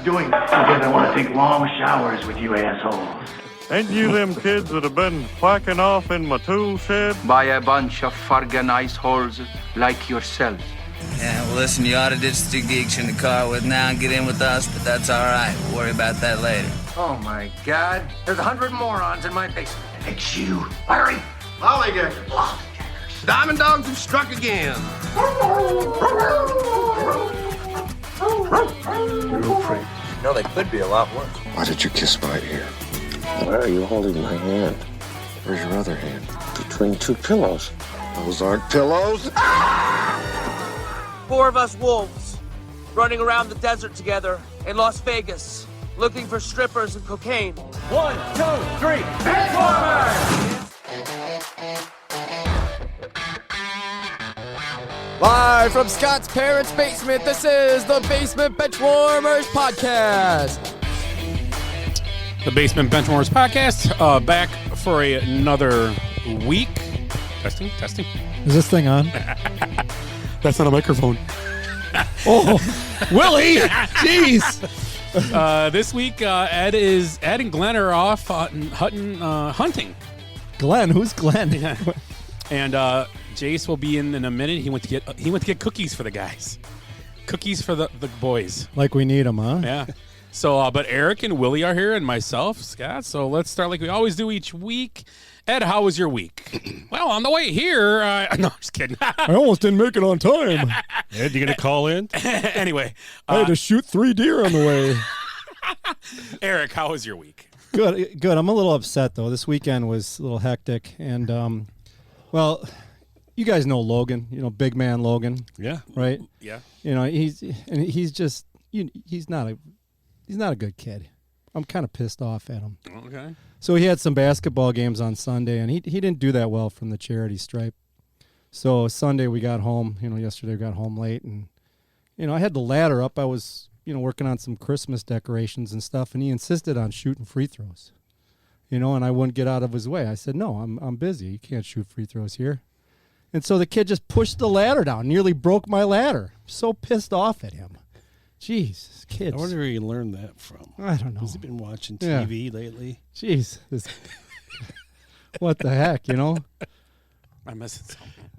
doing that because I want to take long showers with you assholes. Ain't you them kids that have been quacking off in my tool shed? By a bunch of fargan ice holes like yourself. Yeah, well, listen, you ought to ditch the gigs in the car with now and get in with us, but that's all right. We'll worry about that later. Oh, my God. There's 100 morons in my basement. It's you, Larry. Lollygaggers. Lollygaggers. Diamond dogs have struck again. Real freak. No, they could be a lot worse. Why did you kiss my ear? Why are you holding my hand? Where's your other hand? Between two pillows. Those aren't pillows. 4 of us wolves running around the desert together in Las Vegas looking for strippers and cocaine. 1, 2, 3, Benchwarmers! Live from Scott's parents' basement, this is the Basement Benchwarmers Podcast. The Basement Benchwarmers Podcast, back for another week. Testing. Is this thing on? That's not a microphone. Oh, Willie! Jeez! This week, Ed and Glenn are off hunting. Glenn? Who's Glenn? Yeah. And Jace will be in a minute. He went to get cookies for the guys. Cookies for the boys. Like we need them, huh? Yeah. So, but Eric and Willie are here, and myself, Scott. So let's start like we always do each week. Ed, how was your week? Well, on the way here, no, I'm just kidding. I almost didn't make it on time. Ed, you gonna call in? Anyway, I had to shoot 3 deer on the way. Eric, how was your week? Good. I'm a little upset though. This weekend was a little hectic, and well, you guys know Logan. You know, big man Logan. Yeah. Right. Yeah. You know, he's just he's not a good kid. I'm kind of pissed off at him. Okay. So he had some basketball games on Sunday, and he didn't do that well from the charity stripe. So Sunday we got home, yesterday we got home late, and, I had the ladder up. I was, working on some Christmas decorations and stuff, and he insisted on shooting free throws, and I wouldn't get out of his way. I said, no, I'm busy. You can't shoot free throws here. And so the kid just pushed the ladder down, nearly broke my ladder. So pissed off at him. Jeez, kids. I wonder where you learned that from. I don't know. Has he been watching TV lately? Jeez. What the heck, I'm missing something.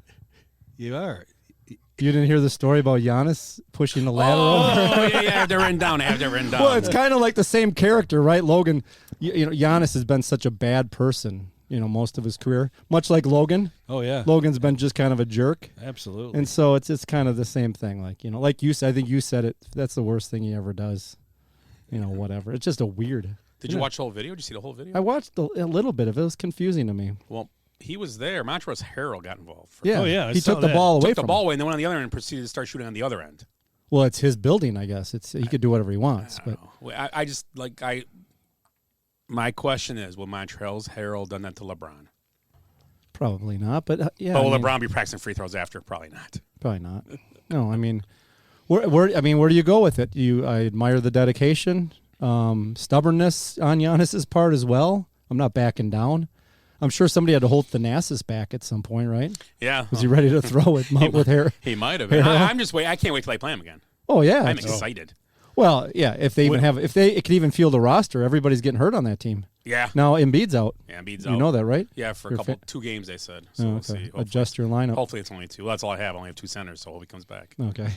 You are. You didn't hear the story about Giannis pushing the ladder over? Oh, yeah, I have that written down. Well, it's kind of like the same character, right? Logan, Giannis has been such a bad person, most of his career. Much like Logan. Oh, yeah. Logan's been just kind of a jerk. Absolutely. And so it's kind of the same thing. Like you said, I think you said it, that's the worst thing he ever does. Whatever. It's just a weird. Did you watch the whole video? Did you see the whole video? I watched a little bit of it. It was confusing to me. Well, he was there. Montrezl Harrell got involved. Yeah. Oh, yeah. He took the ball away took from the ball him. away, and then went on the other end and proceeded to start shooting on the other end. Well, it's his building, I guess. He could do whatever he wants. But I just, my question is, will Montrezl Harrell done that to LeBron? Probably not, but yeah. But will LeBron be practicing free throws after? Probably not. Probably not. No, I mean, where do you go with it? I admire the dedication, stubbornness on Giannis's part as well. I'm not backing down. I'm sure somebody had to hold Thanasis back at some point, right? Yeah. Was he ready to throw it with hair? He might have. I'm just waiting. I can't wait till they play him again. Oh yeah, I'm excited. Well, yeah. If they it could even field a roster, everybody's getting hurt on that team. Yeah. Now Embiid's out. Yeah, Embiid's out. You know that, right? Yeah, for 2 games they said. So okay. We'll see. Hopefully. Adjust your lineup. Hopefully it's only 2. Well, that's all I have. I only have 2 centers, so I hope he comes back. Okay.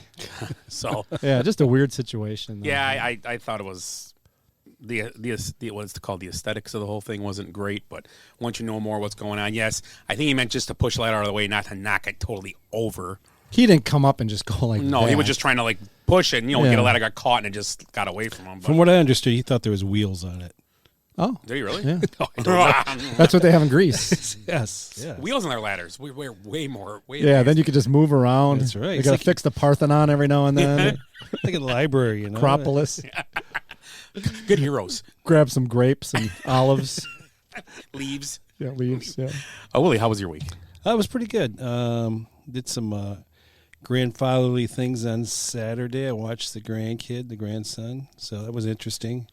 So yeah, just a weird situation. Though. Yeah, I thought it was the what's called the aesthetics of the whole thing wasn't great, but once you know more what's going on, yes, I think he meant just to push the ladder out of the way, not to knock it totally over. He didn't come up and just go like no, that. He was just trying to push it and get a ladder, got caught, and it just got away from him. But. From what I understood, he thought there was wheels on it. Oh. Did he really? Yeah. No, that's what they have in Greece. Yes. Yeah. Wheels on their ladders. We wear way more. Yeah, then you could just move around. That's right. You got to fix the Parthenon every now and then. Like a library, Acropolis. Good heroes. Grab some grapes and olives. Leaves. Yeah, leaves, yeah. Willie, how was your week? That was pretty good. Did some grandfatherly things on Saturday. I watched the grandson, so that was interesting.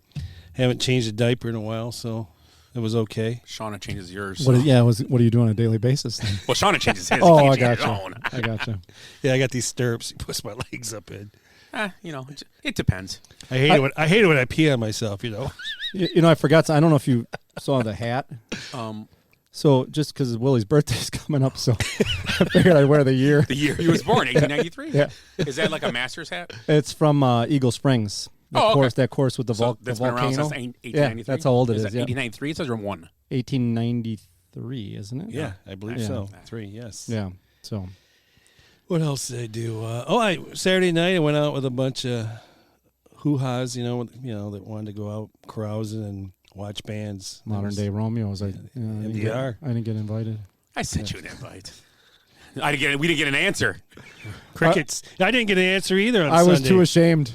Haven't changed a diaper in a while, so it was okay. Shauna changes yours. What do you do on a daily basis then? Well, Shauna changes his. Oh, I got you. I got you. Yeah, I got these stirrups. He puts my legs up in. It depends. I hate it when I pee on myself. I forgot. I don't know if you saw the hat. So just because Willie's birthday is coming up, so I figured I'd wear the year. The year he was born, 1893. Yeah. Is that like a Masters hat? It's from Eagle Springs. That course with the volcano. That's been around since 1893. Yeah, that's how old it is. 1893. It says 1. 1893, isn't it? Yeah, I believe so. 3, yes. Yeah. So, what else did I do? Saturday night I went out with a bunch of hoo-has, that wanted to go out carousing and watch bands. Modern Day Romeos. MDR. I didn't get invited. I sent you an invite. We didn't get an answer. Crickets. I didn't get an answer either on I Sunday. was too ashamed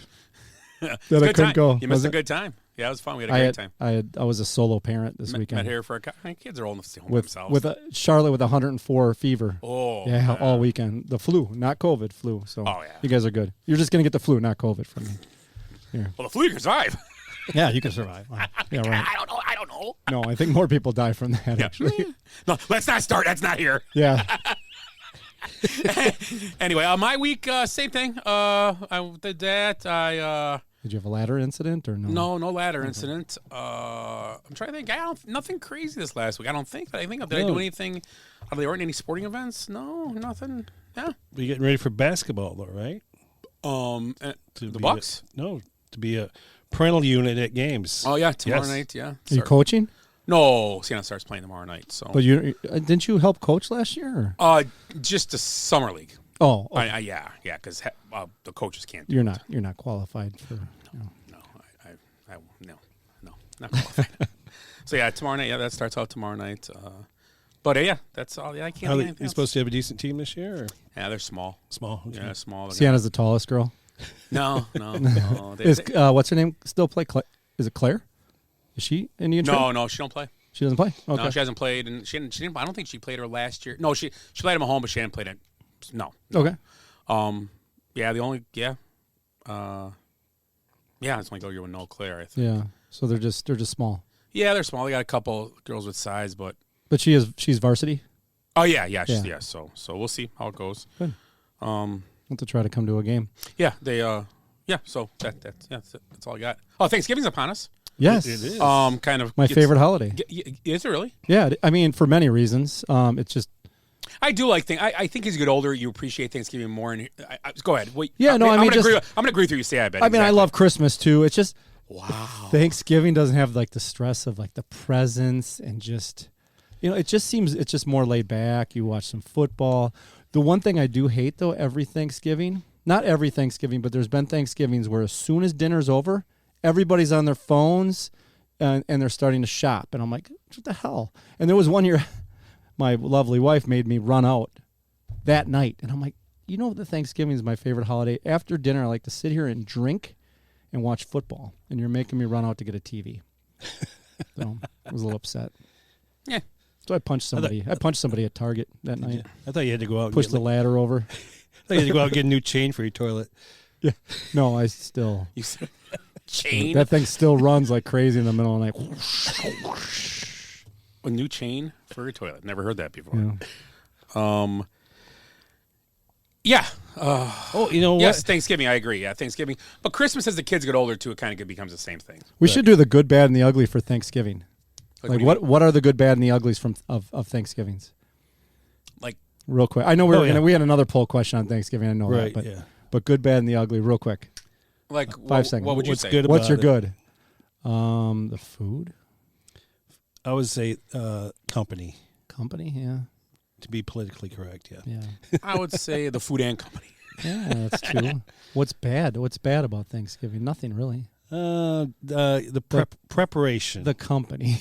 that I couldn't go. You missed a good time. Yeah, it was fun. We had a great time. I was a solo parent this weekend. Met here for kids are old enough to stay home themselves. With Charlotte with 104 fever. Oh. Yeah, all weekend. The flu, not COVID flu. So yeah. You guys are good. You're just going to get the flu, not COVID from me. Here. Well, the flu you can survive. Yeah, you can survive. Wow. Yeah, right. I don't know. No, I think more people die from that, actually. No, let's not start. That's not here. Yeah. Anyway, my week, same thing. I did that. Did you have a ladder incident or no? No ladder incident. I'm trying to think. Nothing crazy this last week. I don't think. Did I do anything? Are there any sporting events? No, nothing. Yeah. We're getting ready for basketball, though, right? The Bucks? To be a parental unit at games. Oh yeah, tomorrow night. Yeah. Are you coaching? No, Sienna starts playing tomorrow night. So. But didn't you help coach last year? Or? Just the summer league. Oh, okay. Yeah, because the coaches can't. You're not qualified for. No, not qualified. So yeah, tomorrow night. Yeah, that starts out tomorrow night. But yeah, that's all. Yeah, I can't. Are you supposed to have a decent team this year? Or? Yeah, they're small. Small. Okay. Yeah, small. Sienna's the tallest girl. No. What's her name still play? Is it Claire? Is she Indian? No, she don't play. She doesn't play. Okay. No, she hasn't played, and she didn't. I don't think she played her last year. No, she played him at home, but she hadn't played it. No. Okay. Yeah, the only it's only go year with no Claire. I think. Yeah. So they're just small. Yeah, they're small. They got a couple girls with size, but she's varsity. Oh yeah. So we'll see how it goes. Good. Want to try to come to a game? Yeah, they So that's all I got. Oh, Thanksgiving's upon us. Yes, it is. Kind of my favorite holiday. Is it really? Yeah, I mean for many reasons. It's just. I do like things. I think as you get older, you appreciate Thanksgiving more. And go ahead. Wait, yeah, no, I'm going to agree with you. Say, I bet. I mean, I love Christmas too. It's just Thanksgiving doesn't have like the stress of like the presents and just, it just seems it's just more laid back. You watch some football. The one thing I do hate though, not every Thanksgiving, but there's been Thanksgivings where as soon as dinner's over, everybody's on their phones and they're starting to shop, and I'm like, what the hell? And there was one year. My lovely wife made me run out that night. And I'm like, the Thanksgiving is my favorite holiday. After dinner, I like to sit here and drink and watch football. And you're making me run out to get a TV. So I was a little upset. Yeah. So I punched somebody. I punched somebody at Target that night. I thought you had to go out and push the ladder over. I thought you had to go out and get a new chain for your toilet. Yeah. No, I still. You said chain? That thing still runs like crazy in the middle of the night. A new chain for a toilet. Never heard that before. Yeah. What? Yes, Thanksgiving. I agree. Yeah, Thanksgiving. But Christmas, as the kids get older, too, it kind of becomes the same thing. We should do the good, bad, and the ugly for Thanksgiving. Like what are the good, bad, and the uglies of Thanksgivings? Like real quick. I know we had another poll question on Thanksgiving. I know right, that, but good, bad, and the ugly, real quick. Like 5 seconds. What would you say? What's your good? The food. I would say company. Company, yeah. To be politically correct, yeah. I would say the food and company. Yeah, that's true. What's bad? What's bad about Thanksgiving? Nothing really. The preparation. The company.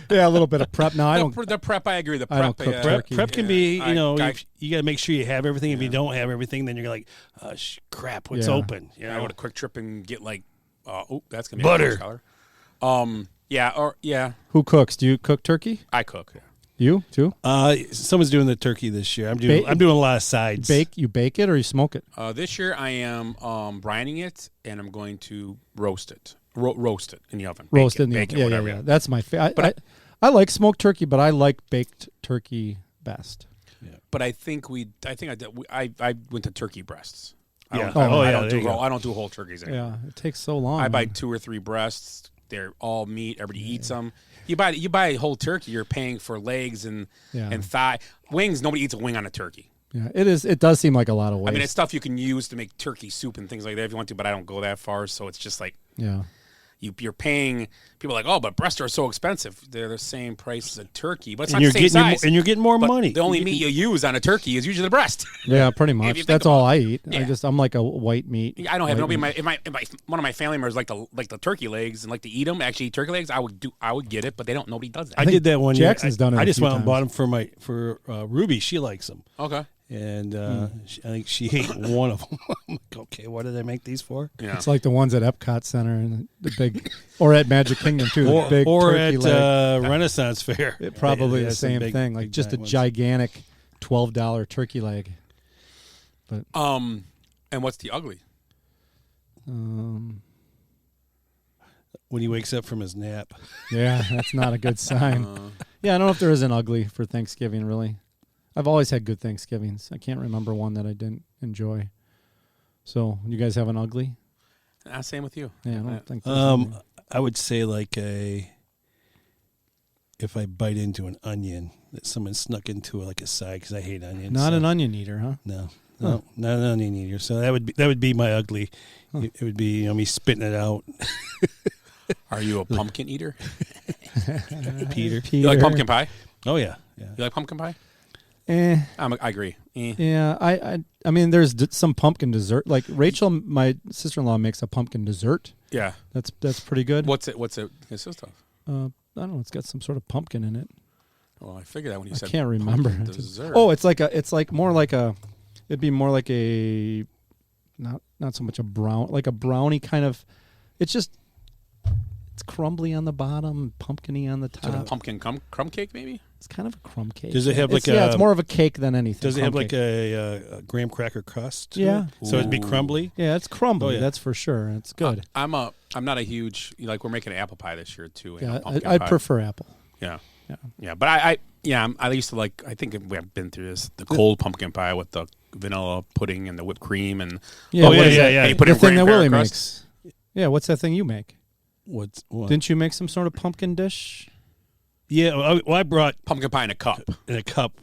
Yeah, a little bit of prep. No, I don't. The prep, I agree. The prep, I don't cook turkey. Prep can be, you got to make sure you have everything. If you don't have everything, then you're like, crap, what's open? I would a quick trip and get like, that's gonna be butter. Who cooks? Do you cook turkey? I cook. Yeah. You too? Someone's doing the turkey this year. I'm doing a lot of sides. You bake it or you smoke it? This year I am brining it and I'm going to roast it. Roast it in the oven. Roast it in the oven. Yeah. That's my favorite. I like smoked turkey, but I like baked turkey best. Yeah. But I think I went to turkey breasts. I Yeah. don't, Oh, I yeah, don't there do you go. I don't do whole turkeys anymore. Yeah, it takes so long. I buy man. 2 or 3 breasts. They're all meat. Everybody eats them. You buy a whole turkey, you're paying for legs and thigh. Wings, nobody eats a wing on a turkey. Yeah, it is. It does seem like a lot of waste. I mean, it's stuff you can use to make turkey soup and things like that if you want to, but I don't go that far. So it's just like you're paying. People are like, oh, but breasts are so expensive. They're the same price as a turkey, but it's not the same size. And you're getting more But money. The only meat you use on a turkey is usually the breast. Yeah, pretty much. That's all I eat. Yeah. I'm like a white meat. I don't have nobody. meat. One of my family members like the turkey legs and like to eat them. Actually, eat turkey legs. I would get it, but nobody does that. I did that one year. Jackson's done it. I a just few went and times. bought them for Ruby. She likes them. Okay. And I think she ate one of them. I'm like, okay, what did I make these for? Yeah. It's like the ones at Epcot Center and the big, or at Magic Kingdom too. The big or turkey at leg. Renaissance Fair. Probably They the have some same big- thing, like big just a giant ones. gigantic $12 turkey leg. But and what's the ugly? um, When he wakes up from his nap. yeah, that's not a good sign. Yeah, I don't know if there is an ugly for Thanksgiving. Really, I've always had good Thanksgivings. I can't remember one that I didn't enjoy. So, you guys have an ugly? Same with you. Yeah, I don't think. there's any. I would say like if I bite into an onion that someone snuck into like a side because I hate onions. Not so- an onion eater, huh? No, not an onion eater. So that would be my ugly. It would be me spitting it out. Are you a pumpkin eater? Peter. You like pumpkin pie? Oh yeah. You like pumpkin pie? Eh. I agree. Yeah, I mean, there's some pumpkin dessert. Like Rachel, my sister-in-law, makes a pumpkin dessert. Yeah, that's pretty good. What's it consist of? I don't know. It's got some sort of pumpkin in it. Well, I figured that when you I said can't remember. pumpkin dessert. Oh, it'd be more like a, not so much a like a brownie kind of. It's crumbly on the bottom, pumpkiny on the top. Sort of pumpkin crumb cake, maybe. It's kind of a crumb cake. Does it have it's more of a cake than anything. Does it have crumb like cake. a graham cracker crust? to Yeah. it? So it'd be crumbly. Yeah, it's crumbly. Oh, yeah. That's for sure. It's good. I'm not a huge we're making apple pie this year too. Yeah, pumpkin I pie. prefer apple. Yeah. Yeah. Yeah, but I used to like. I think we've been through this. The cold pumpkin pie with the vanilla pudding and the whipped cream and Yeah, yeah. And you put the in thing that graham Willie cracker makes. Yeah, what's that thing you make? What? Didn't you make some sort of pumpkin dish? Yeah, I brought pumpkin pie in a cup.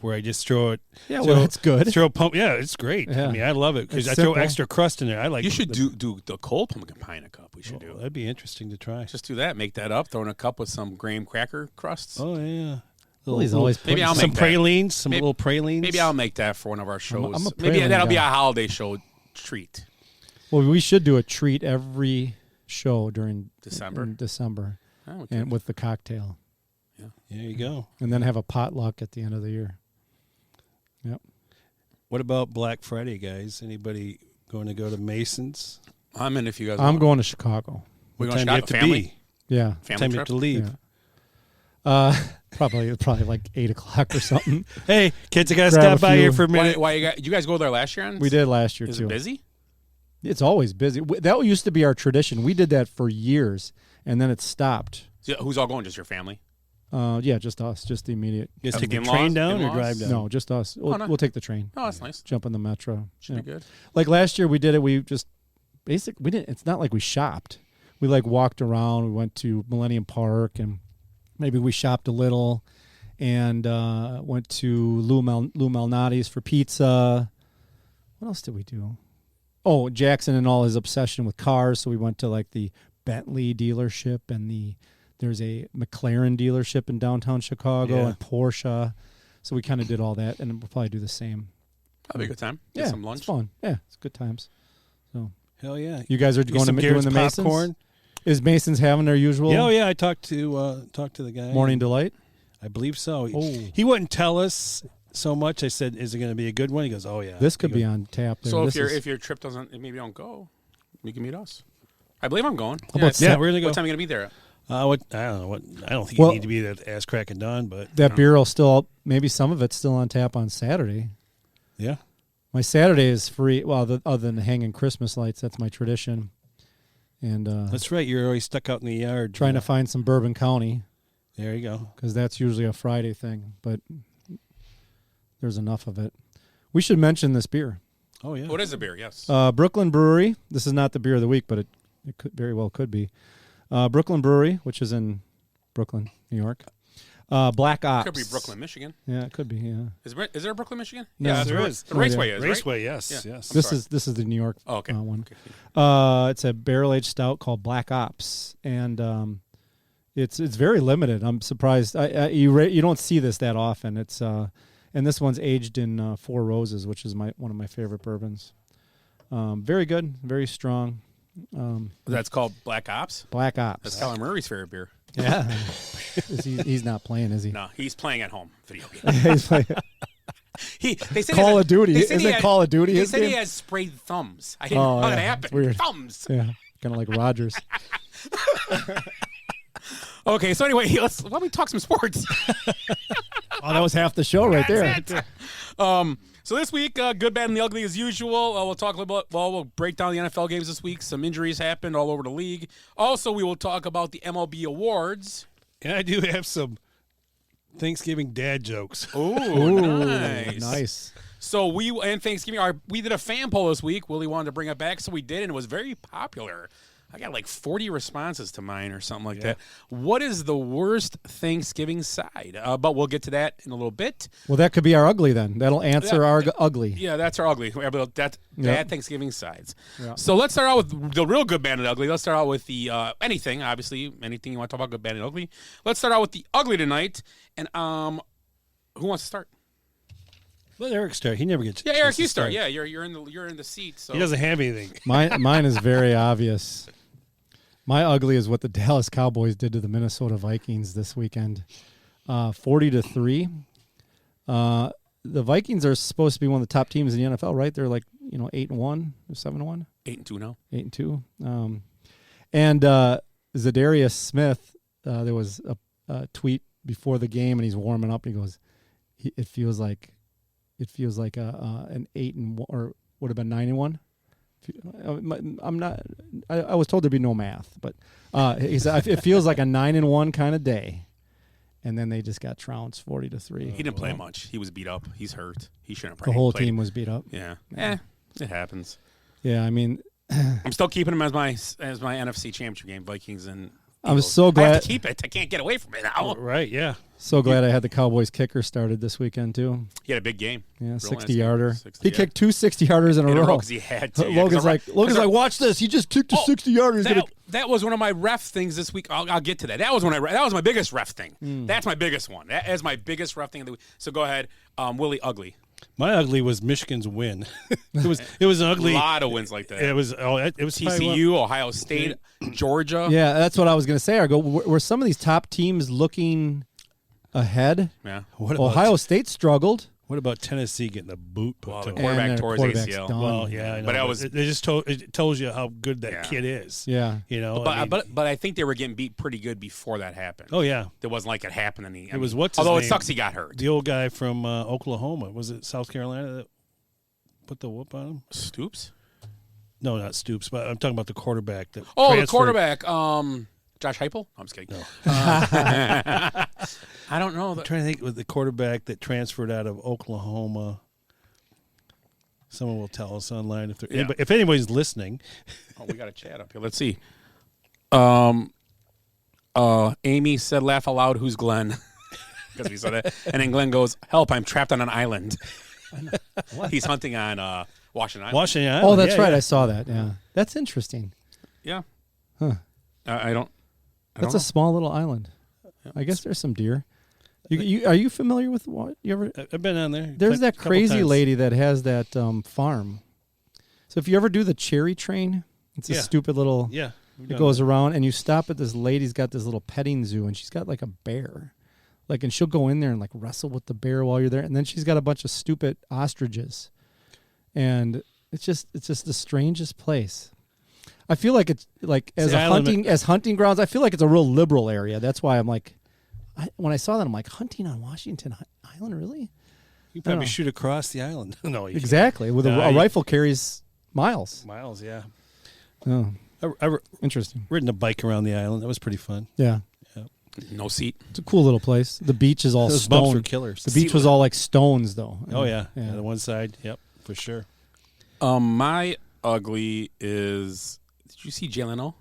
Where I just throw it. Yeah, well, it's good. Throw Yeah, it's great. Yeah. I mean, I love it because It's I throw simple. extra crust in there. I like. You should do the cold pumpkin pie in a cup. We should do. That'd be interesting to try. Just do that. Make that up. Throw in a cup with some graham cracker crusts. Oh yeah. He's always Maybe I'll some make pralines, that. some little pralines. Maybe I'll make that for one of our shows. I'm a Maybe praline that'll be a guy. holiday show treat. Well, we should do a treat every show during December? in December, Oh, we and could. with the cocktail, There you go. and then have a potluck at the end of the year. Yep. What about Black Friday, guys? Anybody going to go to Mason's? I'm in if you guys. I'm want. going to Chicago. We're What going time to do you have to family. be? Yeah. What Family time you trip. have to leave? Yeah. Probably like 8:00 or something. Hey, kids, I gotta Grab stop a by few. here for a minute. Why you guys go there last year? We did last year Is too. it busy? It's always busy. That used to be our tradition. We did that for years, and then it stopped. So who's all going? Just your family? Yeah, just us, just the immediate. You guys take the In-laws? train down or In-laws? drive down? No, just us. We'll, no. we'll take the train. Oh, that's nice. Jump in the metro. Should Yeah. be good. Like last year, we did it. We just we didn't. It's not like we shopped. We like walked around. We went to Millennium Park, and maybe we shopped a little, and went to Lou Malnati's for pizza. What else did we do? Oh, Jackson and all his obsession with cars. So we went to like the Bentley dealership, and there's a McLaren dealership in downtown Chicago, Yeah. and Porsche. So we kind of did all that, and we'll probably do the same. That'll be a good time. Get Yeah, some lunch. it's fun. Yeah, it's good times. So Hell yeah. you guys are Get going to some doing Garrett's the Masons? popcorn. Is Mason's having their usual Yeah, oh yeah. I talked to the guy. Morning Delight? I believe so. Oh. He wouldn't tell us so much. I said, "Is it going to be a good one?" He goes, "Oh yeah." This could He be goes, on tap there. So This is- if your trip doesn't, maybe don't go, you can meet us. I believe I'm going. How about Yeah, we're gonna go. What time are you gonna be there? I don't know. I don't think Well- you need to be there ass cracking dawn, but that beer will still, maybe some of it's still on tap on Saturday. yeah. My Saturday is free. Well, other than hanging Christmas lights, that's my tradition. And That's right. You're always stuck out in the yard trying to find some Bourbon County, There you go. because that's usually a Friday thing. But there's enough of it. We should mention this beer. Oh, yeah. What is a beer? Yes. Brooklyn Brewery. This is not the beer of the week, but it could very well could be. Brooklyn Brewery, which is in Brooklyn, New York. Black Ops. Could be Brooklyn, Michigan. Yeah, it could be. Yeah. Is there a Brooklyn, Michigan? No, yeah, there is. The Raceway is, right? Raceway, yes. Yeah. Yes. This is the New York one. Okay. It's a barrel-aged stout called Black Ops, and it's very limited. I'm surprised. You don't see this that often. It's and this one's aged in Four Roses, which is one of my favorite bourbons. Very good, very strong. That's called Black Ops? Black Ops. That's Kyler Murray's favorite beer. Yeah. He's not playing, is he? No, he's playing at home. Video game. He's playing. They said Call of Duty. Isn't Call of Duty He his said game? he has sprayed thumbs. I didn't know how that happened. Weird. Thumbs. Yeah, kind of like Rogers. Okay, so anyway, why don't we talk some sports? Oh, that was half the show right there. So this week, good, bad, and the ugly as usual. We'll talk about, we'll break down the NFL games this week. Some injuries happened all over the league. Also, we will talk about the MLB Awards. And I do have some Thanksgiving dad jokes. Ooh, nice. Nice. So we did a fan poll this week. Willie wanted to bring it back, so we did, and it was very popular. I got like 40 responses to mine or something like that. What is the worst Thanksgiving side? But we'll get to that in a little bit. Well, that could be our ugly then. That'll answer our ugly. Yeah, that's our ugly. Bad Thanksgiving sides. Yeah. So let's start out with the real good, bad, and ugly. Let's start out with the anything you want to talk about, good, bad, and ugly. Let's start out with the ugly tonight. And who wants to start? Let Eric start. He never gets. Yeah, Eric, you start. Yeah, you're in the seat. So he doesn't have anything. Mine is very obvious. My ugly is what the Dallas Cowboys did to the Minnesota Vikings this weekend, 40-3. The Vikings are supposed to be one of the top teams in the NFL, right? They're like 8-1 or 7-1. 8-2 now. 8-2. And Zadarius Smith, there was a tweet before the game, and he's warming up. And he goes, "It feels like an 8-1 or would have been 9-1." I'm not. I was told there'd be no math, but he said it feels like a 9-1 kind of day, and then they just got trounced 40-3. He didn't play much. He was beat up. He's hurt. He shouldn't have played. The whole team was beat up. Yeah. It happens. Yeah, I mean, I'm still keeping him as my NFC Championship game, Vikings and I'm Eagles. so glad. I have to keep it. I can't get away from it now. Right? Yeah. So glad I had the Cowboys kicker started this weekend too. He had a big game. Yeah, Real 60-yarder. nice game. He kicked 2 60-yarders in a row because he had to. Logan's like, watch this. He just kicked a 60-yarder. That was one of my ref things this week. I'll get to that. That was my biggest ref thing. That's my biggest one. That is my biggest ref thing of the week. So go ahead, Willie. Ugly. My ugly was Michigan's win. It was an ugly. A lot of wins like that. It was TCU, Ohio State, Georgia. Yeah, that's what I was going to say. I go, were some of these top teams looking ahead? Yeah. Ohio State struggled. What about Tennessee getting the boot put to the them? quarterback tore his ACL. Done. Well, yeah, I know, but it tells you how good that kid is. Yeah, but I think they were getting beat pretty good before that happened. Oh yeah, it wasn't like it happened. Although it sucks he got hurt. The old guy from Oklahoma, was it South Carolina that put the whoop on him? Stoops? No, not Stoops. But I'm talking about the quarterback that. The quarterback. Josh Heupel? I'm just kidding. No. I don't know. I'm trying to think with the quarterback that transferred out of Oklahoma. Someone will tell us online if anybody's listening. We got a chat up here. Let's see. Amy said, "Laugh aloud." Who's Glenn? Because we saw that, and then Glenn goes, "Help! I'm trapped on an island." He's hunting on Washington Island. Washington Island. Oh, that's right. I saw that. Yeah, that's interesting. Yeah. Huh. I don't. That's a small little island. Yeah. I guess there's some deer. Are you familiar with what? You ever? I've been on there. There's that crazy lady that has that farm. So if you ever do the cherry train, it's a stupid little. Yeah. It goes around, and you stop at this lady's got this little petting zoo, and she's got like a bear, and she'll go in there and wrestle with the bear while you're there, and then she's got a bunch of stupid ostriches, and it's just the strangest place. I feel like it's as hunting grounds. I feel like it's a real liberal area. That's why I'm like, when I saw that, I'm like, hunting on Washington Island, really? You probably shoot across the island. No, exactly. With a rifle carries miles. Miles, yeah. Oh, I interesting. Ridden a bike around the island. That was pretty fun. Yeah. No seat. It's a cool little place. The beach is all Those stone. bumps were killers. The beach was all like stones, though. Oh yeah. The one side. Yep, for sure. My ugly is. Did you see Jalen O?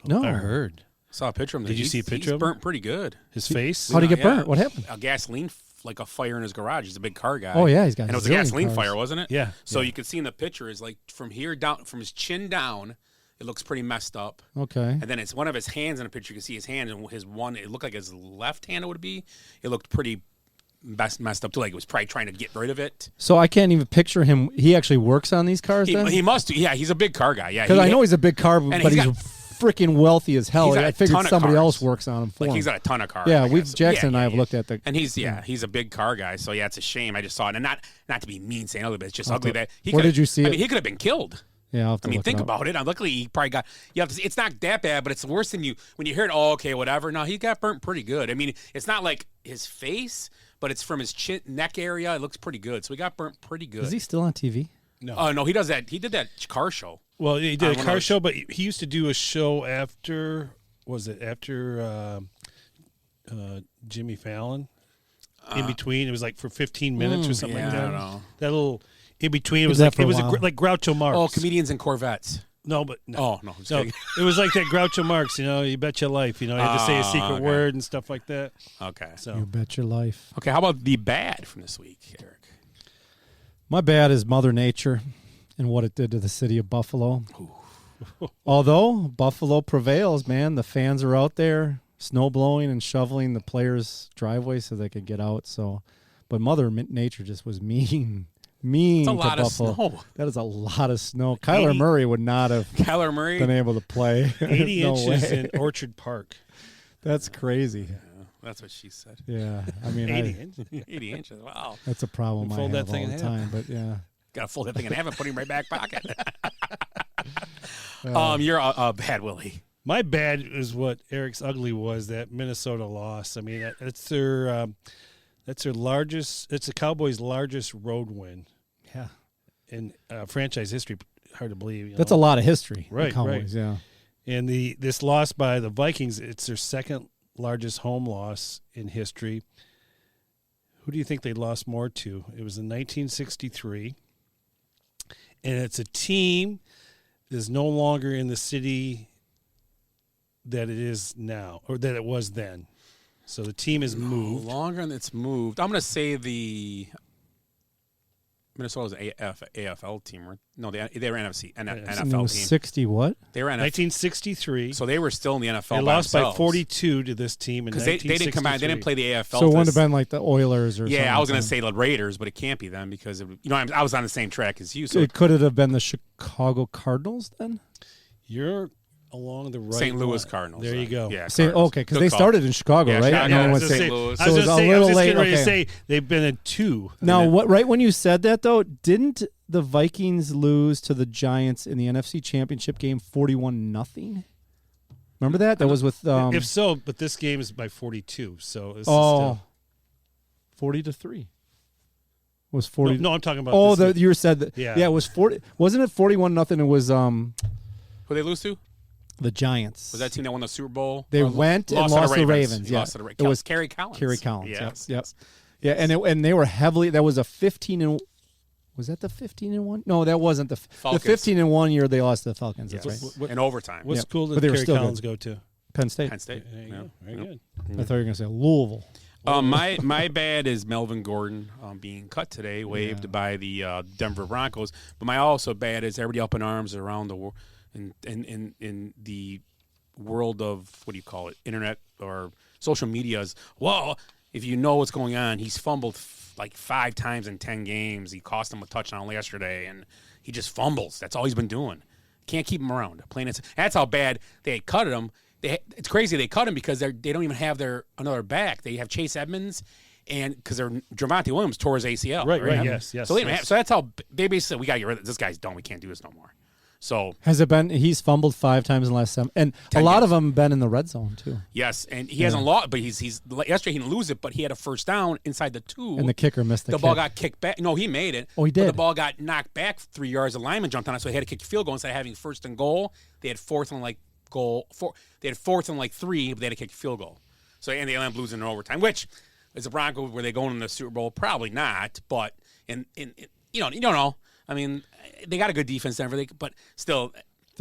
No, I heard. Saw a picture of him. Did you see a picture of him? Burnt pretty good. His face? How'd he get burnt? What happened? A gasoline, like a fire in his garage. He's a big car guy. Oh, yeah, he's got And it was a zillion gasoline cars. fire, wasn't it? Yeah. So you could see in the picture is like from here down, from his chin down, it looks pretty messed up. Okay. And then it's one of his hands in the picture. You can see his hand, and his one, it looked like his left hand it would be. It looked pretty messed up too. Like it was probably trying to get rid of it. So I can't even picture him. He actually works on these cars then? He must. Yeah, he's a big car guy. Yeah, Because I know he's a big car, but he's he's got- freaking wealthy as hell. He's got I a figured ton of somebody cars. else works on him for Like him. he's got a ton of cars. Yeah, I we've guess. Jackson and I Yeah, have yeah. looked at the. And he's a big car guy. So yeah, it's a shame. I just saw it, and not to be mean saying ugly, but it's just ugly that he. Where could've- did you see I it? mean, he could have been killed. Yeah, I'll have to I mean, look think it up. about it. Luckily, he probably got. You have to, it's not that bad, but it's worse than you when you hear it. Oh, okay, whatever. No, he got burnt pretty good. I mean, it's not like his face, but it's from his chin, neck area. It looks pretty good. So he got burnt pretty good. Is he still on TV? No. Oh no, he does that. He did that car show. Well, he did a one of car those- show, but he used to do a show after. Jimmy Fallon? In between, it was like for 15 minutes or something like that. I don't know. That little in between, it Did was that like for a it was while. like Groucho Marx. Oh, comedians and Corvettes. No, but no. Oh no, just No, kidding. it was like that Groucho Marx. You bet your life. You had to say a secret okay. word and stuff like that. Okay. So You bet your life. Okay, how about the bad from this week, Eric? My bad is Mother Nature and what it did to the city of Buffalo. Although Buffalo prevails, man, the fans are out there snow blowing and shoveling the players' driveway so they could get out. So, but Mother Nature just was mean It's a to lot of Buffalo. snow. That is a lot of snow. Kyler 80 Murray would not have Kyler Murray. been able to play. 80 No inches way. in Orchard Park. That's crazy. That's what she said. Yeah, I mean, 80 inches. 80 inches. Wow. that's a problem I Fold that have thing all in the half. time. But yeah, Got to fold that thing in half and put it in my back pocket. You're a bad Willie. My bad is what Eric's ugly was, that Minnesota loss. I mean, that's their largest. It's the Cowboys' largest road win. yeah, In franchise history. Hard to believe. that's a lot of history. the Right, Cowboys, right. yeah. And this loss by the Vikings, it's their second largest home loss in history. Who do you think they lost more to? It was in 1963. And it's a team that is no longer in the city that it is now, or that it was then. So the team is moved. Longer than it's moved. I'm going to say the Minnesota's AFL team. No, they were NFC. And it NFL was team. 60 what? They were NFL. 1963. So they were still in the NFL. They lost by themselves. 42 to this team in Because they 1963. didn't combine. They didn't play the AFL. So it to wouldn't this- have been like the Oilers or something. Yeah, I was going to like say the Raiders, but it can't be them because I was on the same track as you. that. So Could it have been the Chicago Cardinals then? You're along the right St. Louis line. Cardinals. There you go. Yeah, Say, Cardinals. okay, because Good they call. started in Chicago, Yeah, right? Chicago. And then Yeah, it I went was to- St. Louis. I was So it was a just little late. getting ready to Okay. say they've been in two. Now, And right when you said that, though, didn't the Vikings lose to the Giants in the NFC Championship game 41-0? Remember that? That was with if so, but this game is by 42. So this is oh, still 40-3. Was 40? No, I'm talking about. Oh, this you said that. Yeah. It was 40. Wasn't it 41-0? It was Who they lose to? the Giants. Was that team that won the Super Bowl? They Or went and lost lost to the the Ravens. Yeah, Lost to the it was Kerry Collins. Kerry Collins. Yes. Yep. Yeah, and they were heavily. That was a 15 was that the 15-1? No, that wasn't the Falcons. 15-1 year. They lost to the Falcons. Yes. That's right. In overtime. What Yep. school But did they were Kerry still good. Collins go to? Penn State. Penn State. There you Yeah. go. Very good. I thought you were going to say Louisville. My bad is Melvin Gordon being cut today, waived by the Denver Broncos. But my also bad is everybody up in arms around the world in the world of, what do you call it, internet or social medias. Well, if you know what's going on, he's fumbled like 5 times in 10 games. He cost him a touchdown yesterday, and he just fumbles. That's all he's been doing. Can't keep him around. That's how bad they cut him. It's crazy they cut him because they don't even have another back. They have Chase Edmonds, and because Javonte Williams tore his ACL. Right. Yes. So they so that's how they basically said, we got to get rid of this. Guy's done. We can't do this no more. So Has it been? He's fumbled 5 times in the last 7, and a lot of them been in the red zone too. yes, and he hasn't lost, but he's yesterday he didn't lose it, but he had a first down inside the 2. And the kicker missed the ball kick. got kicked back. No, he made it. Oh, he But the did? ball got knocked back 3 yards. The lineman jumped on it, so they had to kick a field goal instead of having first and goal. They had fourth and like 3, but they had to kick a field goal. So and they ended up losing in overtime, which is the Broncos were they going in the Super Bowl? Probably not, but in you don't know. I mean, they got a good defense, Denver. But still,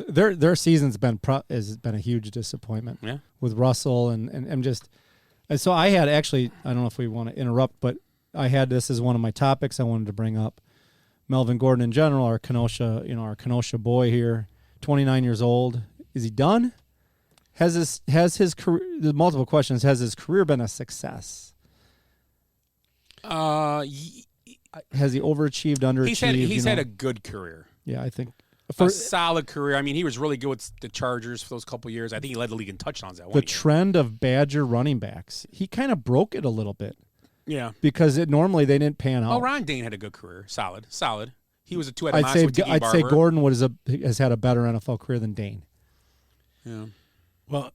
their season's been has been a huge disappointment. Yeah. With Russell and just. And so I had actually, I don't know if we want to interrupt, but I had this as one of my topics I wanted to bring up. Melvin Gordon in general, our Kenosha boy here, 29 years old. Is he done? Has his career? The multiple questions. Has his career been a success? Has he overachieved, underachieved? He's had a good career. Yeah, I think a solid career. I mean, he was really good with the Chargers for those couple years. I think he led the league in touchdowns that one year. The trend of Badger running backs, he kind of broke it a little bit. Yeah, because normally they didn't pan out. Oh, Ron Dane had a good career, solid. He was a two-headed I'd monster with Tiki say Barber. Gordon has had a better NFL career than Dane. Yeah. Well,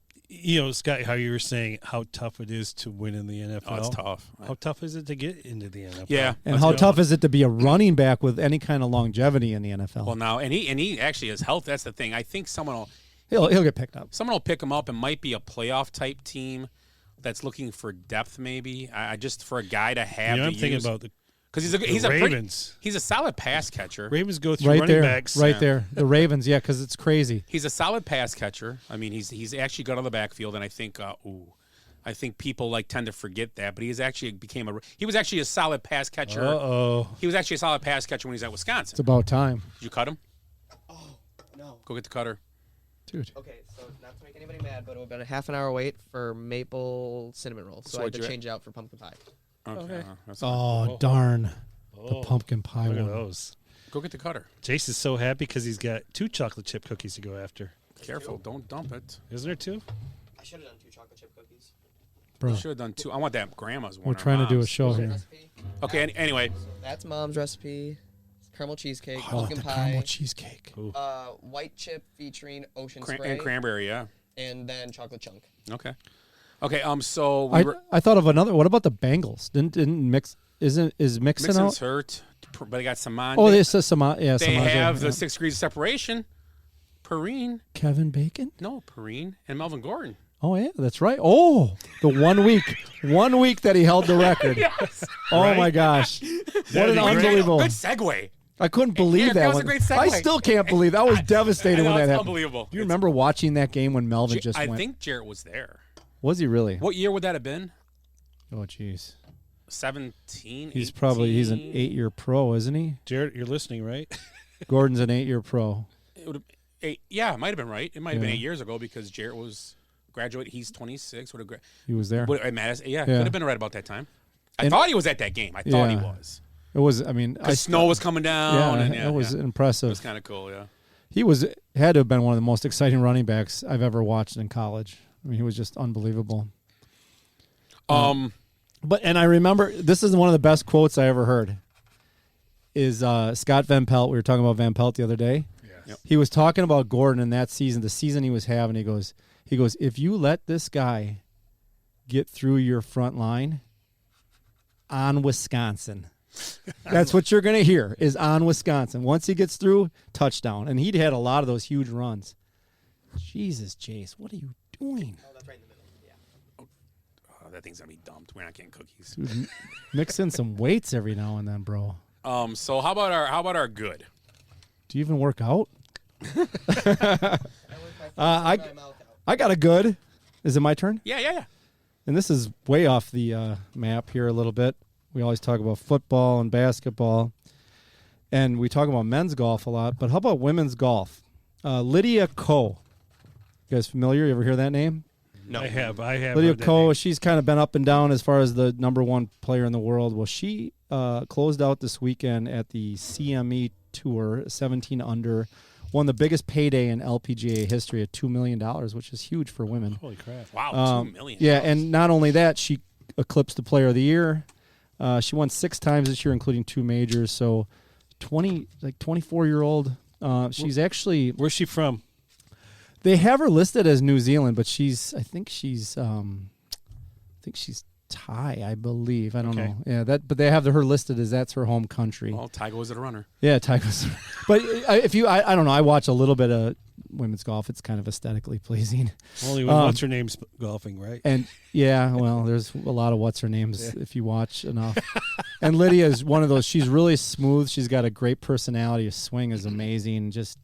Scott, how you were saying how tough it is to win in the NFL. Oh, it's tough. How tough is it to get into the NFL? Yeah. And how tough is it to be a running back with any kind of longevity in the NFL? Well, now, and he actually has health. That's the thing. I think someone he'll get picked up. Someone will pick him up and might be a playoff type team that's looking for depth. Maybe I just for a guy to have. I'm thinking about because he's a Ravens. He's a solid pass catcher. Ravens go through running backs. Right there. The Ravens, yeah, because it's crazy. He's a solid pass catcher. I mean, he's actually good on the backfield, and I think people tend to forget that, but he was actually a solid pass catcher. He was actually a solid pass catcher when he was at Wisconsin. It's about time. Did you cut him? Oh no! Go get the cutter, dude. Okay, so not to make anybody mad, but it would have been a half an hour wait for maple cinnamon rolls, so I had to change it out for pumpkin pie. Okay. Darn. The pumpkin pie Look one. at those. Go get the cutter. Jace is so happy because he's got 2 chocolate chip cookies to go after. Careful, don't dump it. Isn't there 2? I should have done 2 chocolate chip cookies. Bro. You should have done 2. I want that grandma's one. We're trying to do a show here. Okay, anyway. That's Mom's recipe. Caramel cheesecake, Oh, pumpkin the pie. caramel cheesecake. White chip featuring ocean spray. And cranberry, yeah. And then chocolate chunk. Okay. So I thought of another. What about the Bengals? Didn't Mix? Is Mixon out? Mixon's hurt, but they got Saman. Oh, this is Saman. Yeah, they Saman, have yeah. the 6 degrees of separation. Perrine. Kevin Bacon? No, Perrine and Melvin Gordon. Oh yeah, that's right. Oh, the 1 week that he held the record. Yes. Oh right? my gosh, what an unbelievable! Good segue. I couldn't believe that one. was a great segue. I still can't believe that. I was devastated when that happened. Unbelievable. Do you remember watching that game when Melvin just went? I think Jarrett was there. Was he really? What year would that have been? Oh jeez. 17. He's 18? he's an 8-year pro, isn't he? Jarrett, you're listening, right? Gordon's an 8-year pro. It would have, yeah, it might have been right. It might have been 8 years ago because Jarrett was graduate. He's 26. He was there. Could have been right about that time. I thought he was at that game. I thought he was. It was. I mean, snow was coming down. Yeah, it was impressive. It was kind of cool. Yeah. He had to have been one of the most exciting running backs I've ever watched in college. I mean, he was just unbelievable. And I remember this is one of the best quotes I ever heard. Is Scott Van Pelt? We were talking about Van Pelt the other day. Yes. Yep. He was talking about Gordon in that season, the season he was having. He goes, if you let this guy get through your front line on Wisconsin, that's what you're going to hear is on Wisconsin. Once he gets through, touchdown. And he'd had a lot of those huge runs. Jesus, Jace, what are you doing? Oh, that's right in the middle. Yeah. Oh, that thing's going to be dumped. We're not getting cookies. Dude, mix in some weights every now and then, bro. So how about our good? Do you even work out? I got a good. Is it my turn? Yeah. And this is way off the map here a little bit. We always talk about football and basketball, and we talk about men's golf a lot. But how about women's golf? Lydia Ko. You guys familiar? You ever hear that name? No, I have. Lydia Ko. She's kind of been up and down as far as the #1 player in the world. Well, she closed out this weekend at the CME Tour, 17 under. Won the biggest payday in LPGA history at $2 million, which is huge for women. Holy crap. Wow, $2 million. Yeah, and not only that, she eclipsed the Player of the Year. She won 6 times this year, including 2 majors. So 24-year-old. She's actually... Where's she from? They have her listed as New Zealand, but I think she's tie, I believe. I don't Okay. know. Yeah, but they have her listed as that's her home country. Well, Tiger was a runner. Yeah, Tiger's. But if you, I don't know. I watch a little bit of women's golf. It's kind of aesthetically pleasing. Only when what's her name's golfing, right? And yeah, well, there's a lot of what's her names if you watch enough. And Lydia is one of those. She's really smooth. She's got a great personality. Her swing is amazing. Just,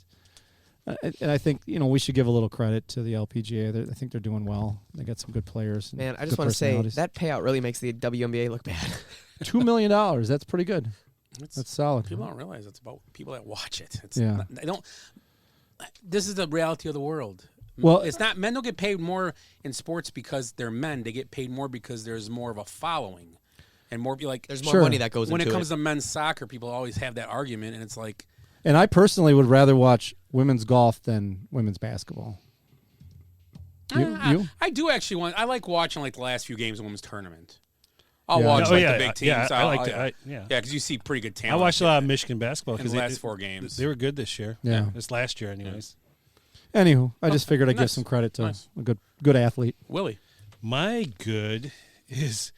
and I think we should give a little credit to the LPGA. I think they're doing well. They got some good players. Man, I just want to say that payout really makes the WNBA look bad. $2 million. That's pretty good. That's solid. People don't realize it's about people that watch it. They don't. This is the reality of the world. Well, it's not. Men don't get paid more in sports because they're men. They get paid more because there's more of a following, and more like there's more money that goes when into it comes to men's soccer. People always have that argument, and it's like. And I personally would rather watch women's golf than women's basketball. You? I do actually want. I like watching like the last few games of women's tournament. I'll watch the big teams. Yeah, I like that. Yeah, because you see pretty good talent. I watched a lot of Michigan basketball in the last 4 games. They were good this year. Yeah, this last year, anyways. Anywho, I just figured I'd give some credit to a good athlete. Willie, my good is.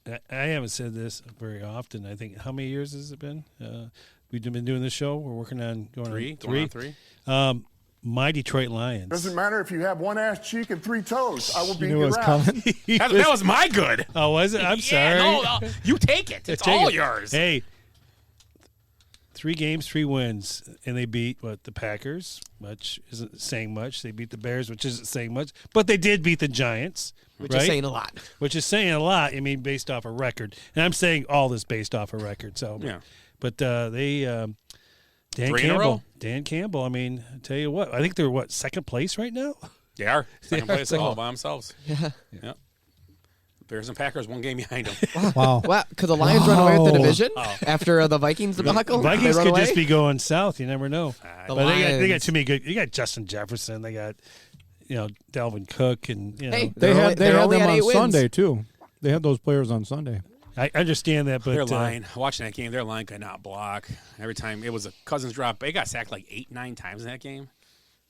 I haven't said this very often. I think how many years has it been? We've been doing this show. We're working on going on three. My Detroit Lions. Doesn't matter if you have one ass cheek and 3 toes. I will beat you your was ass. coming. that was my good. Oh, was it? I'm sorry. No, you take it. It's all yours. Hey, 3 games, 3 wins, and they beat the Packers, which isn't saying much. They beat the Bears, which isn't saying much, but they did beat the Giants, which is saying a lot. Which is saying a lot. I mean, based off a record, and I'm saying all this based off a record. So, yeah. But they. Dan Campbell. I mean, I tell you what. I think they're second place right now. They are second place all by themselves. Yeah. Bears and Packers 1 game behind them. Wow. Could the Lions run away with the division after the Vikings debacle? Vikings could just be going south. You never know. But they got too many good. You got Justin Jefferson. They got Dalvin Cook, and Hey, they had them on 8 wins. Sunday too. They had those players on Sunday. I understand that, but their line, watching that game, their line could not block. Every time it was a Cousins drop, they got sacked like 8-9 times in that game.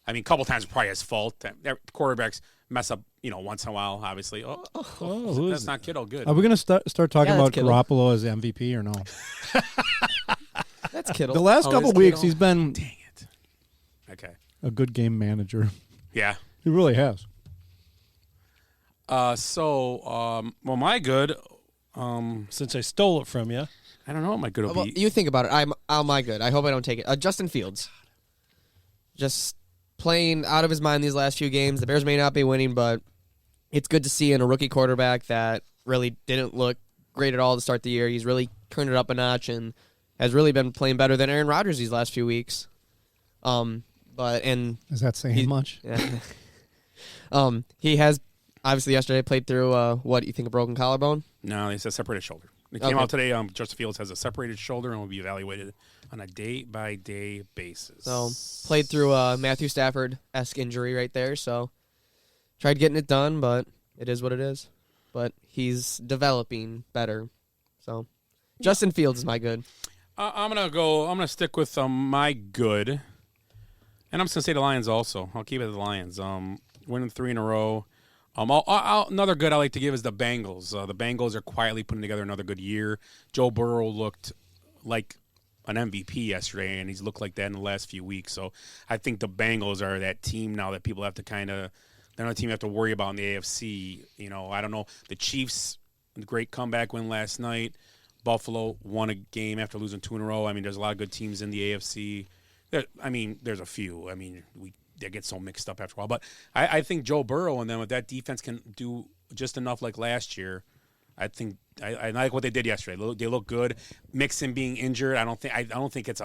I mean, a couple times probably his fault. Their quarterbacks mess up, once in a while, obviously. That's not Kittle. Good. Are we going to start talking about Kittle. Garoppolo as MVP or no? That's Kittle. The last couple weeks, he's been Dang it. Okay. a good game manager. Yeah. He really has. Well, my good. Since I stole it from you, I don't know what my good will be. You think about it. I'm my good. I hope I don't take it. Justin Fields. Just playing out of his mind these last few games. The Bears may not be winning, but it's good to see in a rookie quarterback that really didn't look great at all to start the year. He's really turned it up a notch and has really been playing better than Aaron Rodgers these last few weeks. Is that saying much? Yeah. He has obviously yesterday played through what you think a broken collarbone? No, he said separated shoulder. It came out today. Justin Fields has a separated shoulder and will be evaluated on a day-by-day basis. So played through a Matthew Stafford-esque injury right there. So tried getting it done, but it is what it is. But he's developing better. So Justin Fields is my good. I'm gonna stick with my good, and I'm just gonna say the Lions also. I'll keep it the Lions. Winning 3 in a row. Another good I like to give is the Bengals. The Bengals are quietly putting together another good year. Joe Burrow looked like an MVP yesterday, and he's looked like that in the last few weeks. So I think the Bengals are that team now that people have to they're not a team you have to worry about in the AFC. I don't know. The Chiefs, great comeback win last night. Buffalo won a game after losing 2 in a row. I mean, there's a lot of good teams in the AFC. There's a few. They get so mixed up after a while. But I think Joe Burrow and them with that defense can do just enough like last year. I think I like what they did yesterday. They look good. Mixon being injured, I don't think it's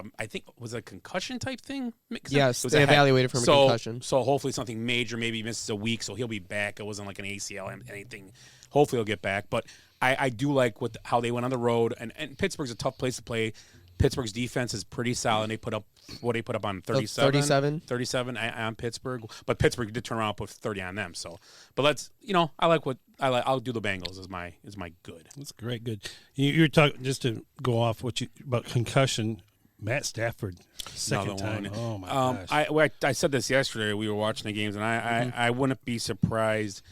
was it a concussion type thing? Mixon? Yes, they evaluated for a concussion. So hopefully something major. Maybe he misses a week, so he'll be back. It wasn't like an ACL anything. Hopefully he'll get back. But I do like how they went on the road. And Pittsburgh's a tough place to play. Pittsburgh's defense is pretty solid. They put up on 37 on Pittsburgh, but Pittsburgh did turn around and put 30 on them. So, but I'll do the Bengals as my good. That's great. Good. You're talking just to go off about concussion. Matt Stafford, second time. Oh my gosh. I said this yesterday. We were watching the games, and I wouldn't be surprised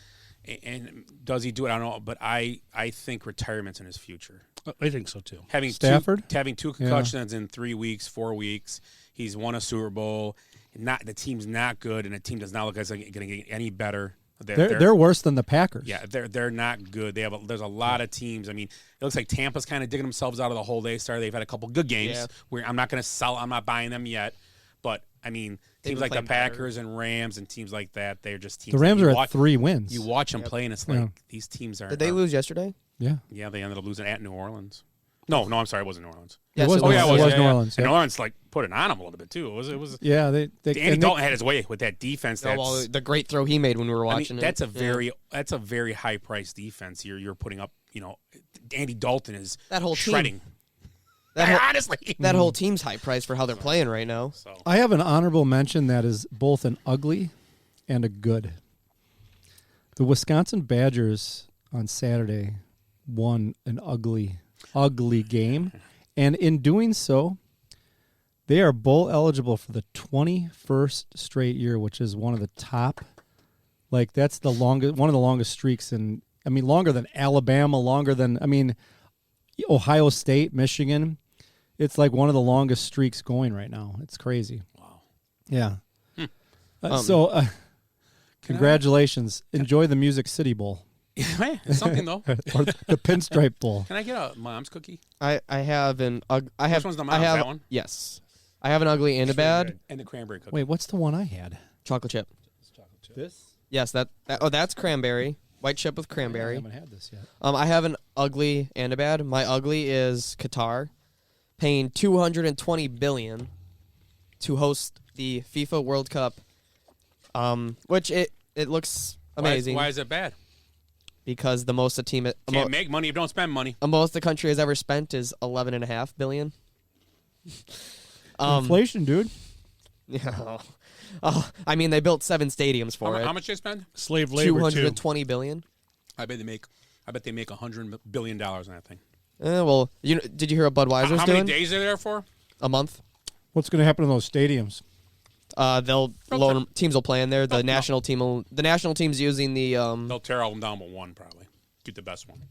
And does he do it? I don't know, but I think retirement's in his future. I think so too. Having Stafford? having 2 concussions in 3 weeks, 4 weeks. He's won a Super Bowl. The team's not good, and the team does not look like it's going to get any better. They're worse than the Packers. Yeah, they're not good. There's a lot of teams. I mean, it looks like Tampa's kind of digging themselves out of the hole they started. They've had a couple good games where I'm not going to sell. I'm not buying them yet. But I mean, teams like the Packers and Rams and teams like that, they're just teams. The Rams are at 3 wins. You watch them play, and it's like these teams are. Did they lose yesterday? Yeah. Yeah, they ended up losing at New Orleans. No, I'm sorry, it wasn't New Orleans. It was New Orleans. And New Orleans put it on them a little bit too. It was. Yeah, Andy Dalton had his way with that defense. The great throw he made when we were watching that's a very high priced defense. You're putting up. Andy Dalton is that whole shredding. Honestly, that whole team's high price for how they're playing right now. So. I have an honorable mention that is both an ugly and a good. The Wisconsin Badgers on Saturday won an ugly game, and in doing so, they are bowl eligible for the 21st straight year, which is one of the top. Like that's one of the longest streaks longer than Alabama, longer than Ohio State, Michigan. It's like one of the longest streaks going right now. It's crazy. Wow. Yeah. Congratulations. Enjoy the Music City Bowl. It's something though. Or the Pinstripe Bowl. Can I get a mom's cookie? I have an I have Which one's the mom's? That one? Yes. I have an ugly and a bad. And the cranberry cookie. Wait, what's the one I had? Chocolate chip. This? Yes, that's cranberry. White chip with cranberry. I haven't had this yet. I have an ugly and a bad. My ugly is Qatar paying $220 billion to host the FIFA World Cup. Which it looks amazing. Why is it bad? Because the most a team can't make money if you don't spend money. The most the country has ever spent is $11.5 billion. Inflation, dude. Yeah. I mean, they built 7 stadiums for it. How much they spend? Slave labor. $220 billion. I bet they make $100 billion on that thing. Well, did you hear what Budweiser's doing? How many days are they there for? A month. What's going to happen in those stadiums? Teams will play in there. The national team's using the. They'll tear all them down but one probably. Get the best one.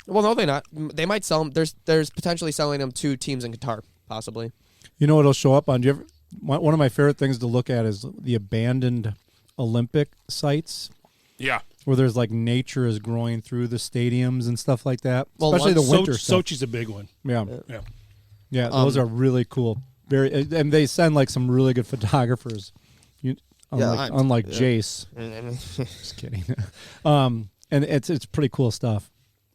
Well, no, they're not. They might sell them. There's potentially selling them to teams in Qatar, possibly. You know what it'll show up on? One of my favorite things to look at is the abandoned Olympic sites. Yeah. Where there's like nature is growing through the stadiums and stuff like that. Well, especially the winter stuff. Sochi's a big one. Yeah. Those are really cool. And they send like some really good photographers. Unlike Jace. Just kidding. And it's pretty cool stuff.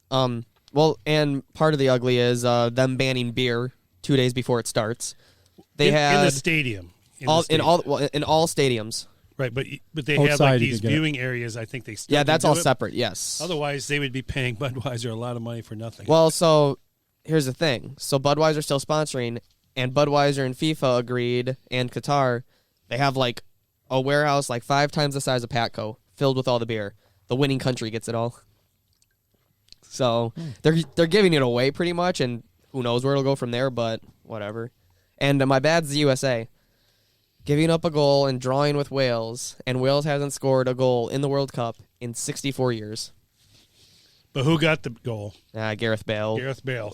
Well, and part of the ugly is them banning beer 2 days before it starts. They had in the stadium. In all stadiums. Right, but they have like these viewing areas. I think they still that's all separate. Yes. Otherwise, they would be paying Budweiser a lot of money for nothing. Well, so here's the thing. So Budweiser's still sponsoring, and Budweiser and FIFA agreed, and Qatar, they have like a warehouse like 5 times the size of Patco filled with all the beer. The winning country gets it all. So they're giving it away pretty much, and who knows where it'll go from there, but whatever. And my bad's the USA. Giving up a goal and drawing with Wales, and Wales hasn't scored a goal in the World Cup in 64 years. But who got the goal? Gareth Bale.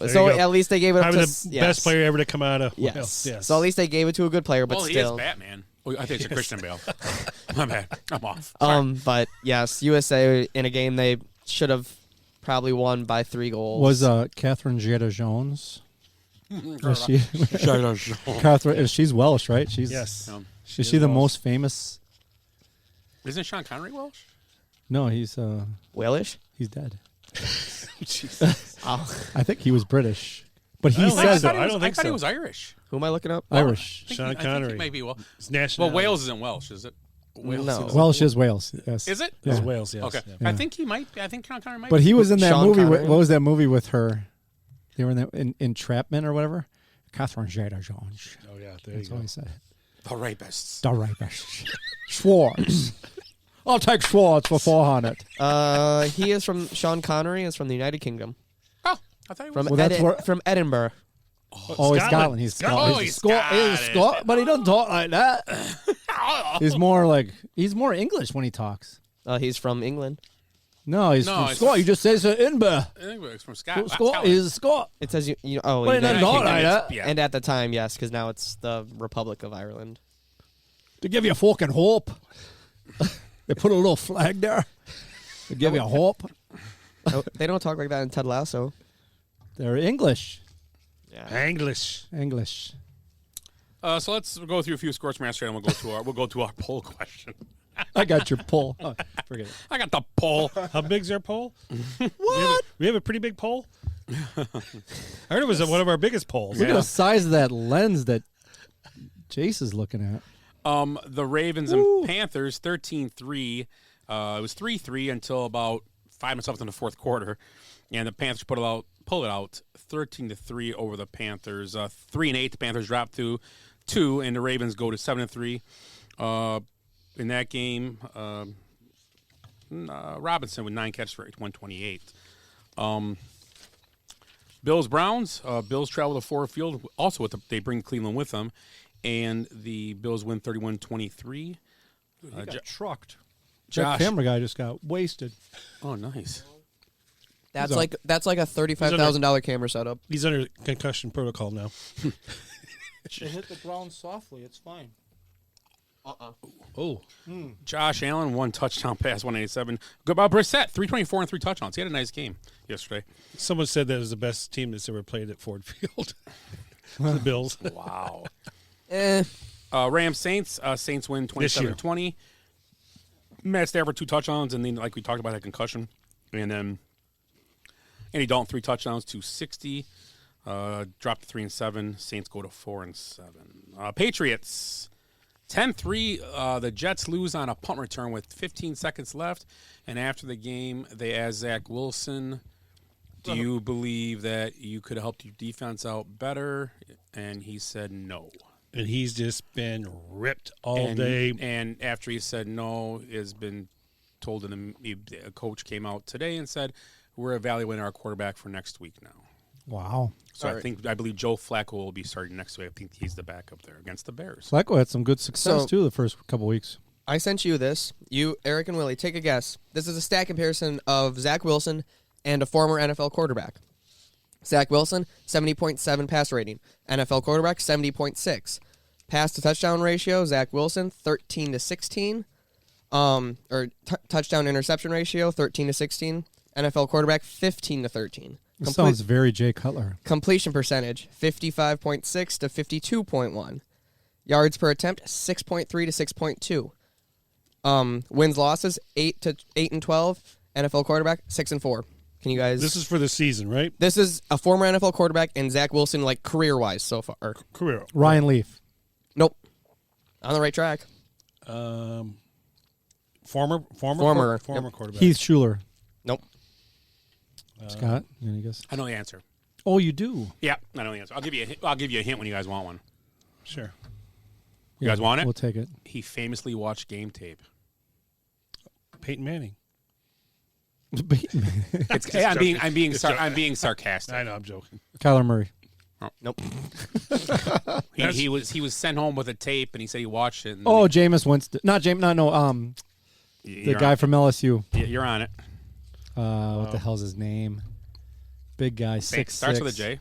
So at least they gave it up to the best player ever to come out of Wales. Yes. So at least they gave it to a good player, but still. He is Batman. Oh, I think it's a Christian Bale. My bad. I'm off. But yes, USA in a game they should have probably won by 3 goals. Was Catherine Zeta-Jones? Catherine, she's Welsh, right? Yes. Is she the most famous? Isn't Sean Connery Welsh? No, he's Walish. He's dead. Jesus. I think he was British, but he says I thought he was Irish. Who am I looking up? Irish. Sean Connery. I think he might be national. Wales isn't Welsh, is it? Wales. No. Welsh is Wales. Yes. Is it? Yeah. It's Wales. Yes. Okay. Yeah. I think he might. I think Sean Connery might. But he was in that Sean movie. Connery. What was that movie with her? They were in that Entrapment or whatever. Catherine Zeta-Jones. Oh yeah, that's what he said. The rapists. The rapists. Schwartz. I'll take Schwartz for 400. He is from Sean Connery. Is from the United Kingdom. Oh, I thought he was From Edinburgh. Oh, he's Scotland. He's Scotland. He's Scottish. But he doesn't talk like that. He's more English when he talks. He's from England. No, he's from Scott. You just says Edinburgh. It's from Scott. Scott is Scott. It says you Well, you not guys- like that. Yeah. And at the time, yes, because now it's the Republic of Ireland. To give you a fucking hope. They put a little flag there. To give you a hope. No, they don't talk like that in Ted Lasso. They're English. Yeah. English. So let's go through a few scores from yesterday, and we'll go to our poll question. I got your poll. Oh, forget it. I got the poll. How big's our poll? What? We have a pretty big poll? I heard it was one of our biggest polls. Look at the size of that lens that Jace is looking at. The Ravens and Panthers, 13-3. It was 3-3 until about 5 minutes left in the fourth quarter, and the Panthers pull it out 13-3 over the Panthers. 3-8, the Panthers drop to 2, and the Ravens go to 7-3. In that game, Robinson with 9 catches for 128. Bills Browns. Bills travel to Ford Field. Also, they bring Cleveland with them, and the Bills win 31-23. He got trucked. Josh. That camera guy just got wasted. Oh, nice. That's like a $35,000 camera setup. He's under concussion protocol now. They hit the ground softly. It's fine. Oh. Josh Allen, 1 touchdown pass, 187. Good about Brissett, 324 and 3 touchdowns. He had a nice game yesterday. Someone said that was the best team that's ever played at Ford Field. The Bills. Wow. Eh. Rams Saints. Saints win 27-20. Matt Stafford 2 touchdowns, and then like we talked about that concussion, and then Andy Dalton 3 touchdowns, 260. Dropped to 3-7. Saints go to 4-7. Patriots 10-3. The Jets lose on a punt return with 15 seconds left, and after the game, they asked Zach Wilson, "Do you believe that you could have helped your defense out better?" And he said no. And he's just been ripped all day. And after he said no, has been told him, a coach came out today and said, "We're evaluating our quarterback for next week now." Wow. So I believe Joe Flacco will be starting next week. I think he's the backup there against the Bears. Flacco had some good success too the first couple weeks. I sent you this. You, Eric, and Willie, take a guess. This is a stat comparison of Zach Wilson and a former NFL quarterback. Zach Wilson, 70.7 pass rating. NFL quarterback, 70.6. Pass to touchdown ratio, Zach Wilson, 13-16. Touchdown interception ratio, 13-16. NFL quarterback, 15-13. This sounds very Jay Cutler. Completion percentage, 55.6 to 52.1. Yards per attempt, 6.3 to 6.2. Wins losses, 8-12. NFL quarterback, 6-4. Can you guys? This is for the season, right? This is a former NFL quarterback and Zach Wilson, like career-wise so far. Career. Ryan Leaf. Nope. On the right track. Former quarterback. Heath Schuler. Nope. Scott, any guess? I know the answer. Oh, you do? Yeah, I know the answer. I'll give you a hint when you guys want one. Sure. You guys want it? We'll take it. He famously watched game tape. Peyton Manning. I'm being sarcastic. I know, I'm joking. Kyler Murray. Oh, nope. he was sent home with a tape, and he said he watched it. And Jameis Winston. Not James. No. The guy from LSU. You're on it. What the hell's his name? Big guy, 6'6". Starts with a J.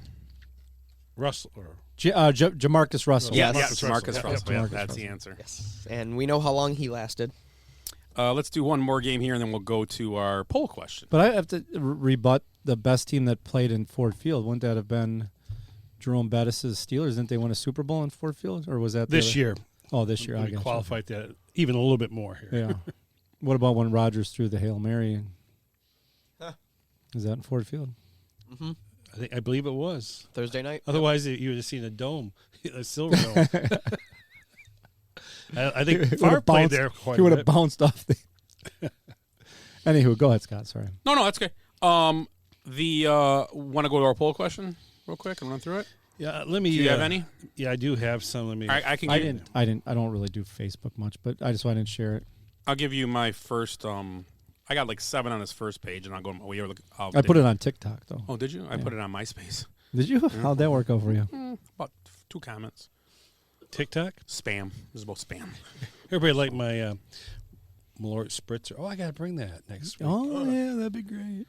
Russell. Or Jamarcus Russell. Yes. Jamarcus Russell. Jamarcus That's Russell. the answer. Yes. And we know how long he lasted. Let's do one more game here, and then we'll go to our poll question. But I have to rebut the best team that played in Ford Field. Wouldn't that have been Jerome Bettis' Steelers? Didn't they win a Super Bowl in Ford Field? Or was that this year? Oh, this year. We qualified that even a little bit more here. Yeah. What about when Rodgers threw the Hail Mary? Is that in Ford Field? Mm-hmm. I believe it was Thursday night. Otherwise, you would have seen a dome, a silver dome. I think Favre played there quite a bit. He would have bounced off the. Anywho, go ahead, Scott. Sorry. No, that's okay. Want to go to our poll question real quick and run through it? Yeah, let me. Do you have any? Yeah, I do have some. Let me. I don't really do Facebook much, but I just wanted to share it. I'll give you my first. I got like 7 on his first page, and I'll go. I put it on TikTok though. Oh, did you? I put it on MySpace. Did you? How'd that work out for you? About 2 comments. TikTok? Spam. This is about spam. Everybody liked my Malort spritzer. Oh, I got to bring that next week. Oh, yeah, that'd be great.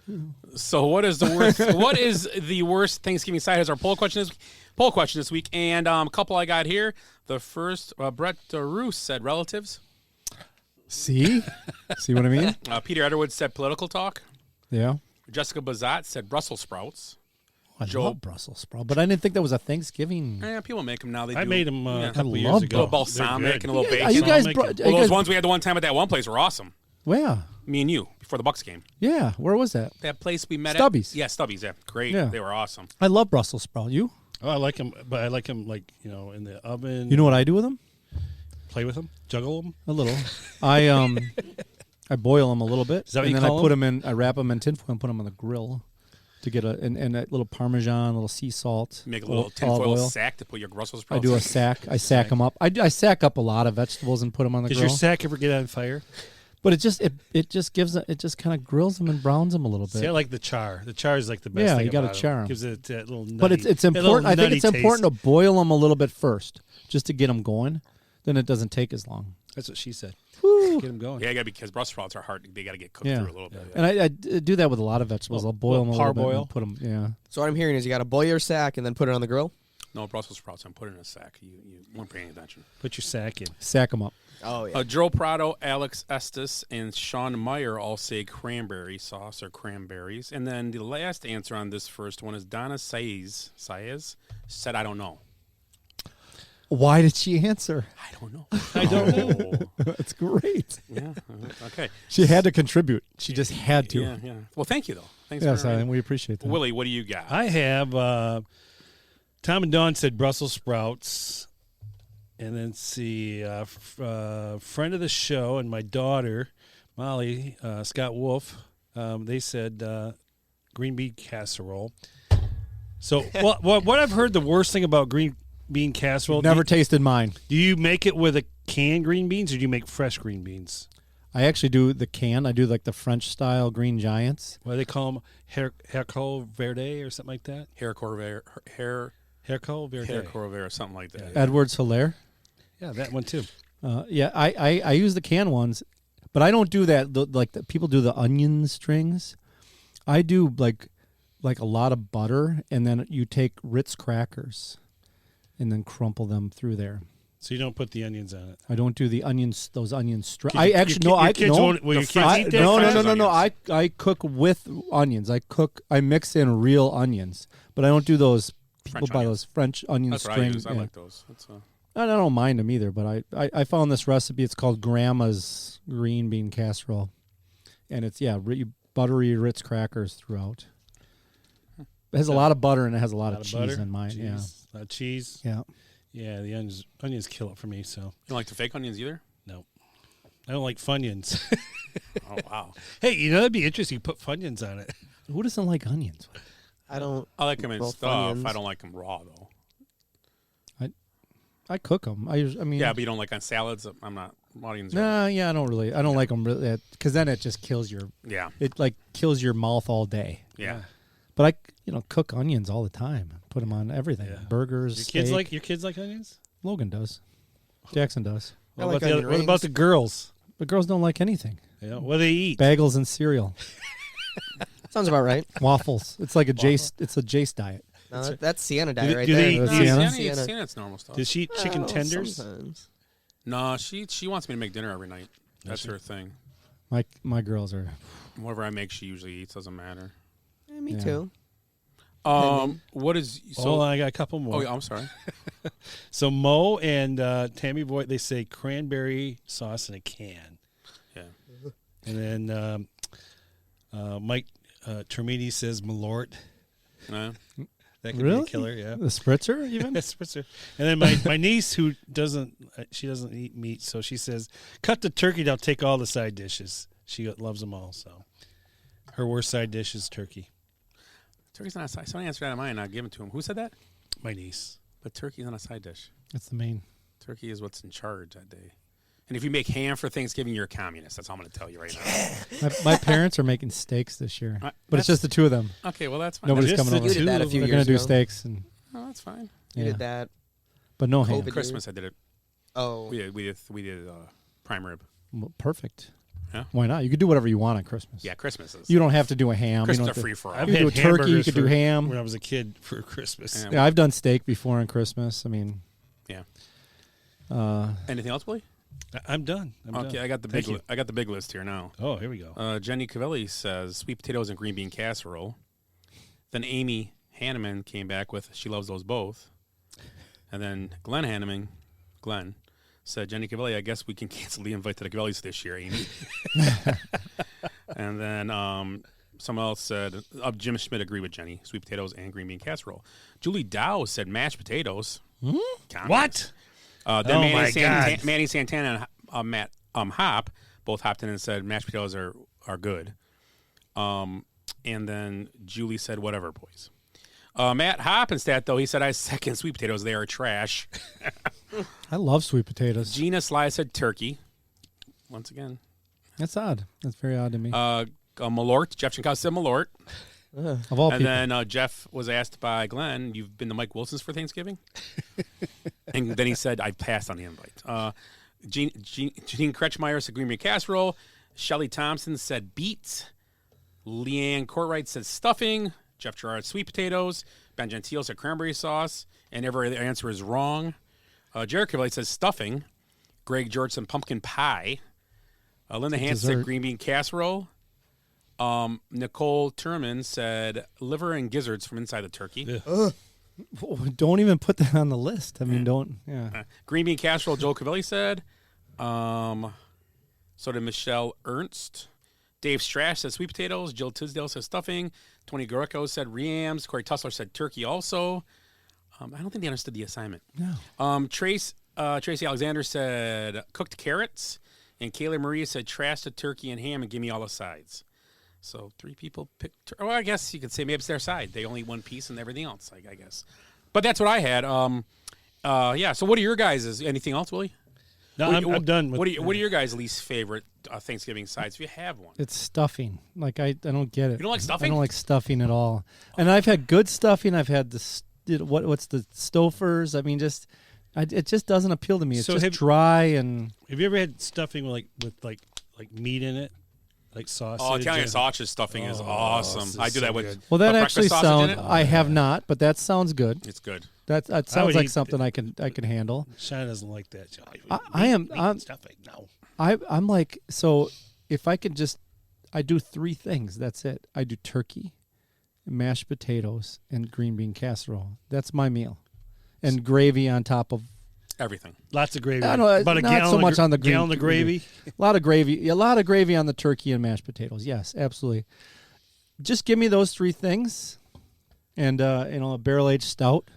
So, what is the worst? What is the worst Thanksgiving side? Is our poll question this week, and a couple I got here. The first, Brett Roos said relatives. See what I mean? Peter Edwards said political talk. Yeah. Jessica Bazat said Brussels sprouts. I love Brussels sprout, but I didn't think that was a Thanksgiving. Yeah, people make them now. I made them a couple I years love ago. A little balsamic and a little bacon. Are you guys? Those ones we had the one time at that one place were awesome. Where? Me and you before the Bucks game. Yeah. Where was that? That place we met Stubby's. at. Yeah, Stubby's. Yeah, great. Yeah. They were awesome. I love Brussels sprout. You? Oh, I like them, but I like them in the oven. You know what I do with them? Play with them, juggle them a little. I boil them a little bit, Is that what and you then call I put them in. I wrap them in tinfoil and put them on the grill to get and a little Parmesan, a little sea salt. Make a little olive tinfoil oil. sack to put your Brussels I sprouts. do a in. sack. I sack them up. I sack up a lot of vegetables and put them on the grill. Does your sack ever get on fire? But it just gives it just kind of grills them and browns them a little bit. See, I like the char. The char is like the best Yeah, thing you gotta about 'em. char 'em. Gives it that little nutty, But it's important. I think it's important taste. to boil them a little bit first, just to get them going. Then it doesn't take as long. That's what she said. Woo. Get them going. Yeah, because Brussels sprouts are hard. They got to get cooked Yeah, through a little bit. and I do that with a lot of vegetables. I'll boil them a little bit parboil? and put them. Yeah. So what I'm hearing is you got to boil your sack and then put it on the grill. No Brussels sprouts. I'm putting in a sack. You weren't paying attention. Put your sack in. Sack them up. Oh yeah. Joe Prado, Alex Estes, and Sean Meyer all say cranberry sauce or cranberries. And then the last answer on this first one is Donna Saez said, I don't know. Why did she answer? I don't know. I don't know. That's great. Yeah. Okay. She had to contribute. She just had to. Yeah. Yeah. Well, thank you though. Thanks. Yes, for we appreciate that. Willie, what do you got? I have Tom and Dawn said Brussels sprouts, and then see friend of the show and my daughter Molly Scott Wolf. They said green bean casserole. So what I've heard the worst thing about green bean casserole. Never tasted mine. Do you make it with a canned green beans or do you make fresh green beans? I actually do the can. I do like the French style Green Giants. What do they call them? Haricot Verde or something like that? Haricot Verde. Haricot Verde. Haricot Verde or something like that. Edwards Hilaire. Yeah, that one too. Yeah, I use the can ones, but I don't do that. Like people do the onion strings. I do like a lot of butter, and then you take Ritz crackers, and then crumple them through there. So you don't put the onions on it. I don't do the onions. Those onion strings. I cook with onions. I mix in real onions, but I don't do those. People buy those French onion That's strings. what I use. I like those. I don't mind them either, but I found this recipe. It's called Grandma's Green Bean Casserole, and it's buttery Ritz crackers throughout. It has a lot of butter and it has a lot of cheese in mine. Yeah, a lot of cheese. Yeah, yeah. The onions kill it for me. So you don't like the fake onions either? No, I don't like Funyuns. Oh wow! Hey, that'd be interesting. You put Funyuns on it. Who doesn't like onions? I don't. I like them in both stuff. Funyuns. I don't like them raw though. I cook them. I mean, yeah, but you don't like on salads. I'm not. Onions. Nah, yeah, I don't really. I don't like them really because then it just kills your. Yeah. It like kills your mouth all day. Yeah. But I cook onions all the time. Put them on everything. Yeah. Burgers. Your kids like onions? Logan does. Jackson does. What about the girls? The girls don't like anything. Yeah. What do they eat? Bagels and cereal. Sounds about right. Waffles. It's like it's a Jace diet. No, that's Sienna diet right do there. They eat Sienna's normal stuff. Does she eat chicken tenders? Sometimes. No, she wants me to make dinner every night. That's her thing. My girls are. Whatever I make, she usually eats. Doesn't matter. Yeah, me too. What is so? I got a couple more. Oh, yeah, I'm sorry. So Mo and Tammy Boyd, they say cranberry sauce in a can. Yeah. And then Mike Termini says Malort. That could be a killer, yeah. The spritzer, even? Spritzer. And then my niece, who doesn't eat meat, so she says, cut the turkey, I'll take all the side dishes. She loves them all, so. Her worst side dish is turkey. Turkey's not a side. Somebody answered that of mine, I'll give it to him. Who said that? My niece. But turkey's not a side dish. That's the main. Turkey is what's in charge that day. And if you make ham for Thanksgiving, you're a communist. That's all I'm going to tell you right now. My parents are making steaks this year, but it's just the two of them. Okay, well, that's fine. Nobody's coming over. You did that a few They're years going to do ago. steaks. And Oh, that's fine. You did that. But no ham. COVID Christmas, I did it. Oh. We did prime rib. Well, perfect. Yeah. Why not? You could do whatever you want on Christmas. Yeah, Christmas is. You don't have to do a ham. Christmas you don't are have to- free for all. I've You could do a had turkey. You hamburgers could do for- ham. when I was a kid for Christmas. Yeah, I've done steak before on Christmas. I mean, Yeah. uh, Anything else, Willie? I'm done. Okay, I got the Thank big. you. I got the big list here now. Oh, here we go. Jenny Cavelli says sweet potatoes and green bean casserole. Then Amy Hanneman came back with she loves those both. And then Glenn Hanneman, said Jenny Cavelli, I guess we can cancel the invite to the Cavellis this year, Amy. And then someone else said Jim Schmidt agreed with Jenny, sweet potatoes and green bean casserole. Julie Dow said mashed potatoes. What? Then Oh, Manny, my God. Manny Santana and Matt Hop both hopped in and said mashed potatoes are good. And then Julie said whatever, boys. Matt Hoppenstadt, though, he said I second sweet potatoes. They are trash. I love sweet potatoes. Gina Sly said turkey. Once again. That's odd. That's very odd to me. Malort. Jeff Chinkowski said Malort. Of all And people. then Jeff was asked by Glenn, you've been to Mike Wilson's for Thanksgiving? And then he said, I passed on the invite. Jeanine Kretschmeyer said green bean casserole. Shelly Thompson said beets. Leanne Courtwright said stuffing. Jeff Gerard, sweet potatoes. Ben Gentile said cranberry sauce. And every other answer is wrong. Jared Cavalli says stuffing. Greg George said pumpkin pie. Linda Hans said green bean casserole. Nicole Turman said liver and gizzards from inside the turkey. Don't even put that on the list. I mean, don't. Yeah. Green bean casserole, Joel Cavelli said. So did Michelle Ernst. Dave Strash said sweet potatoes. Jill Tisdale said stuffing. Tony Greco said reams. Corey Tussler said turkey also. I don't think they understood the assignment. No. Tracy Alexander said cooked carrots. And Kayla Maria said trash the turkey and ham and give me all the sides. So 3 people picked. Well, I guess you could say maybe it's their side. They only eat one piece and everything else, I guess. But that's what I had. Yeah. So what are your guys'? Anything else, Willie? No, I'm done with. What are your guys' least favorite Thanksgiving sides? If you have one, It's stuffing. Like I don't get it. You don't like stuffing? I don't like stuffing at all. And I've had good stuffing. I've had what's the Stofers. I mean, it just doesn't appeal to me. It's just dry and. Have you ever had stuffing with meat in it, like sausage? Oh, Italian sausage stuffing is awesome. I do that with. Well, that breakfast actually sausage in sounds. it? I have not, but that sounds good. It's good. That sounds like something I can handle. Shannon doesn't like that. I'm stuffing. No. I'm like, so if I could I do 3 things. That's it. I do turkey, mashed potatoes, and green bean casserole. That's my meal, and gravy on top of everything. Lots of gravy. I don't know, About a not gallon so much on the gallon of gravy. A lot of gravy. A lot of gravy on the turkey and mashed potatoes. Yes, absolutely. Just give me those 3 things, and a barrel aged stout,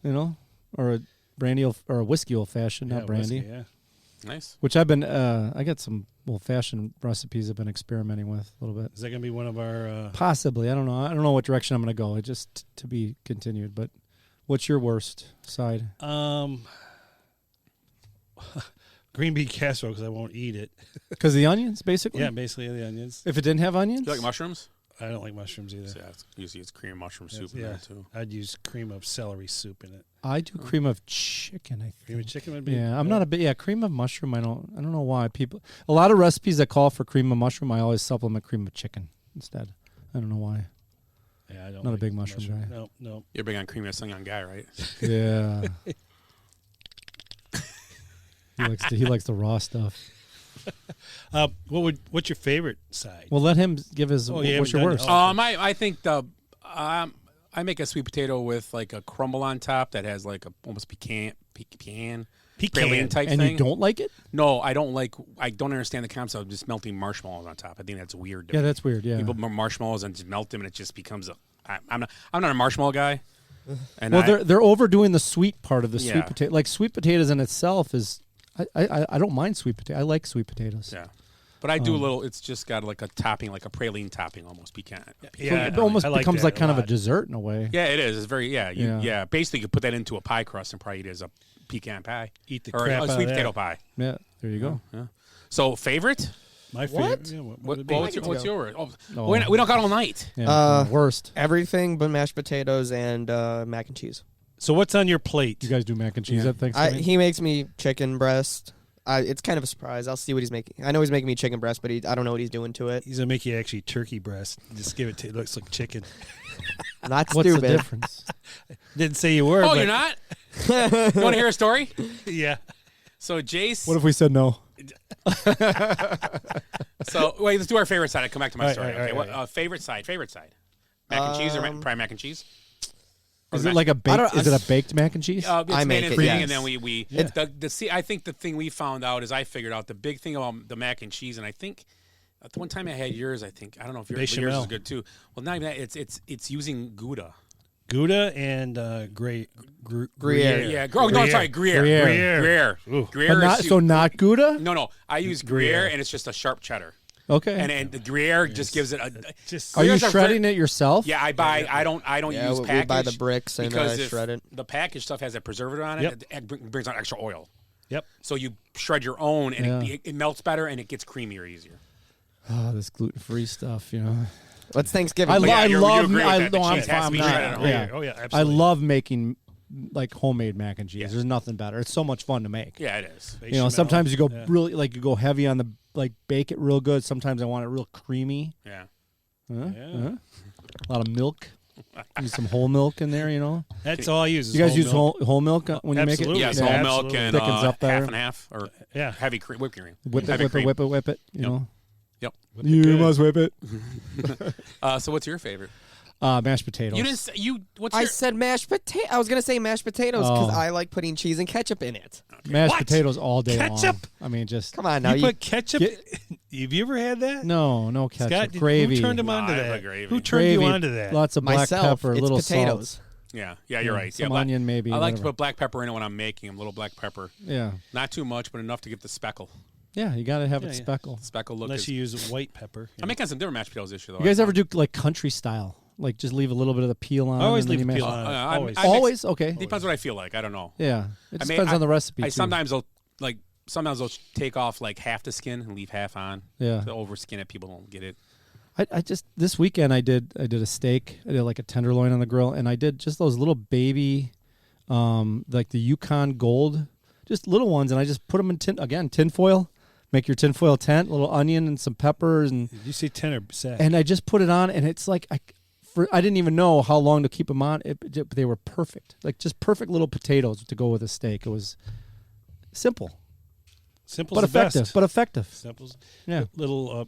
or a brandy or a whiskey old fashioned, not brandy. Whiskey, yeah. Nice. Which I've been. I got some old fashioned recipes I've been experimenting with a little bit. Is that going to be one of our? Possibly. I don't know. I don't know what direction I'm going to go. It just to be continued. But what's your worst side? Green bean casserole because I won't eat it. Because the onions, basically. Yeah, basically the onions. If it didn't have onions, Do you like mushrooms? I don't like mushrooms either. Yeah, usually it's cream of mushroom soup in there too. I'd use cream of celery soup in it. I do cream of chicken. I think. Cream of chicken would be. Yeah, I'm not a bit. Yeah, cream of mushroom. I don't know why people. A lot of recipes that call for cream of mushroom, I always supplement cream of chicken instead. I don't know why. Yeah, I don't. Not like a big mushroom guy. No. You're big on cream of young guy, right? Yeah. He likes the raw stuff. What's your favorite side? Well, let him give his. What's your worst? I think I make a sweet potato with like a crumble on top that has like a almost pecan praline type and thing. You don't like it? No, I don't like. I don't understand the concept of just melting marshmallows on top. I think that's weird. Yeah, that's weird. Yeah, you put marshmallows and just melt them, and it just becomes a. I'm not a marshmallow guy. And they're overdoing the sweet part of the Yeah. sweet potato. Like sweet potatoes in itself is. I don't mind sweet potato. I like sweet potatoes. Yeah. But I do a little. It's just got like a topping, like a praline topping, almost pecan. Yeah, it almost becomes like kind of a dessert in a way. Yeah, it is. It's very yeah. Basically, you could put that into a pie crust and probably eat it as a pecan pie. Eat the or crap a out of sweet that. potato pie. Yeah, there you go. Yeah. So favorite? My favorite. Yeah, What's yours? Oh, No. we don't got all night. Yeah, worst. Everything but mashed potatoes and mac and cheese. So what's on your plate? You guys do mac and cheese at Thanksgiving? He makes me chicken breast, It's kind of a surprise. I'll see what he's making. I know he's making me chicken breast, but I don't know what he's doing to it. He's gonna make you actually turkey breast. Just give it to. It looks like chicken. Not What's stupid. the difference? Didn't say you were. Oh, but you're not? You want to hear a story? Yeah. So Jace. What if we said no? So wait, let's do our favorite side. I come back to my story. All right, Okay, all right. what favorite side? Mac and cheese or probably mac and cheese? Or Is the it mac- like a baked? Is it a baked mac and cheese? It's I made make in it, thing, yes. and then we I think the thing we found out is I figured out the big thing about the mac and cheese, and I think the one time I had yours, I don't know if yours Bechamel. is good too. Well, not even that. It's using Gouda. Gouda and Gruyere. Yeah. Oh no, sorry, Gruyere. Gruyere. Gruyere. But not, so not Gouda? No. I use Gruyere, and it's just a sharp cheddar. Okay. And the Gruyere just gives it a. Are you shredding it yourself? Yeah, I buy. I don't use package. We buy the bricks and because if shred it. the package stuff has a preservative on it. Yep. It brings out extra oil. Yep. So you shred your own, and Yeah. it melts better, and it gets creamier easier. Oh, this gluten-free stuff, you know. What's Thanksgiving? I But yeah, you love. agree with I that. The no, cheese has to I'm be not. shredded at home. Yeah. Oh, yeah, I absolutely. love making like homemade mac and cheese. Yeah. There's nothing better. It's so much fun to make. Yeah, it is. You know, sometimes you go really you go heavy on the bake it real good. Sometimes I want it real creamy. Yeah. A lot of milk. Use some whole milk in there. You know. That's all I use. Is You guys whole use milk. whole milk when you make it. Absolutely. Yes, Yeah, whole milk absolutely. and Thickens up better. half and half, or heavy whipped cream. Whip Heavy cream. it. You Yep. know. Yep. You must whip it. So what's your favorite? Mashed potatoes. You didn't. What's I your? said mashed potato. I was gonna say mashed potatoes because Oh. I like putting cheese and ketchup in it. Mashed What? potatoes all day Ketchup? long. I mean, just Come on now. You put ketchup. Have you ever had that? no ketchup. Scott, Gravy. Who turned him onto I that? like gravy. Who turned you Gravy, onto that? Lots of black Myself, pepper, it's little potatoes. salt. Yeah, you're right. Some Yeah, onion maybe. I like to whatever. put black pepper in it when I'm making them. A little black pepper. Yeah, Not too much, but enough to give the speckle. yeah. You got to have it Yeah. speckle. Speckle look. Unless you use white pepper. I'm making some different mashed potatoes this year, though. You guys ever do like country style? Like just leave a little bit of the peel on. I always and then leave you the peel mash it? on. I Always. mix- Always? Okay. Depends what I feel like. I don't know. Yeah, it I mean, depends on the recipe. I too. sometimes they'll take off like half the skin and leave half on. Yeah. To overskin it, people don't get it. I just this weekend I did a steak. I did like a tenderloin on the grill, and I did just those little baby, like the Yukon Gold, just little ones, and I just put them in tin foil. Make your tinfoil tent, a little onion and some peppers, and Did you say 10 or sack? and I just put it on, and it's like I didn't even know how long to keep them on. But they were perfect, like just perfect little potatoes to go with a steak. It was simple, Simple's but the effective. best. But effective. Simple's. Yeah. Little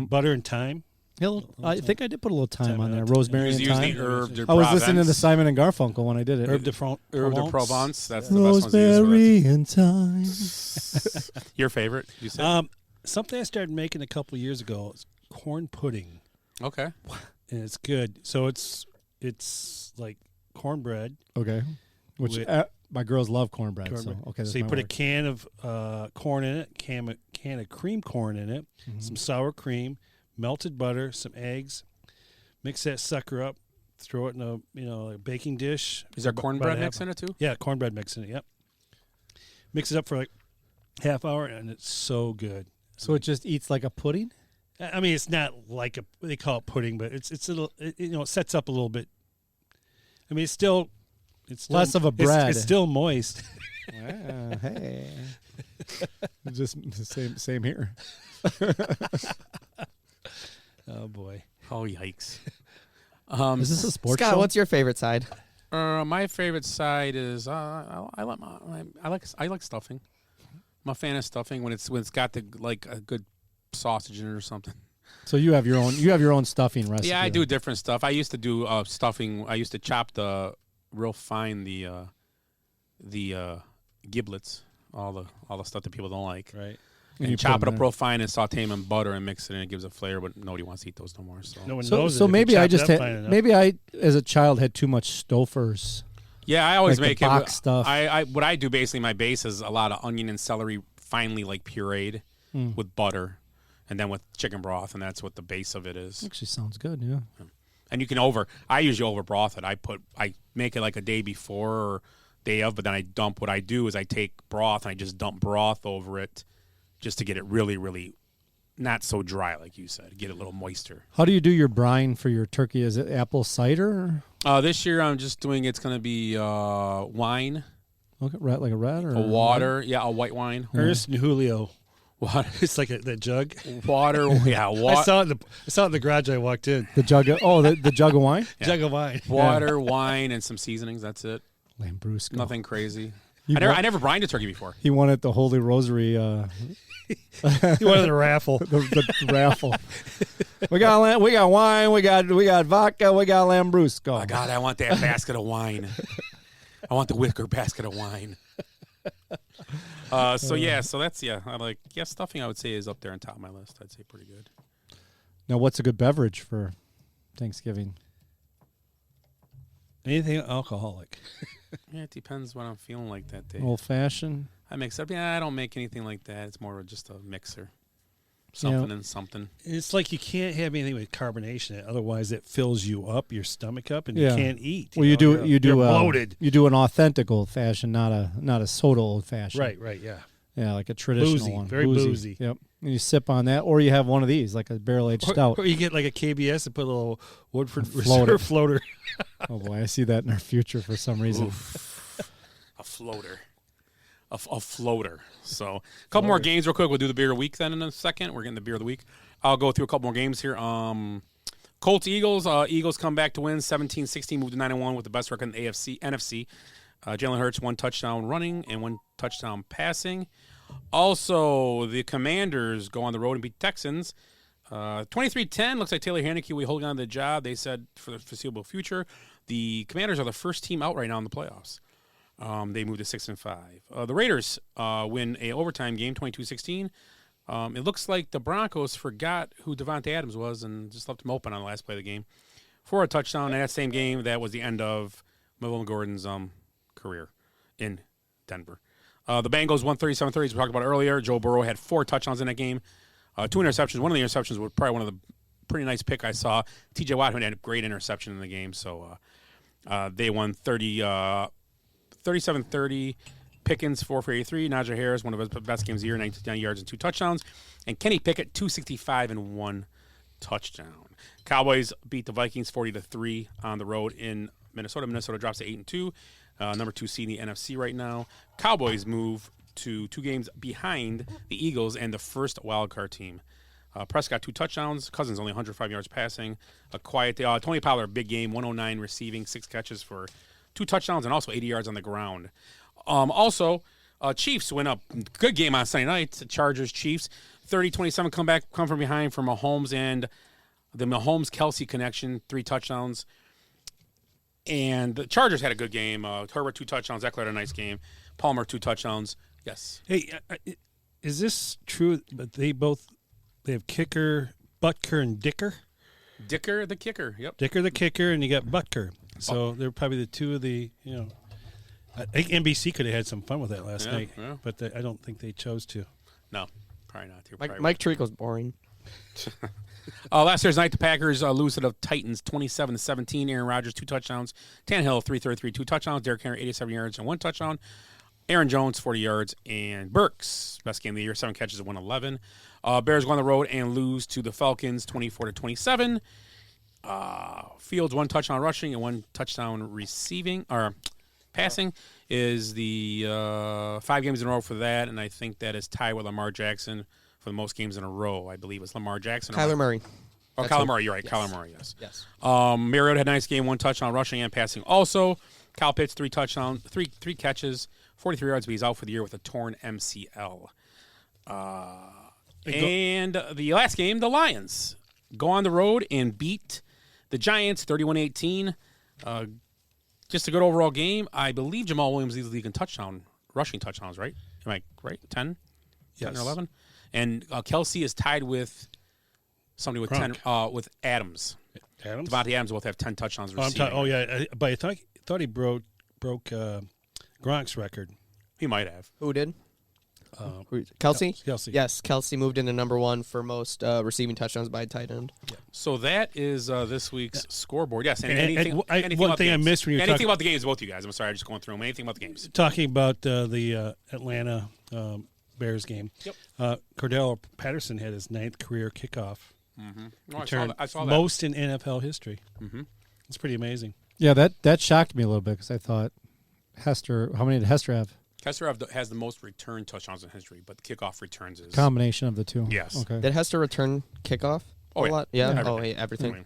butter and thyme. Yeah, I think I did put a little thyme on there, on. rosemary and Use the thyme. herb de I was listening to Provence. Simon and Garfunkel when I did it. Herb de Provence. That's the best ones to use Rosemary and thyme. for it. Your favorite? You said. Something I started making a couple years ago is corn pudding, Okay. and it's good. So it's like cornbread. Okay. Which With- my girls love cornbread. Cornbread. So okay. So you put a can of corn in it, can of cream corn in it, some sour cream, melted butter, some eggs. Mix that sucker up. Throw it in a baking dish. Is there About cornbread a mix half- in it too? Yeah, cornbread mix in it. Yep. Mix it up for like half hour, and it's so good. So it just eats like a pudding. I mean, it's not like they call it pudding, but it's a little. It sets up a little bit. I mean, it's still Less of a bread. It's still moist. Hey. Just same here. Oh boy. Oh yikes. Is this a sports Scott, show? what's your favorite side? My favorite side is I like stuffing. I'm a fan of stuffing when it's got a good sausage in it or something. So you have your own stuffing recipe. Yeah, I do different stuff. I used to do stuffing. I used to chop real fine the giblets, all the stuff that people don't like. Right. And you And chop put it 'em up real fine and saute them in butter and mix it in. It gives a flavor, but nobody wants to eat those no more. So No one So, knows. so it if maybe you I chop it just up fine enough. maybe I as a child had too much Stouffer's. yeah, I always Like the make it. box stuff. What I do basically, my base is a lot of onion and celery finely pureed with butter, and then with chicken broth, and that's what the base of it is. Actually sounds good. Yeah. And you can I usually over broth it. I make it like a day before or day of, but then I dump. What I do is I take broth and I just dump broth over it, just to get it really, really not so dry like you said. Get it a little moister. How do you do your brine for your turkey? Is it apple cider? This year I'm just doing. It's going to be wine. Okay, like a red or a water. Yeah, a white wine. Ernest and Julio. Water. It's like that jug. Water. Yeah, water. I saw it in the garage. I walked in. the jug. The jug of wine. Yeah. Jug of wine. Water, wine, and some seasonings. That's it. Lambrusco. Nothing crazy. You I never brined a turkey before. He won at the Holy Rosary. He won the raffle. the raffle. We got wine. We got vodka. We got Lambrusco. Oh God, I want that basket of wine. I want the Whitaker basket of wine. So that's stuffing. I would say is up there on top of my list. I'd say pretty good. Now, what's a good beverage for Thanksgiving? Anything alcoholic. Yeah, it depends what I'm feeling like that day. Old fashioned. I mix up. Yeah, I don't make anything like that. It's more of just a mixer. Something and something. It's like you can't have anything with carbonation in it, otherwise it fills you up, your stomach up, and you can't eat. You do you're bloated. You do an authentic old fashioned, not a soda old fashioned. Right, yeah. Yeah, like a traditional boozy, one. Very boozy. Yep. And you sip on that, or you have one of these, like a barrel aged stout. Or you get like a KBS and put a little Woodford floater. floater. Oh boy, I see that in our future for some reason. A floater. A floater. So, a couple more games real quick. We'll do the beer of the week then in a second. We're getting the beer of the week. I'll go through a couple more games here. Colts Eagles. Eagles come back to win 17-16, moved to 9-1 with the best record in the NFC. Jalen Hurts 1 touchdown running and 1 touchdown passing. Also, the Commanders go on the road and beat Texans. 23-10. Looks like Taylor Heineke will be holding on to the job. They said for the foreseeable future. The Commanders are the first team out right now in the playoffs. They moved to 6-5. The Raiders win a overtime game, 22-16. It looks like the Broncos forgot who Devontae Adams was and just left him open on the last play of the game for a touchdown. And that same game, that was the end of Melvin Gordon's career in Denver. The Bengals won 37-30, as we talked about earlier. Joe Burrow had 4 touchdowns in that game. 2 interceptions. One of the interceptions was probably one of the pretty nice pick I saw. T.J. Watt had a great interception in the game. So they won 37-30. Pickens, 4 for 83. Najee Harris, one of his best games of the year, 99 yards and 2 touchdowns. And Kenny Pickett, 265 and 1 touchdown. Cowboys beat the Vikings 40-3 on the road in Minnesota. Minnesota drops to 8-2. Number 2 seed in the NFC right now. Cowboys move to 2 games behind the Eagles and the first wild card team. Prescott 2 touchdowns. Cousins only 105 yards passing. A quiet day. Tony Pollard, big game, 109 receiving, 6 catches for 2 touchdowns and also 80 yards on the ground. Chiefs went up. Good game on Sunday night. Chargers, Chiefs. 30-27 come from behind for Mahomes and the Mahomes-Kelsey connection. 3 touchdowns. And the Chargers had a good game. Herbert 2 touchdowns. Eckler had a nice game. Palmer 2 touchdowns. Yes. Hey, is this true? But they have kicker, Butker, and Dicker. Dicker the kicker. Yep. Dicker the kicker, and you got Butker. So they're probably the 2 of the I think NBC could have had some fun with that last night, but I don't think they chose to. No, probably not. Mike Tirico's boring. Last Thursday night, the Packers lose to the Titans 27-17. Aaron Rodgers 2 touchdowns. Tannehill 333, 2 touchdowns. Derrick Henry 87 yards and 1 touchdown. Aaron Jones 40 yards and Burks best game of the year, 7 catches and 111. Bears go on the road and lose to the Falcons 24-27. Fields 1 touchdown rushing and 1 touchdown receiving or passing is the 5 games in a row for that, and I think that is tied with Lamar Jackson for the most games in a row. I believe it's Lamar Jackson. Kyler Murray. Oh, Kyler Murray, you're right. Yes. Kyler Murray, yes. Yes. Mariota had a nice game, 1 touchdown rushing and passing. Also, Kyle Pitts 3 touchdowns, 3 catches, 43 yards, but he's out for the year with a torn MCL. And the last game, the Lions go on the road and beat the Giants 31-18. Just a good overall game. I believe Jamal Williams leads the league in rushing touchdowns, right? Am I right? 10? Yes. 10 or 11? And Kelsey is tied with somebody with Gronk. 10 with Adams. Adams? Devontae Adams both have 10 touchdowns receiving. But I thought he broke Gronk's record. He might have. Who did? Kelsey? Kelsey. Yes, Kelsey moved into number 1 for most receiving touchdowns by a tight end. Yeah. So that is this week's scoreboard. Yes. Anything about the games? Anything about the games, both you guys. I'm sorry, I'm just going through them. Anything about the games? Talking about the Atlanta Bears game. Yep. Cordell Patterson had his 9th career kickoff. Mm-hmm. I saw that. Most in NFL history. Mm-hmm. It's pretty amazing. Yeah, that shocked me a little bit because I thought Hester. How many did Hester have? Hester has the most return touchdowns in history, but the kickoff returns is Combination of the two. Yes. Okay. Did Hester return kickoff? Oh, a yeah. lot? Yeah. Everything. Oh, yeah, everything.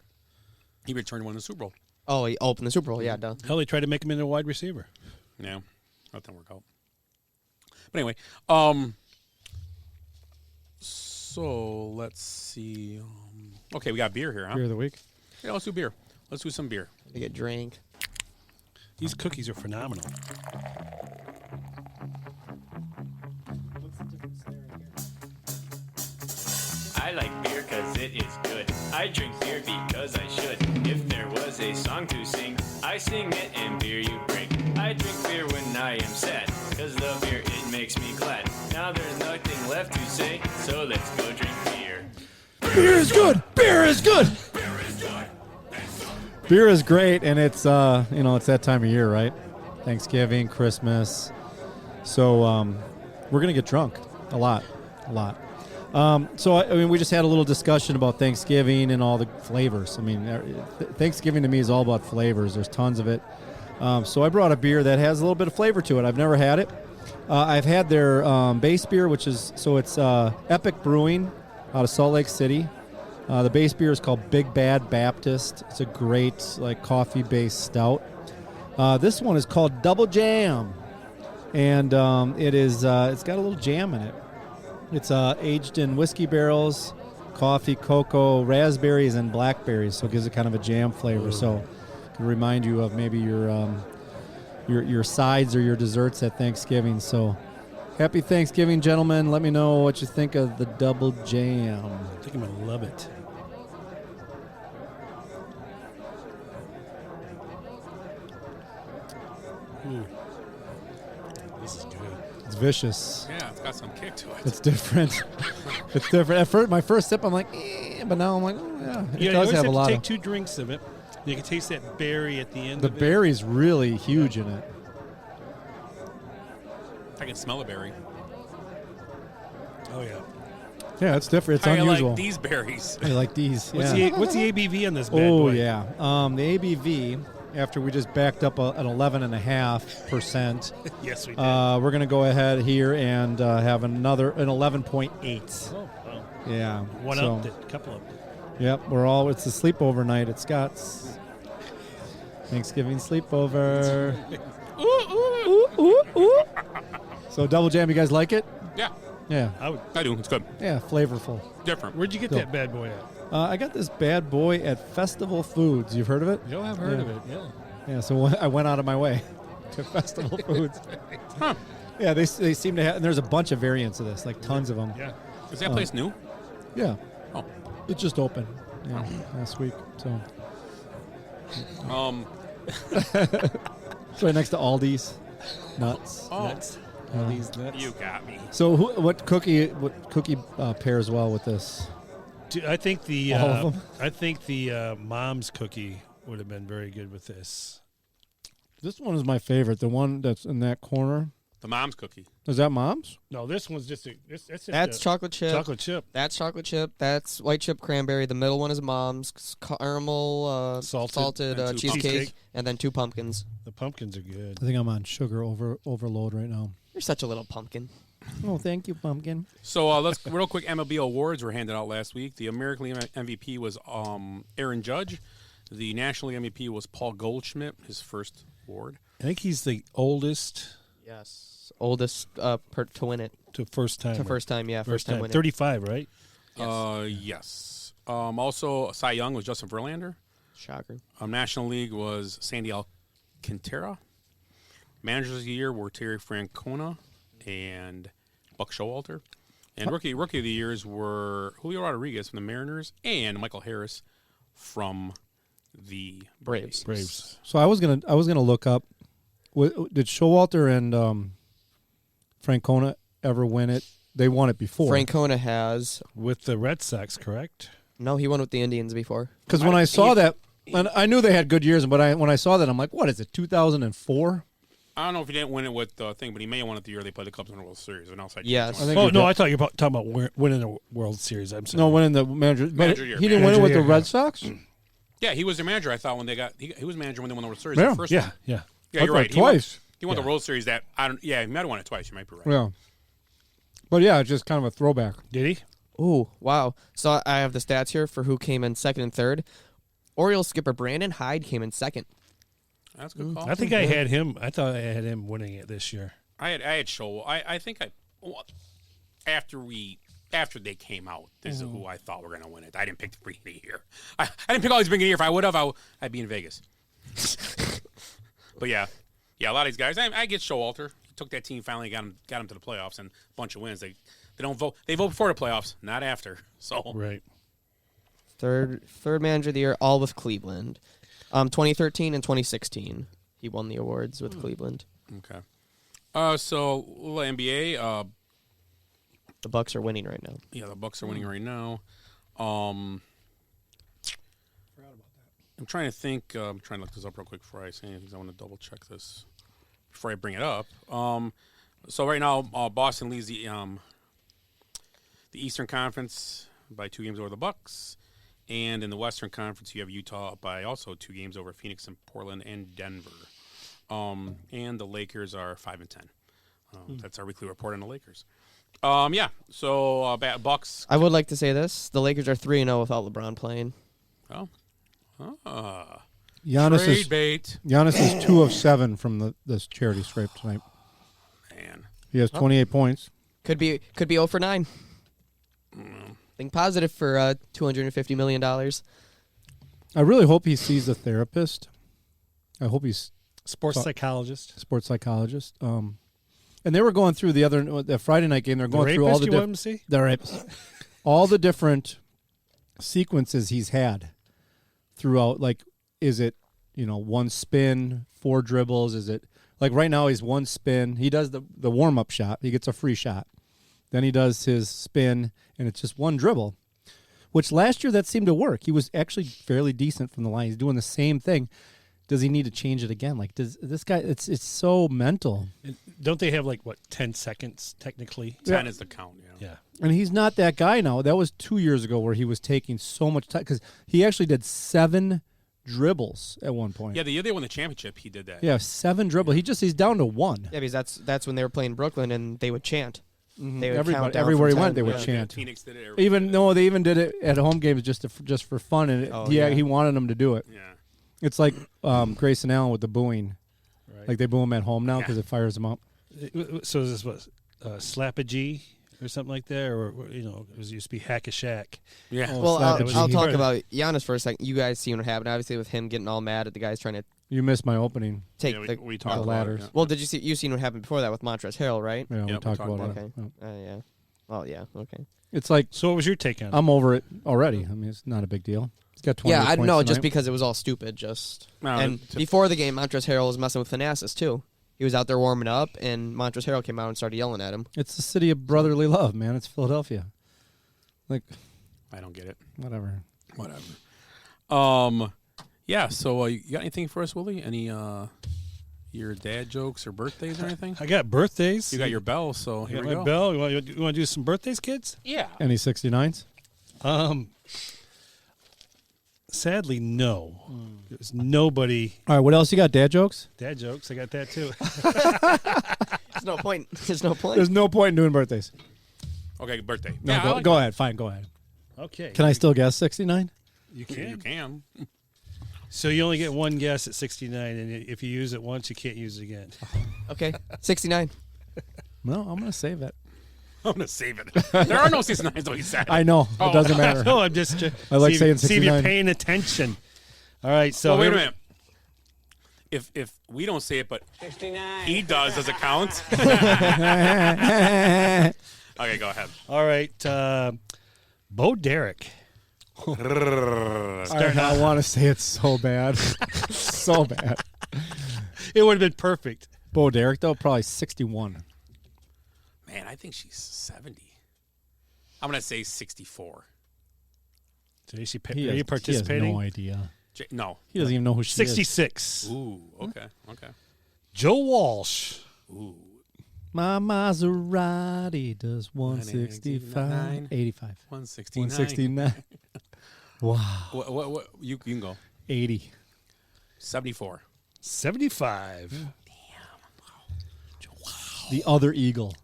He returned one in the Super Bowl. Oh, he opened the Super Bowl. Yeah, duh. Hell, they tried to make him into a wide receiver. Yeah, that didn't work out. But anyway, so let's see. Okay, we got beer here, huh? Beer of the week. Yeah, let's do beer. Let's do some beer. To get drank. These cookies are phenomenal. I like beer cause it is good. I drink beer because I should. If there was a song to sing, I sing it and beer you bring. I drink beer when I am sad, cause the beer it makes me glad. Now there's nothing left to say, so let's go drink beer. Beer is good. Beer is good. Beer is great, and it's it's that time of year, right? Thanksgiving, Christmas. So we're gonna get drunk a lot. So I mean, we just had a little discussion about Thanksgiving and all the flavors. I mean, Thanksgiving to me is all about flavors. There's tons of it. So I brought a beer that has a little bit of flavor to it. I've never had it. I've had their base beer, which is it's Epic Brewing out of Salt Lake City. The base beer is called Big Bad Baptist. It's a great coffee-based stout. This one is called Double Jam, and it's got a little jam in it. It's aged in whiskey barrels, coffee, cocoa, raspberries, and blackberries, so it gives it kind of a jam flavor. So it can remind you of maybe your sides or your desserts at Thanksgiving. So happy Thanksgiving, gentlemen. Let me know what you think of the Double Jam. I think I'm going to love it. Ooh. This is good. It's vicious. Yeah, it's got some kick to it. It's different. It's different. At first, my first sip, I'm like, but now I'm like, oh, yeah. It does have a lot take of. 2 drinks of it. You can taste that berry at the end. The of it. berry's really huge in it. I can smell a berry. Oh yeah. Yeah, it's different. It's I unusual. like these berries. I like these. What's Yeah. what's the ABV on this bad Oh boy? yeah. The ABV, after we just backed up an 11.5%. Yes, we did. We're gonna go ahead here and have an 11.8. Oh, wow. Yeah. One so, up, a couple up. Yep, it's a sleepover night at Scott's. Thanksgiving sleepover. Ooh. So Double Jam, you guys like it? Yeah. Yeah. I do. It's good. Yeah, flavorful. Different. Where'd you get that bad boy at? I got this bad boy at Festival Foods. You've heard of it? Yo, I've heard of it, yeah. Yeah, so I went out of my way to Festival Foods. Huh. Yeah, they seem to have, and there's a bunch of variants of this, like tons of them. Yeah. Is that place new? Yeah. Oh. It just opened last week, so. It's right next to Aldi's. Nuts. Oh. Nuts. Aldi's nuts. You got me. So what cookie pairs well with this? Dude, I think the All of them? I think the mom's cookie would have been very good with this. This one is my favorite. The one that's in that corner. The mom's cookie. Is that mom's? No, this one's just That's chocolate chip. Chocolate chip. That's chocolate chip. That's white chip cranberry. The middle one is mom's Salted caramel salted and cheesecake, and then 2 pumpkins. The pumpkins are good. I think I'm on sugar overload right now. You're such a little pumpkin. Oh, thank you, pumpkin. So let's real quick. MLB Awards were handed out last week. The American League MVP was Aaron Judge. The National League MVP was Paul Goldschmidt, his first award. I think he's the oldest. Yes, oldest to win it. First time, yeah, first time winner. 35, right? Yes. Also, Cy Young was Justin Verlander. Shocker. National League was Sandy Alcantara. Managers of the year were Terry Francona and Buck Showalter. And rookie of the years were Julio Rodriguez from the Mariners and Michael Harris from the Braves. So I was gonna look up. Did Showalter and Francona ever win it? They won it before. Francona has with the Red Sox, correct? No, he won with the Indians before. Because when I saw that, and I knew they had good years, but when I saw that, I'm like, what is it? 2004? I don't know if he didn't win it with the thing, but he may have won it the year they played the Cubs in the World Series. An outside. Yes. I thought you were talking about winning the World Series. I'm sorry. No, winning the manager. Manager year. He didn't win it with the Red Sox. Yeah, he was their manager. I thought when they got he was manager when they won the World Series. Yeah, the first yeah, one. yeah. Yeah, you're right. Twice. He won the World Series. That I don't. Yeah, he might have won it twice. You might be right. Yeah. But yeah, it's just kind of a throwback. Did he? Ooh, wow. So I have the stats here for who came in second and third. Orioles skipper Brandon Hyde came in second. That's a good call. I think I had him. I thought I had him winning it this year. I had Show. I think after they came out, this is who I thought were going to win it. I didn't pick the beginning of the year. I didn't pick all these beginning of the year. If I would have, I'd be in Vegas. But yeah, a lot of these guys. I get Showalter. He took that team, finally got him to the playoffs and a bunch of wins. They don't vote. They vote before the playoffs, not after. So right. Third manager of the year, all with Cleveland. 2013 and 2016, he won the awards with Cleveland. Okay. So little NBA. The Bucks are winning right now. Yeah, the Bucks are winning right now. I'm trying to think. I'm trying to look this up real quick before I say anything. I want to double check this before I bring it up. So right now, Boston leads the Eastern Conference by 2 games over the Bucks, and in the Western Conference, you have Utah up by also 2 games over Phoenix and Portland and Denver. And the Lakers are 5-10. That's our weekly report on the Lakers. So Bucks. I would like to say this: the Lakers are 3-0 without LeBron playing. Oh, Giannis trade bait. Giannis is 2 of 7 from this charity stripe tonight. Man, he has 28 points. Could be 0 for 9. Think positive for $250 million. I really hope he sees a therapist. I hope he's sports psychologist. And they were going through the Friday night game. They're going through all all the different sequences he's had throughout. Like, is it 1 spin, 4 dribbles? Is it like right now he's 1 spin? He does the warm up shot. He gets a free shot. Then he does his spin, and it's just 1 dribble. Which last year that seemed to work. He was actually fairly decent from the line. He's doing the same thing. Does he need to change it again? Like, does this guy? It's so mental. Don't they have 10 seconds technically? 10 is the count. Yeah. And he's not that guy now. That was 2 years ago where he was taking so much time because he actually did 7 dribbles at one point. Yeah, the year they won the championship, he did that. Yeah, 7 dribbles. He's down to 1. Yeah, because that's when they were playing Brooklyn and they would chant. Mm-hmm. They would count down everywhere he from went, 10. they would chant. Phoenix did it. They even did it at home games just for fun, and he wanted them to do it. Yeah. It's like Grayson Allen with the booing. Right. Like they boo him at home now because it fires him up. So is this what slap a G or something like that, or it used to be hack a shack? Yeah. Well, I'll talk about Giannis for a second. You guys seen what happened, obviously, with him getting all mad at the guys trying to. You missed my opening. Take we talked the about ladders. It, yeah. Well, did you seen what happened before that with Montrezl Harrell, right? Yeah, we talked about it. Okay. Yeah. Well, yeah. Okay. It's like. So what was your take on it? I'm over it already. I mean, it's not a big deal. He's got 20 I points know, tonight. just because it was all stupid. And to- before the game, Montrezl Harrell was messing with Thanasis too. He was out there warming up, and Montrezl Harrell came out and started yelling at him. It's the city of brotherly love, man. It's Philadelphia. Like, I don't get it. Whatever. Yeah. So you got anything for us, Willie? Any your dad jokes or birthdays or anything? I got birthdays. You got your bell, so here we go. My bell. You want to do some birthdays, kids? Yeah. Any 69s? Sadly, no. There's nobody. All right, what else you got? Dad jokes? Dad jokes. I got that too. There's no point. There's no point. There's no point in doing birthdays. Okay, birthday. No, Yeah, go ahead. Fine, go ahead. Okay. Can I still guess 69? You can. You can. So you only get one guess at 69, and if you use it once, you can't use it again. Okay, 69. No, I'm going to save it. I'm going to save it. There are no 69s, though, he said. I know. It doesn't matter. No, I'm just. I like saying 69. See if you're paying attention. All right, so. Well, wait a minute. If we don't say it, but 69. He does it count? Okay, go ahead. All right. Bo Derek. I want to say it so bad. So bad. It would have been perfect. Bo Derek, though, probably 61. Man, I think she's 70. I'm going to say 64. Are you participating? He has no idea. No. He doesn't even know who she 66. is. Ooh, okay. Joe Walsh. Ooh. My Maserati does 165. 85. 169. Wow. What you can go. 80. 74. 75. Damn. The other eagle.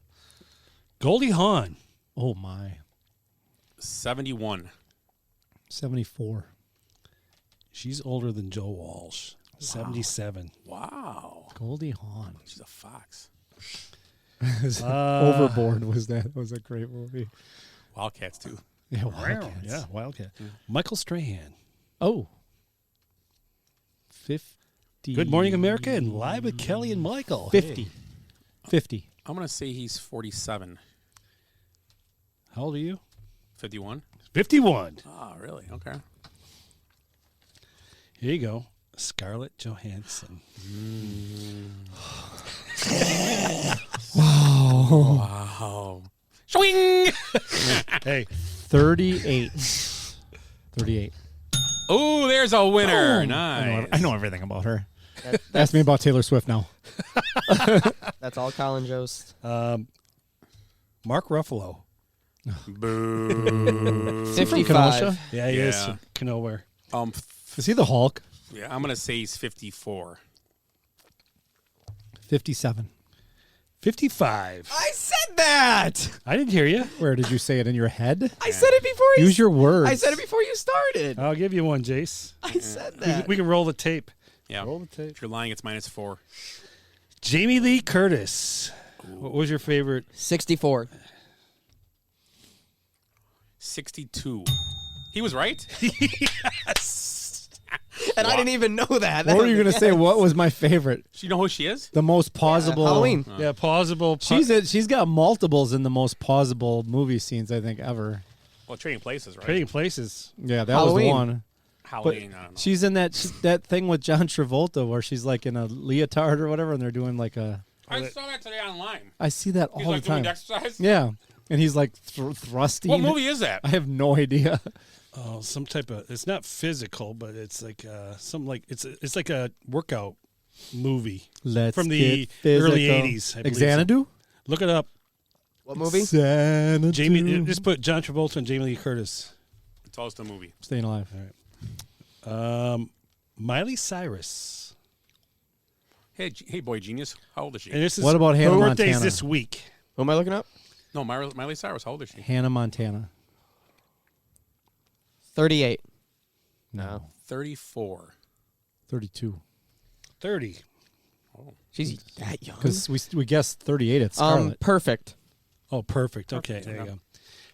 Goldie Hawn. Oh, my. 71. 74. She's older than Joe Walsh. 77. Wow. Goldie Hawn. She's a fox. Overboard was that. It was a great movie. Wildcats, too. Yeah, Wildcats. Yeah, Wildcat. Michael Strahan. Oh. 50. Good Morning America and Live with Kelly and Michael. 50. Hey. 50. I'm going to say he's 47. How old are you? 51. 51. Oh, really? Okay. Here you go. Scarlett Johansson. Wow. Wow. Swing! Hey. 38. 38. Oh, there's a winner. Oh, Nice. I know everything about her. Ask me about Taylor Swift now. That's all Colin Jost. Mark Ruffalo. Boo. 55. Yeah, he is. Nowhere. Is he the Hulk? Yeah, I'm going to say he's 54. 57. 55. I said that. I didn't hear you. Where did you say it in your head? I said it before you. Use your words. I said it before you started. I'll give you one, Jace. I said that. We can roll the tape. Yeah. Roll the tape. If you're lying, it's -4. Jamie Lee Curtis. What was your favorite? 64. 62. He was right? Yes. And I didn't even know that. What were you going to say? What was my favorite? Do you know who she is? The most pausable. Halloween. Yeah, pausable. She's got multiples in the most pausable movie scenes I think ever. Well, Trading Places, right? Trading Places. Yeah, that Halloween. was the one. Halloween, I don't know. She's in that thing with John Travolta where she's like in a leotard or whatever, and they're doing like a. I saw that today online. I see that He's all like the time. doing exercise? Yeah, and he's like thrusting. What movie is that? I have no idea. Oh, some type of. It's not physical, but it's like it's like a workout movie. Let's from the get early physical. '80s. I believe Xanadu? Look it up. What movie? Xanadu. Jamie. Just put John Travolta and Jamie Lee Curtis. Tell us the movie. Staying Alive. All right. Miley Cyrus. Hey, boy, genius. How old is she? And this is What about Hannah her birthday's Montana? this week. Who am I looking up? No, Miley Cyrus. How old is she? Hannah Montana. 38. No. 34. 32. 30. She's that young. Because we guessed 38 at Scarlet. Perfect. Oh, perfect. Okay, there you go.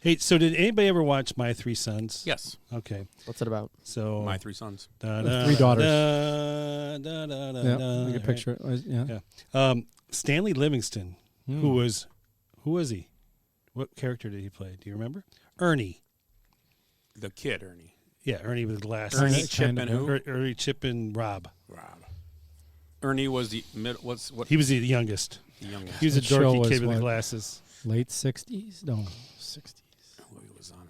Hey, so did anybody ever watch My Three Sons? Yes. Okay. What's it about? So My Three Sons. Three daughters. Yeah, I can picture it. Yeah. Stanley Livingston. Who was he? What character did he play? Do you remember? Ernie. The kid, Ernie. Yeah, Ernie with glasses. Ernie, Chip, and who? Ernie, Chip, and Rob. Ernie was the mid. What? He was the youngest. The youngest. He was a That show dorky was kid with what? the glasses. Late 60s? No, 60s. He was on.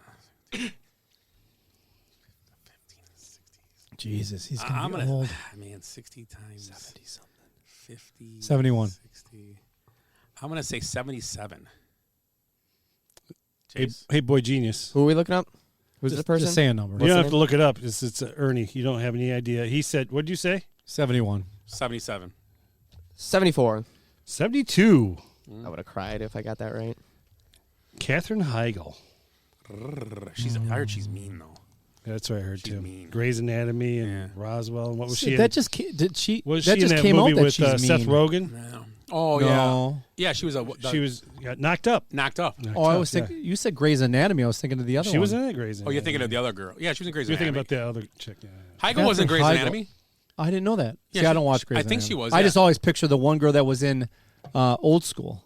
Jesus, he's going I'm to be gonna, old. Man, 60 times 70 something. 50. 71. 60. I'm gonna say 77. Hey, boy, genius. Who are we looking up? Who's the person? Just say a number. You don't have to look it up. It's Ernie. You don't have any idea. He said, what did you say? 71. 77. 74. 72. I would have cried if I got that right. Katherine Heigl. I heard she's mean though. That's what I heard She's too. mean. Grey's Anatomy and Roswell. And what was she? That in? just came, did she? Was that she just in that came movie out that with she's Seth mean. Rogen? No. Oh No. yeah. Yeah, she was Got knocked up. knocked up. Oh, I was thinking. You said Grey's Anatomy. I was thinking of the other one. She was in it, Grey's Oh, Anatomy. you're thinking of the other girl. Yeah, she was in Grey's You're Anatomy. thinking about the other chick. Yeah. Heigl was in Grey's Heigl. Anatomy. I didn't know that. Yeah, See, I she- don't watch Grey's I think Anatomy. she was, I yeah. just always picture the one girl that was in Old School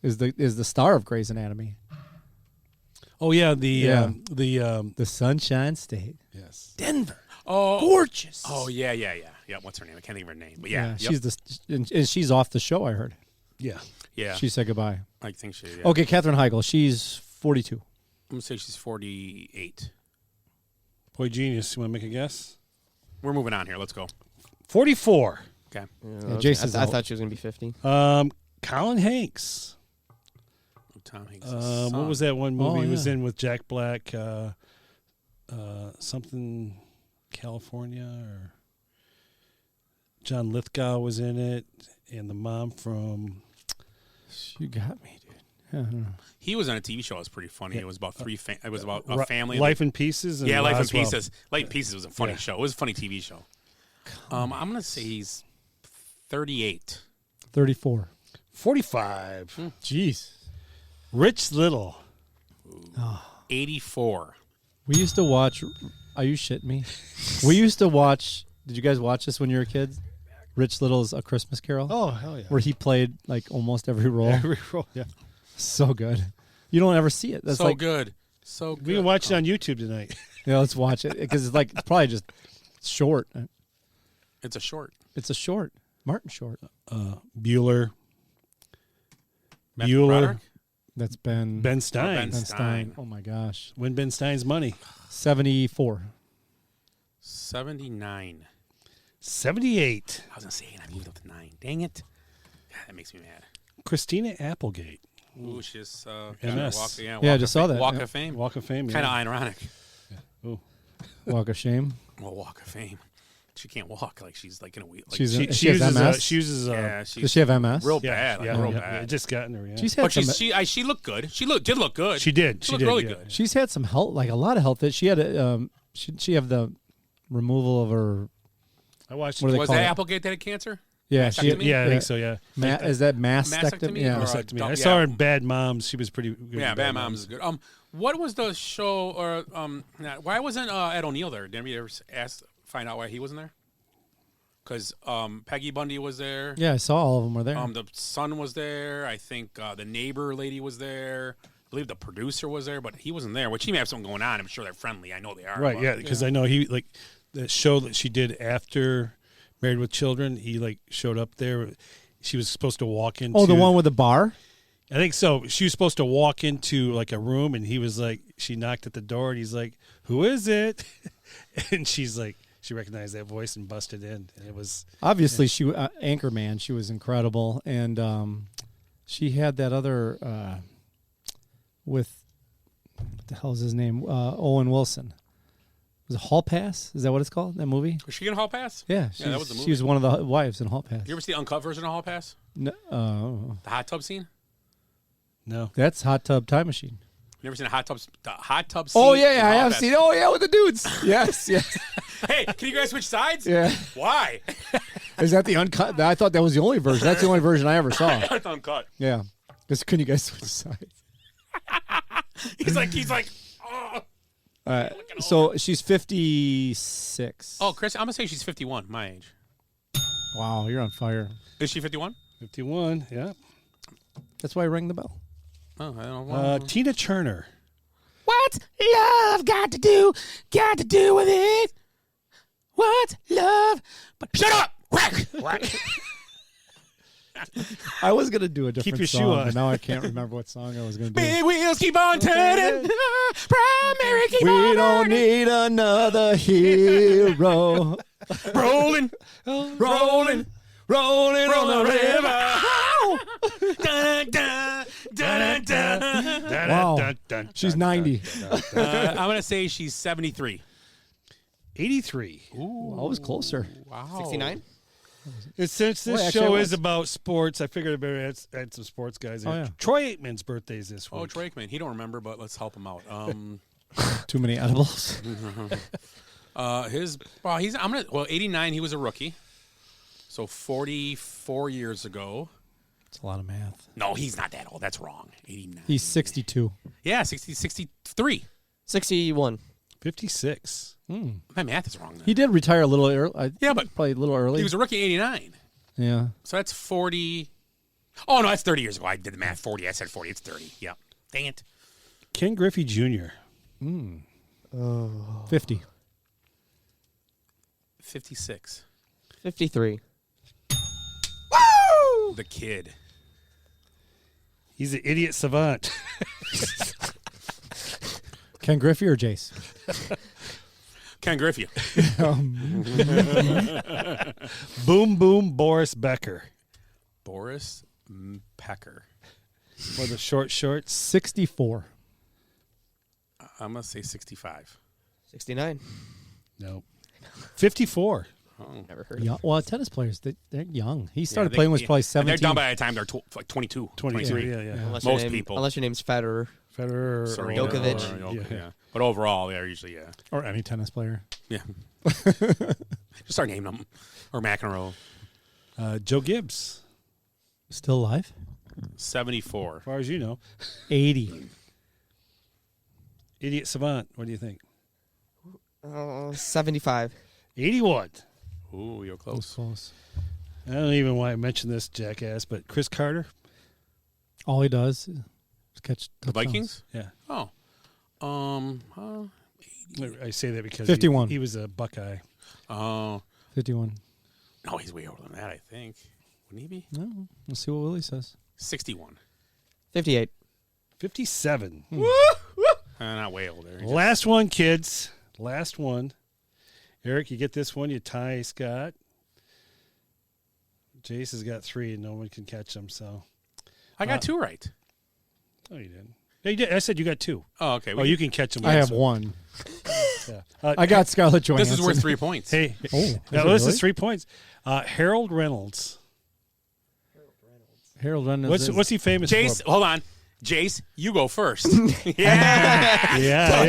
is the star of Grey's Anatomy. Oh yeah, the Sunshine State. Yes. Denver. Oh, Gorgeous. Oh yeah. Yeah, what's her name? I can't think of her name. But yeah, yep. She's she's off the show. I heard. Yeah. Yeah. She said goodbye. I think she. Yeah. Okay, Katherine Heigl. She's 42. I'm gonna say she's 48. Boy, genius. You want to make a guess? We're moving on here. Let's go. 44. Okay. Yeah, Jason's I out. thought she was gonna be 50. Colin Hanks. Tom Hanks. What was that one movie Oh, he was yeah. in with Jack Black? Something California or John Lithgow was in it, and the mom from You got me, dude. I don't know. He was on a TV show. It was pretty funny. It was about it was about a family. Life in Pieces. And yeah, Life in Roswell. Pieces. Life in Pieces was a funny show. It was a funny TV show. I'm gonna say he's 38. 34. 45. Jeez. Rich Little. 84. We used to watch. Are you shitting me? We used to watch. Did you guys watch this when you were kids? Rich Little's A Christmas Carol. Oh, hell yeah. Where he played like almost every role. Every role, yeah. So good. You don't ever see it. That's so like, good. So good. We can watch it on YouTube tonight. Yeah, let's watch it because it's like it's probably just short. It's a short. It's a short. Martin Short. Bueller. Matthew Bueller. Broderick? That's Ben. Ben Stein. Ben Stein. Oh my gosh. Win Ben Stein's money. 74. 79. 78. I was gonna say 8. I moved up to 9. Dang it. God, that makes me mad. Christina Applegate. Ooh, she's MS. Walk I just saw that. Walk Yeah. of Fame. Walk of Fame. Kind of yeah. ironic. Ooh. Walk of Shame. Well, Walk of Fame. She can't walk. Like she's like in a wheel. Like, She's She has uses MS? she uses yeah, she's Does she have MS? real yeah, bad. Like yeah, real yeah, bad. It just gotten her. Yeah. She's had But some, she looked good. She did look good. She did. She She looked did. really yeah. good. she's had some health, like a lot of health. She had a she have the removal of her. I watched. What do they Was call that it? Applegate that had cancer? Yeah, Mastectomy? Yeah, I think so. Yeah. Is that mastectomy? Mastectomy Yeah. or- Mastectomy. I yeah. saw her in Bad Moms. She was pretty good. Yeah, in Bad Moms is good. What was the show or why wasn't Ed O'Neill there? Did anybody ever find out why he wasn't there? Because Peggy Bundy was there. Yeah, I saw all of them were there. The son was there. I think the neighbor lady was there. I believe the producer was there, but he wasn't there. Which he may have something going on. I'm sure they're friendly. I know they are. Right. but- Yeah. Because I know he like the show that she did after Married with Children. He like showed up there. She was supposed to walk into. Oh, the one with the bar? I think so. She was supposed to walk into like a room, and he was like, she knocked at the door, and he's like, "Who is it?" And she's like, she recognized that voice and busted in, and it was Obviously, she Anchorman. She was incredible, and she had that other with what the hell is his name? Owen Wilson. Was it Hall Pass? Is that what it's called? That movie? Was she in Hall Pass? Yeah, that was the movie. She was one of the wives in Hall Pass. You ever see the uncut version of Hall Pass? No, The hot tub scene? no. that's Hot Tub Time Machine. You ever seen the hot tub scene? Oh yeah, in I Hall have Pass? seen. Oh yeah, with the dudes. Yes, yes. Hey, can you guys switch sides? Yeah. Why? Is that the uncut? I thought that was the only version. That's the only version I ever saw. It's uncut. Yeah. Just couldn't you guys switch sides? He's like, oh. So she's 56. Oh, Chris, I'm gonna say she's 51, my age. Wow, you're on fire. Is she 51? 51. Yeah. That's why I rang the bell. Oh, I don't know. Tina Turner. What's love got to do with it? What's love? But shut up! Whack! I was gonna do a different your song, shoe on. but now I can't remember what song I was gonna do. Big wheels keep on turning. Primary keep We on don't burning. need another hero. Rolling. rolling on the river. Wow. She's 90. I'm gonna say she's 73. 83. Ooh, I was closer. Wow. 69? Since this Well, actually, show I is was. about sports, I figured I better add some sports guys. Oh, in. yeah. Troy Aikman's birthday's this week. Oh, Troy Aikman. He don't remember, but let's help him out. Too many edibles. He's 89. He was a rookie. So 44 years ago. It's a lot of math. No, he's not that old. That's wrong. 89. He's 62. Yeah, 63. 61. 56. My math is wrong then. He did retire a little early. Yeah, but probably a little early. He was a rookie in 89. Yeah. So that's 40. Oh, no, that's 30 years ago. I did the math. 40. I said 40. It's 30. Yeah. Dang it. Ken Griffey Jr. 50. 56. 53. Woo! The kid. He's an idiot savant. Ken Griffey or Jace? Ken Griffey. Boom Boom Boris Becker. Boris Pecker. For the short shorts. 64. I'm going to say 65. 69. Nope. 54. Oh. Never heard of Young, it. well, tennis players, they're young. He Yeah, started they- playing when he was probably and 17. They're done by the time they're like 22, 23. Yeah. Unless Most your name, people. Unless your name's Federer. Federer, Serena, Djokovic. or yeah. But overall, they're usually, Or any tennis player. Yeah. Just start naming them. Or McEnroe. Joe Gibbs, Still alive? 74. as far as you know. 80. Idiot Savant, what do you think? 75. 81. Ooh, you're That close. was close. I don't even want to mention this jackass, but Chris Carter. All he does is catch The touchdowns. Vikings? Yeah. Oh. I say that because 51. He was a Buckeye. Oh. 51. No, he's way older than that, I think. Wouldn't he be? No, let's see what Willie says. 61. 58. 57. Not way older. Last one, kids. Last one. Eric, you get this one. You tie Scott. Jace has got 3, and no one can catch them. So I got 2 right. Oh, you didn't. Yeah, you did. I said you got 2. Oh, okay. You can catch them. I have 1. Yeah. I got Scarlett Johansson. This is worth 3 points. Hey, this is is 3 points. Harold Reynolds. Harold Reynolds. What's he famous Jace, for? hold on. Jace, you go first. Yeah.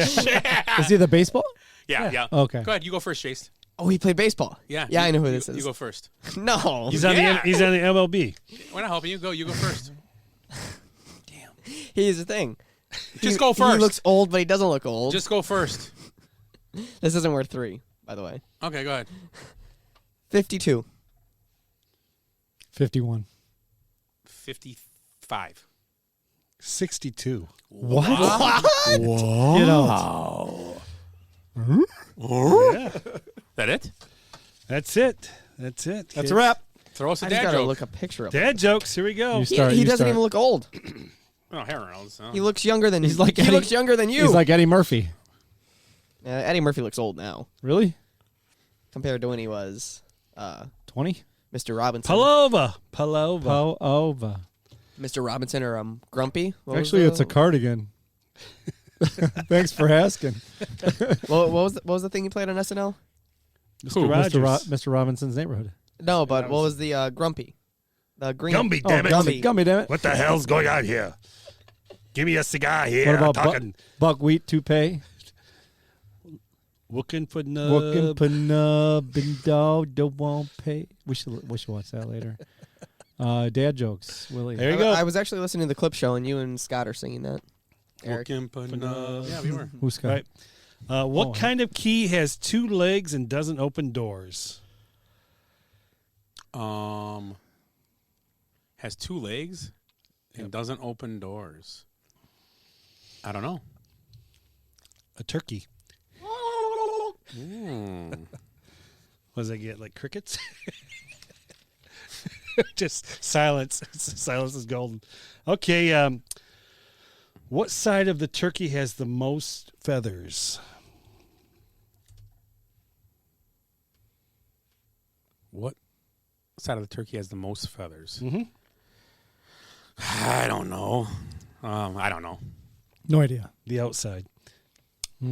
Is he the baseball? Yeah. Okay. Go ahead. You go first, Jace. Oh, he played baseball. Yeah. I know who this is. You go first. No. He's on the MLB. We're not helping you. Go. You go first. Here's the thing. Just go first. He looks old, but he doesn't look old. Just go first. This isn't worth 3, by the way. Okay, go ahead. 52. 51. 55. 62. What? What? Get out. Yeah. That it? That's it. That's That's a wrap. Throw us a I just dad gotta joke. look a picture up. Dad jokes. Here we go. You start. He you doesn't start. even look old. Oh, Harold Reynolds. He looks younger than He's like he Eddie- looks younger than you. He's like Eddie Murphy. Eddie Murphy looks old now Really? compared to when he was 20? Mr. Robinson. Palova. Over. Mr. Robinson or Grumpy. What was Actually, the- it's a cardigan. Thanks for asking. what was the thing he played on SNL? Mr. Rogers. Mr. Robinson's Neighborhood. No, but what was the Grumpy? The green. Gumby, damn it. Gumby, damn it. What the hell's going on here? Give me a cigar here. What about I'm talking. buckwheat toupee? Looking for nub. Looking for nub and dog don't want pay. We should watch that later. Dad jokes, Willie. There you go. I was actually listening to the clip show, and you and Scott are singing that. Eric. Looking for nub. Yeah, we were. Who's Scott? Right. What kind of key has 2 legs and doesn't open doors? Has 2 legs and doesn't open doors. I don't know. A turkey. Mm. What does that get? Like crickets? Just silence. Silence is golden. Okay. What side of the turkey has the most feathers? What side of the turkey has the most feathers? Mm-hmm. I don't know. I don't know. No idea. The outside. Wah,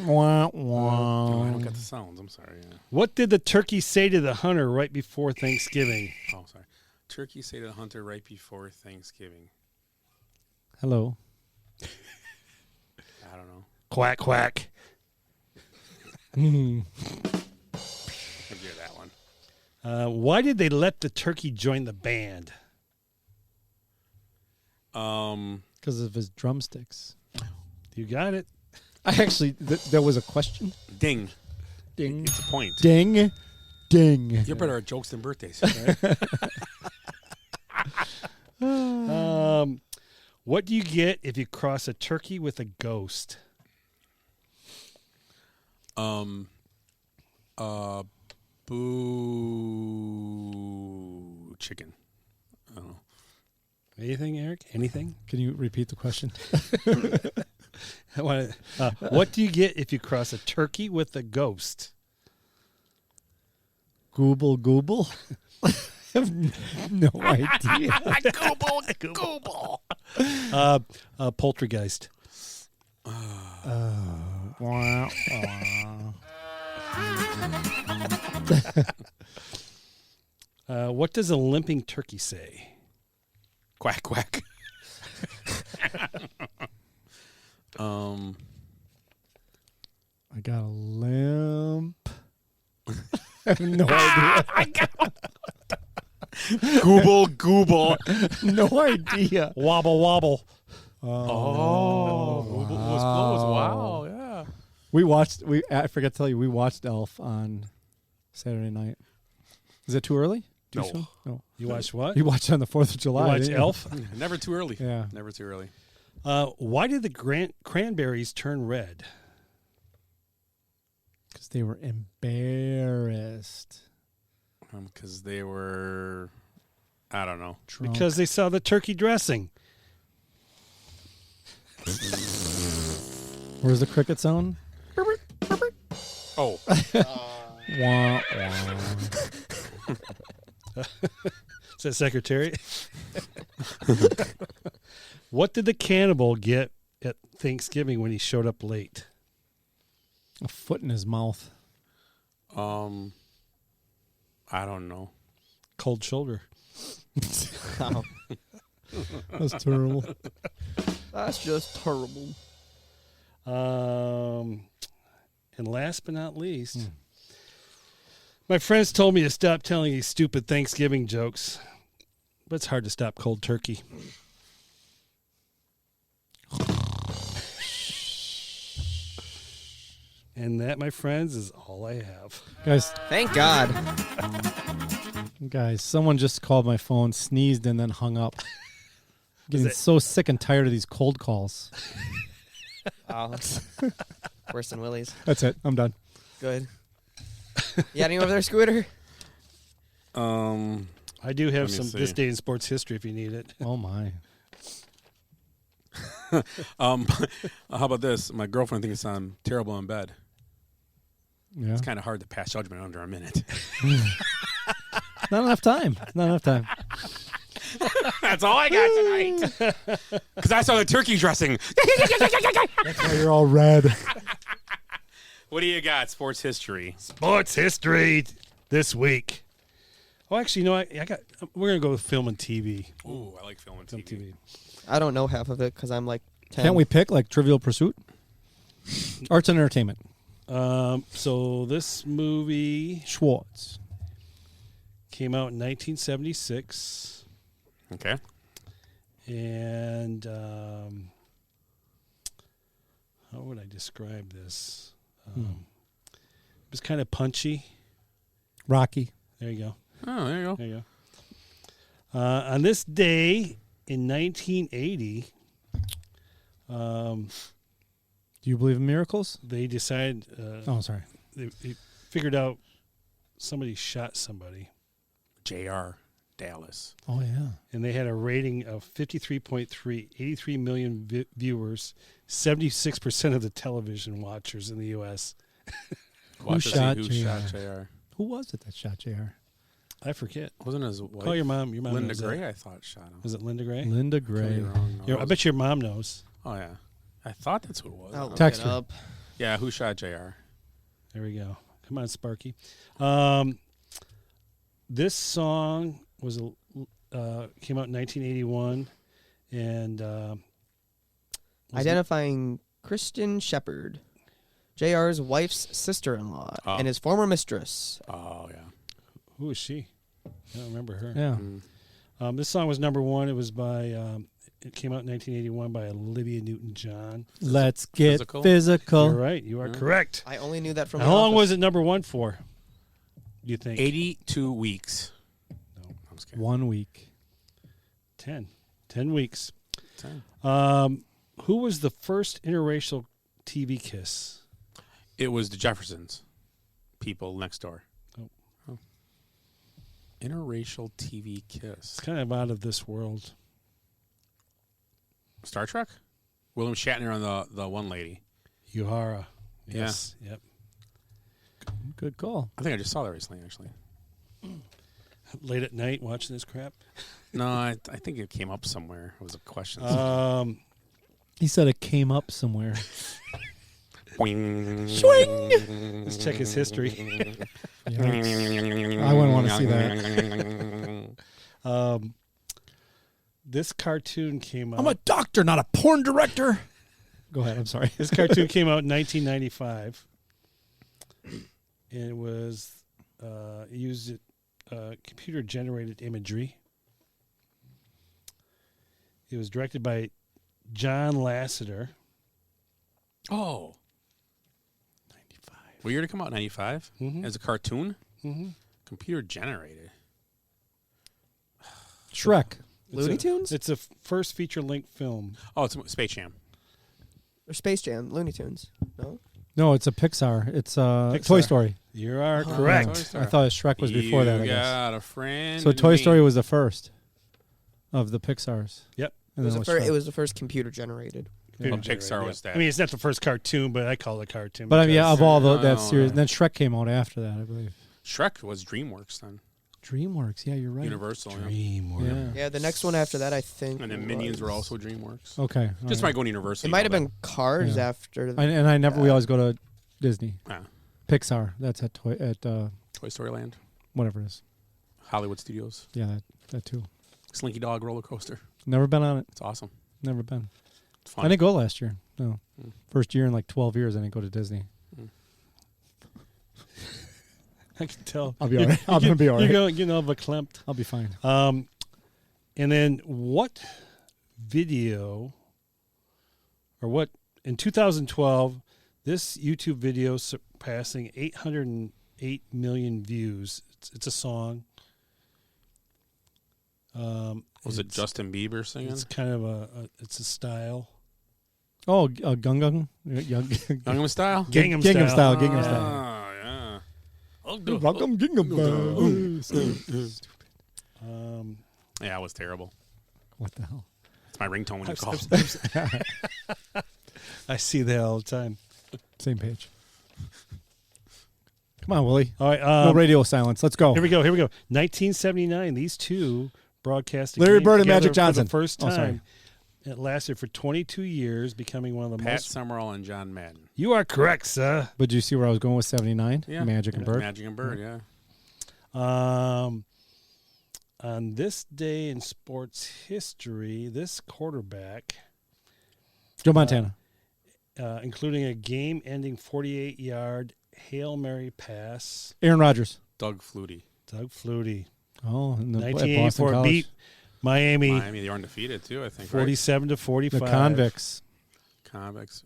Oh, wah. I don't get the sounds. I'm sorry. Yeah. What did the turkey say to the hunter right before Thanksgiving? Oh, sorry. Turkey say to the hunter right before Thanksgiving. Hello. I don't know. Quack, quack. I'd hear that one. Why did they let the turkey join the band? Because of his drumsticks. You got it. I actually, there was a question. Ding. Ding. It's a point. Ding. Ding. You're better at jokes than birthdays. Right? What do you get if you cross a turkey with a ghost? Boo. Chicken. I don't know. Anything, Eric? Anything? Can you repeat the question? I want to. What do you get if you cross a turkey with a ghost? Gooble, gooble. I have no idea. Google. Poltergeist. Wah, wah. What does a limping turkey say? Quack, quack. I got a limp. I have no idea. Google. No idea. Wobble, wobble. Oh, wow, yeah. I forgot to tell you, we watched Elf on Saturday night. Is it too early? Too No. soon? No. You watched what? You watched it on the 4th of July. You watched didn't you? Elf? Never too early. Yeah. Never too early. Why did the cranberries turn red? Because they were embarrassed. Because they were, I don't know. Drunk. Because they saw the turkey dressing. Where's the cricket sound? Oh. Wah, wah. Is that secretary? What did the cannibal get at Thanksgiving when he showed up late? A foot in his mouth. I don't know. Cold shoulder. Oh. That's terrible. That's just terrible. And last but not least, my friends told me to stop telling these stupid Thanksgiving jokes, but it's hard to stop cold turkey. And that, my friends, is all I have. Guys, Thank God. someone just called my phone, sneezed, and then hung up. Getting so sick and tired of these cold calls. Oh, worse than Willie's. That's it. I'm done. Good. You got any over there, Scooter? I do have Let me some see. this day in sports history if you need it. Oh, my. How about this? My girlfriend thinks I'm terrible in bed. Yeah. It's kind of hard to pass judgment under a minute. Not enough time. Not enough time. That's all I got tonight. Because I saw the turkey dressing. That's why you're all red. What do you got? Sports history. Sports history this week. Oh, actually, you know what? We're gonna go with film and TV. Ooh, I like film and TV. I don't know half of it because I'm like 10. Can't we pick like Trivial Pursuit? Arts and entertainment. So this movie Schwartz came out in 1976. Okay. And how would I describe this? It was kind of punchy. Rocky. There you go. Oh, there you go. There you go. On this day in 1980, Do you believe in miracles? they decided. Oh, sorry. They figured out somebody shot somebody, J.R. Dallas. Oh, yeah. and they had a rating of 53.3, 83 million viewers, 76% of the television watchers in the U.S. Who shot Who J.R.? shot J.R.? Who was it that shot JR? I forget. Wasn't his wife? Call your mom. Your mom Linda knows Gray, that. I thought, shot him. Was it Linda Gray? Linda Could be Gray. wrong. No, I bet your mom knows. Oh, yeah. I thought that's who it was. I'll look Text it her. up. Yeah, who shot J.R.? There we go. Come on, Sparky. This song was came out in 1981, and Identifying Christian Shepherd, JR's wife's sister-in-law, Oh. and his former mistress. Oh, yeah. who is she? I don't remember her. Yeah. This song was number one. It was by. It came out in 1981 by Olivia Newton-John. Let's get Physical? physical. You're right. You are correct. I only knew that from. How The long Office. was it number one for? Do you think? 82 weeks. No. I'm just kidding. 1 week. 10. 10 weeks. 10. Who was the first interracial TV kiss? It was the Jeffersons. People next door. Oh. Interracial TV kiss. It's kind of out of this world. Star Trek? William Shatner on the one lady. Uhura. Yes. Yep. Good call. I think I just saw that recently, actually. Late at night watching this crap. No, I think it came up somewhere. It was a question. He said it came up somewhere. Swing. Let's check his history. I wouldn't want to see that. This cartoon came out. I'm a doctor, not a porn director. Go ahead. I'm sorry. This cartoon came out in 1995. And it was it used computer-generated imagery. It was directed by John Lasseter. Oh. 95. What year did it come out? 95? Mhm. As a cartoon? Mm-hmm. Computer generated. Shrek. Looney Tunes? It's a first feature-length film. Oh, it's Space Jam. Or Space Jam, Looney Tunes. No? No, it's a Pixar. It's Toy Story. You are correct. Toy I thought Shrek was before that, I guess. got a friend. So in Toy me. Story was the first of the Pixars. Yep. And It then was, Shrek. it was the first computer generated. Well, Pixar was that. I mean, it's not the first cartoon, but I call it a cartoon. But I mean, yeah, of all that Oh, series, yeah. then Shrek came out after that, I believe. Shrek was DreamWorks then. DreamWorks, yeah, you're right. Universal. Yeah. DreamWorks. Yeah, the next one after that, I think. And then Minions were also DreamWorks. Okay, Just all might go to Universal. It you might have know been Cars Yeah. after. And I never. We always go to Disney. that. Pixar. That's at Toy Story Land. whatever it is. Hollywood Studios. Yeah, that too. Slinky Dog roller coaster. Never been on it. It's awesome. Never been. It's fun. I didn't go last year. No, Mm. first year in like 12 years. I didn't go to Disney. I can tell. I'll be all right. I'm gonna be all right. You know, verklempt. I'll be fine. And then what video or what in 2012 this YouTube video surpassing 808 million views. It's a song. Was it Justin Bieber singing? It's kind of it's a style. Oh, Gangnam Gangnam Style? Gangnam Style. Style. Gangnam Style. Oh, yeah. Welcome, Gangnam Style. Yeah, it was terrible. What the hell? It's my ringtone when you call. I see that all the time. Same page. Come on, Willie. All right. No radio silence. Let's go. Here we go. 1979. These two broadcast. Larry Bird and together Magic Johnson. for the first Oh, time. sorry. It lasted for 22 years, becoming one of the Pat most. Summerall and John Madden. You are correct, sir. But did you see where I was going with 79? Yeah. Magic and Bird. Magic and Bird, yeah. On this day in sports history, this quarterback, Joe Montana. including a game-ending 48-yard Hail Mary pass. Aaron Rodgers. Doug Flutie. Oh, in the at Boston 1984 College. beat Miami Miami, they were undefeated too, I think. 47 to 45. The Convicts. Convicts.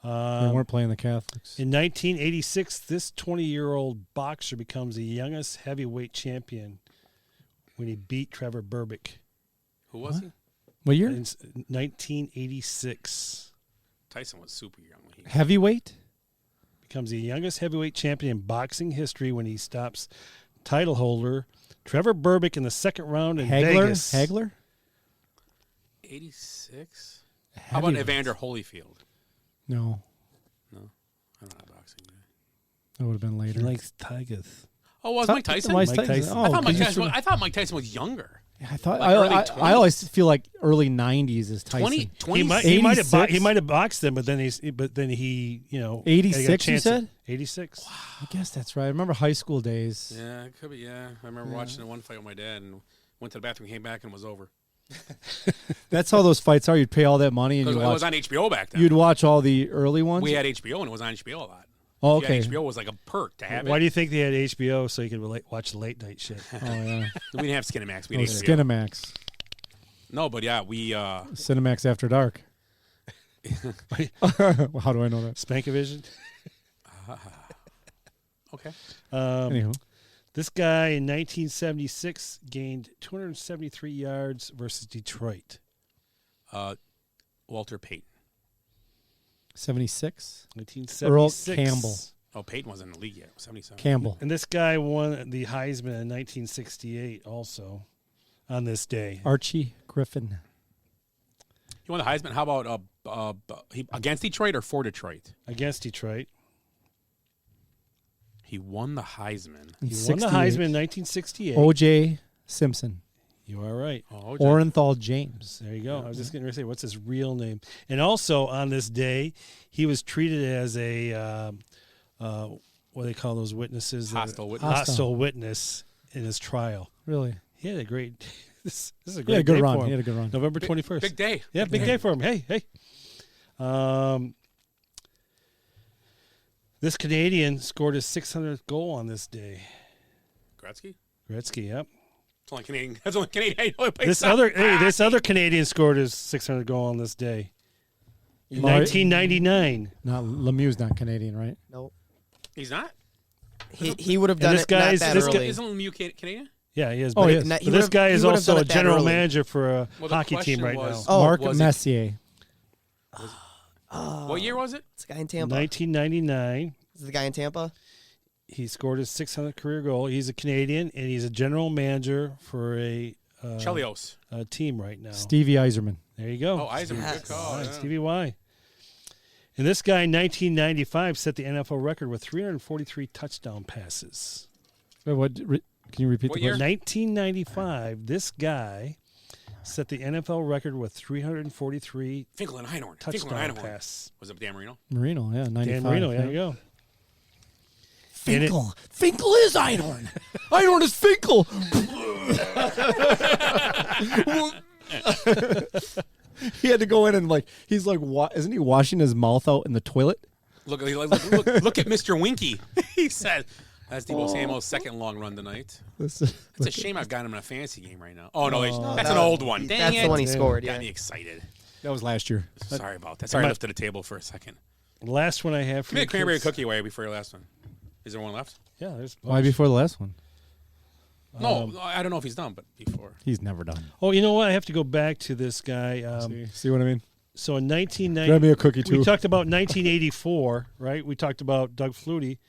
They weren't playing the Catholics. In 1986, this 20-year-old boxer becomes the youngest heavyweight champion when he beat Trevor Berbick. Who was he? What year? In 1986. Tyson was super young when he Heavyweight? Becomes the youngest heavyweight champion in boxing history when he stops title holder Trevor Berbick in the second round in Vegas. Hagler? 86? How about Evander Holyfield? No. No. I don't know boxing guy. That would have been later. He likes tigers. Oh, was Ty- Mike Tyson? Mike Tyson. Oh, I thought Mike 'cause you Tyson was, sort I thought Mike Tyson was younger. I thought Like early I 20s. always feel like early 90s is Tyson. 20 He might have boxed him, but then he 86 you chance said? 86. I guess that's right. I remember high school days. Yeah, it could be, yeah. I remember watching one fight with my dad and went to the bathroom, came back, and it was over. That's how those fights are. You'd pay all that money and Because you'd it watch, was on HBO back then. you'd watch all the early ones. We had HBO, and it was on HBO a lot. Oh, If you had okay. HBO was like a perk to have it. Why do you think they had HBO so you could watch late night shit? Oh, yeah. We didn't have Skinamax. We Oh, had HBO. Skinamax. No, but yeah, we... Cinemax After Dark. How do I know that? Spankavision? Okay. Anywho. This guy in 1976 gained 273 yards versus Detroit. Walter Payton. 76? 1976. Earl Campbell. Oh, Payton wasn't in the league yet. 77. Campbell. And this guy won the Heisman in 1968 also on this day. Archie Griffin. He won the Heisman. How about against Detroit or for Detroit? Against Detroit. He won the Heisman. He won the Heisman in 1968. O.J. Simpson. You are right. Oh, Orenthal James. There you go. I was just going to say, what's his real name? And also on this day, he was treated as a what do they call those witnesses? Hostile witness. Hostile witness in his trial. Really? He had a great. This is a He had great a good day run. for him. He had a good run. November 21st. Big day. Yeah, big day for him. Hey. This Canadian scored his 600th goal on this day. Gretzky? Gretzky, yep. It's only Canadian. That's only Canadian. I know he plays This other Canadian scored his 600th goal on this day. In 1999. Not Lemieux's not Canadian, right? Nope. He's not? He would have done this it not guy's- that this early. guy- Isn't Lemieux Canadian? Yeah, he is. Oh, but he is. but He this would've- guy he is would've also done a it that general early. manager for a Well, the hockey team question right was- now. Mark was it- Messier. What year was it? It's the guy in Tampa. 1999. Is it the guy in Tampa? He scored his 600th career goal. He's a Canadian, and he's a general manager for a Chelios. Team right now. Stevie Eiserman. There you go. Oh, Eisenman. Yes. Good call. All right, Yeah. Stevie Y. And this guy in 1995 set the NFL record with 343 touchdown passes. Wait, can you repeat What the year? question? 1995, this guy set the NFL record with 343 Finkel and Einhorn. Finkel touchdown and Einhorn. pass. Was it Dan Marino? Marino, yeah, 95. Dan Marino, there you go. Finkel. Finkel is Einhorn. Einhorn is Finkel. He had to go in and he's isn't he washing his mouth out in the toilet? Look at Mr. Winky. He said, that's Debo Samuel's second long run tonight. It's a shame I've got him in a fantasy game right now. Oh, no, that's an old one. Dang That's it. the one he scored, Got yeah. me excited. That was last year. Sorry about that. Sorry, I lifted the table for a second. The last one I have for Give me a you cranberry kids- cookie away before your last one. Is there one left? Yeah, there's a Why bunch. before the last one? No, I don't know if he's done, but before. He's never done. Oh, you know what? I have to go back to this guy. See what I mean? So in 1990, Grab me a cookie, too. We talked about 1984, right? We talked about Doug Flutie,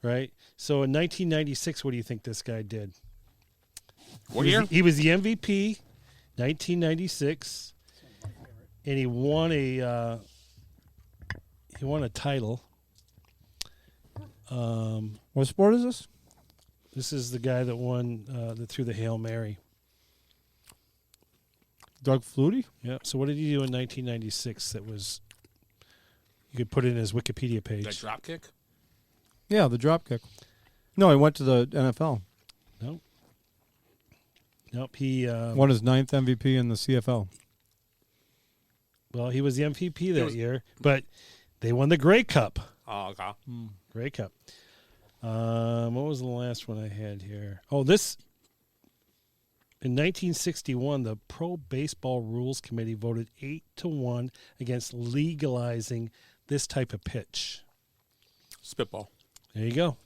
right? So in 1996, what do you think this guy did? What year? He was the MVP, 1996, and he won a title. What sport is this? This is the guy that won that threw the Hail Mary. Doug Flutie? Yeah. So what did he do in 1996 that was you could put it in his Wikipedia page? That drop kick? Yeah, the drop kick. No, he went to the NFL. Nope. He Won his 9th MVP in the CFL. well, he was the MVP that year, but they won the Grey Cup. Oh, okay. Grey Cup. What was the last one I had here? Oh, this. In 1961, the Pro Baseball Rules Committee voted 8-1 against legalizing this type of pitch. Spitball. There you go.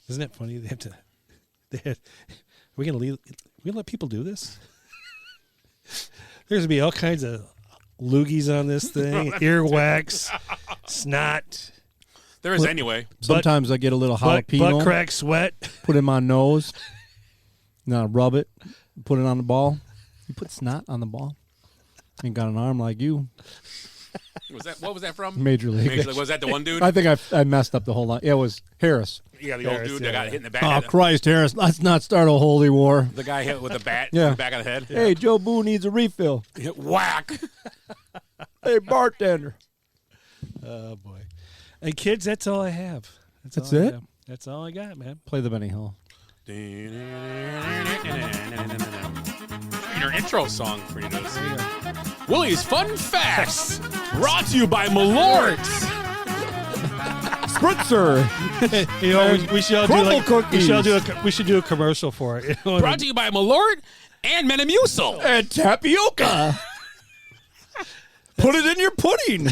Isn't it funny? We're gonna let people do this. There's gonna be all kinds of loogies on this thing, earwax, snot. There is anyway. Sometimes I get a little jalapeno. Butt crack sweat. Put it in my nose. Now rub it. Put it on the ball. You put snot on the ball. Ain't got an arm like you. What was that from? Major League. Was that the one dude? I think I messed up the whole line. Yeah, it was Harris. Yeah, the old dude that got hit in the back. Oh, of the, Christ, Harris. Let's not start a holy war. the guy hit with a bat Yeah. in the back of the head. Hey, Joe Boo needs a refill. Whack. Hey, bartender. Oh, boy. And kids, that's all I have. That's all I it? have. That's all I got, man. Play the Benny Hill. Your intro song for you to see. Willie's Fun Facts, brought to you by Malort's. Spritzer. You know, we should all do Crumble cookies. we should do a commercial for it. Brought to you by Malort and Metamucil. And tapioca. Put it in your pudding.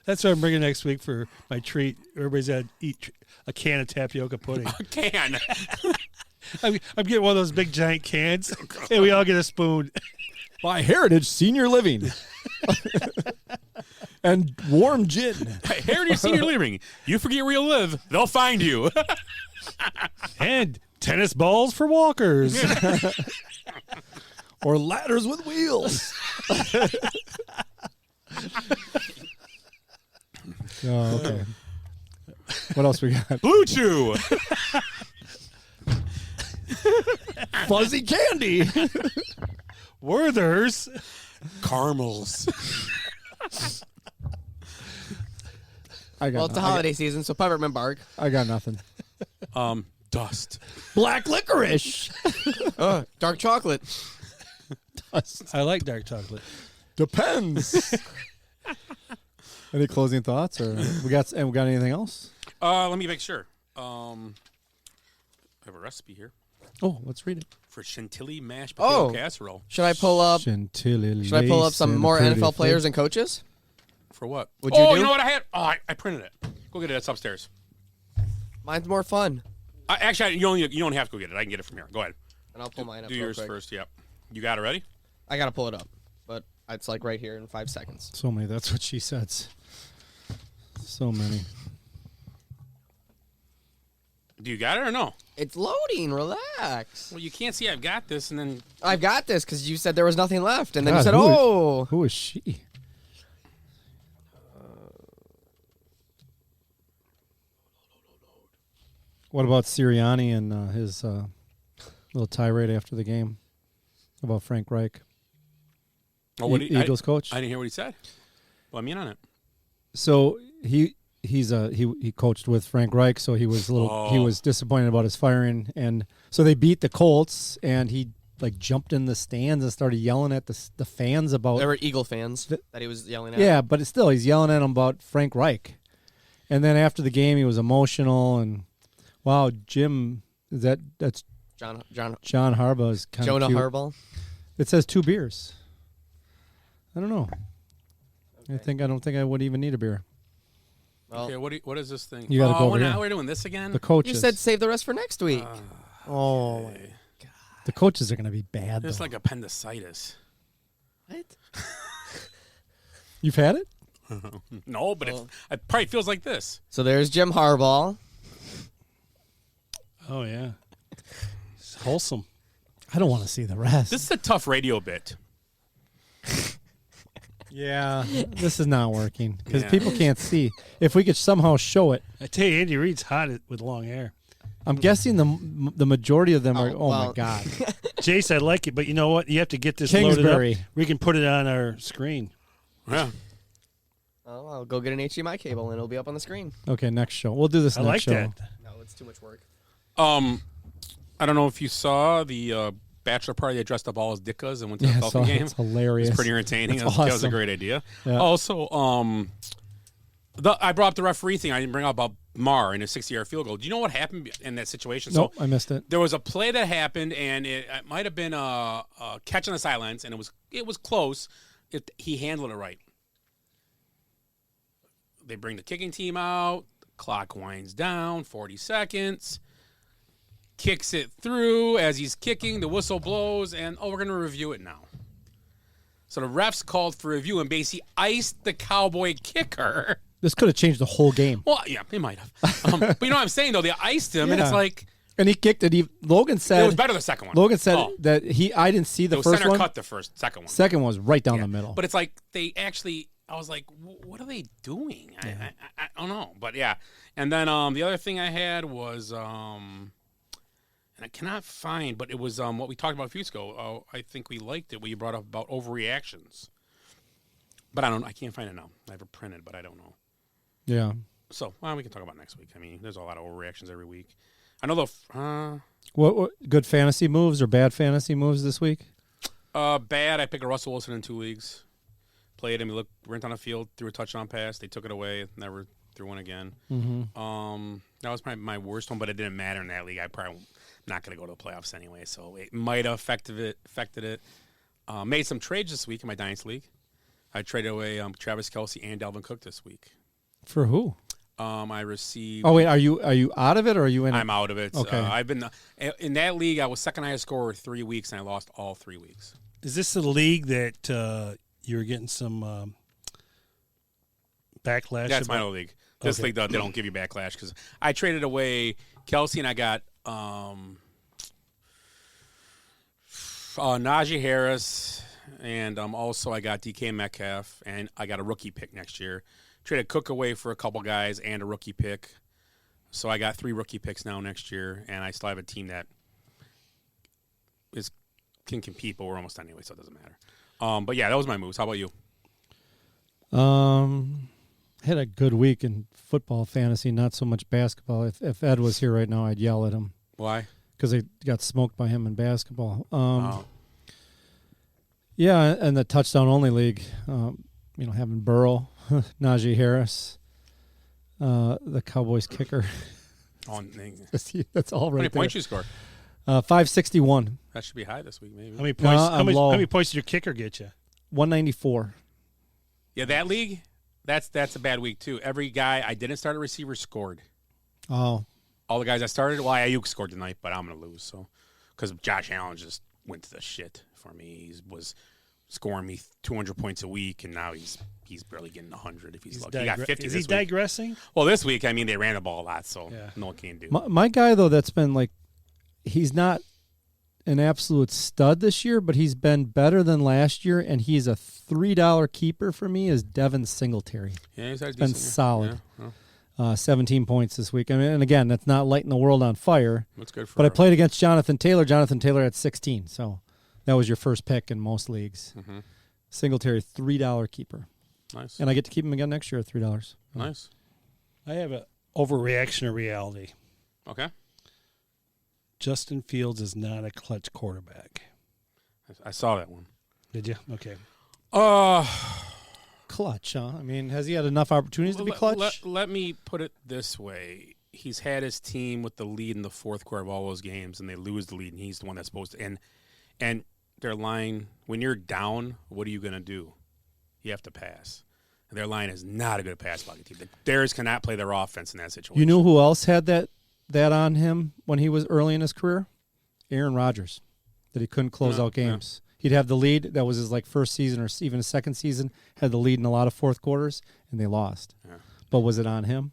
That's what I'm bringing next week for my treat. Everybody's got to eat a can of tapioca pudding. A can. I'm getting one of those big giant cans, and we all get a spoon. By Heritage Senior Living. And warm gin. Heritage Senior Living. You forget where you live, they'll find you. And tennis balls for walkers. Or ladders with wheels. Oh, okay. What else we got? Blue Chew. Fuzzy candy. Werther's. Caramels. Well, it's the holiday season, so peppermint bark. I got nothing. Dust. Black licorice. Dark chocolate. Dust. I like dark chocolate. Depends. Any closing thoughts, or we got anything else? Let me make sure. I have a recipe here. Oh, let's read it. For chantilly mashed potato casserole. Should I pull up? Chantilly. Should I pull up some more NFL players and coaches? For what? Would you do? You know what I had? Oh, I printed it. Go get it. It's upstairs. Mine's more fun. Actually, you don't have to go get it. I can get it from here. Go ahead. And I'll pull mine up. Do real yours quick. first. Yep. You got it ready? I gotta pull it up, but it's like right here in 5 seconds. So many. That's what she says. So many. Do you got it or no? It's loading. Relax. Well, you can't see I've got this, and then I've got this because you said there was nothing left, and then you God, said, "Oh, who is she?" What about Sirianni and his little tirade after the game about Frank Reich, Eagles coach? I didn't hear what he said. Let me in on it. So he coached with Frank Reich, so he was he was disappointed about his firing, and so they beat the Colts, and he like jumped in the stands and started yelling at the fans about. There were Eagle fans that he was yelling at. Yeah, but still, he's yelling at them about Frank Reich, and then after the game, he was emotional and. Wow, Jim, that's John Harbaugh is kind of Jonah cute. Harbaugh. It says 2 beers. I don't know. Okay. I don't think I would even need a beer. Well, okay, what is this thing? You got to go over here. Now we're doing this again. The coaches. You said save the rest for next week. Oh my God. The coaches are going to be bad. It's though. like appendicitis. What? You've had it? No, but it probably feels like this. So there's Jim Harbaugh. Oh, yeah. It's wholesome. I don't want to see the rest. This is a tough radio bit. Yeah, this is not working because Yeah. people can't see. If we could somehow show it. I tell you, Andy Reid's hot with long hair. I'm guessing the majority of them are, my God. Jace, I like it, but you know what? You have to get this Kingsbury. loaded up. We can put it on our screen. Yeah. Oh, I'll go get an HDMI cable and it'll be up on the screen. Okay, next show. We'll do this I next like show. that. No, it's too much work. I don't know if you saw the bachelor party. They dressed up all as Dickas and went to the Yeah, I Falcon saw it. game. It's hilarious. It's pretty entertaining. That's That was a awesome. great idea. Yeah. Also, I brought up the referee thing. I didn't bring up about Marr in a 60-yard field goal. Do you know what happened in that situation? Nope, I missed it. There was a play that happened, and it might have been a catch on the sidelines, and it was close. He handled it right. They bring the kicking team out. Clock winds down, 40 seconds. Kicks it through as he's kicking. The whistle blows, and we're going to review it now. So the refs called for review and basically iced the Cowboy kicker. This could have changed the whole game. Well, yeah, they might have. But you know what I'm saying, though? They iced him, and it's Yeah. like... And he kicked it. Logan said... It was better the second one. Logan said Oh. that I didn't see the It was first center one. cut the second one. Second one was right down the middle. But it's like they actually... I was like, what are they doing? I don't know. But yeah. And then the other thing I had was... and I cannot find, but it was what we talked about a few weeks ago. I think we liked it. What you brought up about overreactions. But I can't find it now. I have it printed, but I don't know. Yeah. So, we can talk about next week. I mean, there's a lot of overreactions every week. I know What good fantasy moves or bad fantasy moves this week? bad. I picked a Russell Wilson in 2 leagues. Played him. He went on the field, threw a touchdown pass. They took it away. Never threw one again. Mm-hmm. That was probably my worst one, but it didn't matter in that league. I probably not going to go to the playoffs anyway, so it might have affected it. Made some trades this week in my Dynasty League. I traded away Travis Kelce and Dalvin Cook this week. For who? I received. Oh wait, are you out of it or are you in? I'm out of it. Okay. I've been in that league. I was second highest scorer 3 weeks, and I lost all 3 weeks. Is this the league that you were getting some backlash? That's my about? old league. This Okay. league, they don't give you backlash because I traded away Kelce and I got Najee Harris, and also I got DK Metcalf, and I got a rookie pick next year. Traded Cook away for a couple guys and a rookie pick. So I got 3 rookie picks now next year, and I still have a team that is can compete, but we're almost done anyway, so it doesn't matter. But yeah, that was my moves. How about you? Had a good week in football fantasy, not so much basketball. If Ed was here right now, I'd yell at him. Why? Because I got smoked by him in basketball. Oh. Yeah, and the touchdown only league, having Burrow, Najee Harris, the Cowboys kicker. That's all right. How many there. points you score? 561. That should be high this week, maybe. How many points? How many points did your kicker get you? 194. Yeah, that league, that's a bad week too. Every guy I didn't start a receiver scored. Oh. All the guys I started, Ayuk scored tonight, but I'm going to lose. So, because Josh Allen just went to the shit for me. He was scoring me 200 points a week, and now he's barely getting 100 if he's lucky. He got 50 Is this he week. digressing? Well, this week, I mean, they ran the ball a lot, so no one can do. My guy, though, that's been like, he's not an absolute stud this year, but he's been better than last year, and he's a $3 keeper for me, is Devin Singletary. Yeah, he's been solid. Yeah. 17 points this week. I mean, and again, that's not lighting the world on fire. That's good for But I her. played against Jonathan Taylor. Jonathan Taylor had 16, so that was your first pick in most leagues. Mm-hmm. Singletary, $3 keeper. Nice. And I get to keep him again next year at $3. Nice. I have an overreaction to reality. Okay. Justin Fields is not a clutch quarterback. I saw that one. Did you? Okay. Clutch, huh? I mean, has he had enough opportunities to be clutch? Let me put it this way. He's had his team with the lead in the fourth quarter of all those games, and they lose the lead, and he's the one that's supposed to. And their line, when you're down, what are you going to do? You have to pass. And their line is not a good pass blocking team. The Bears cannot play their offense in that situation. You know who else had that on him when he was early in his career? Aaron Rodgers, that he couldn't close out games. Yeah. He'd have the lead. That was his first season or even his second season. Had the lead in a lot of fourth quarters, and they lost. Yeah. But was it on him?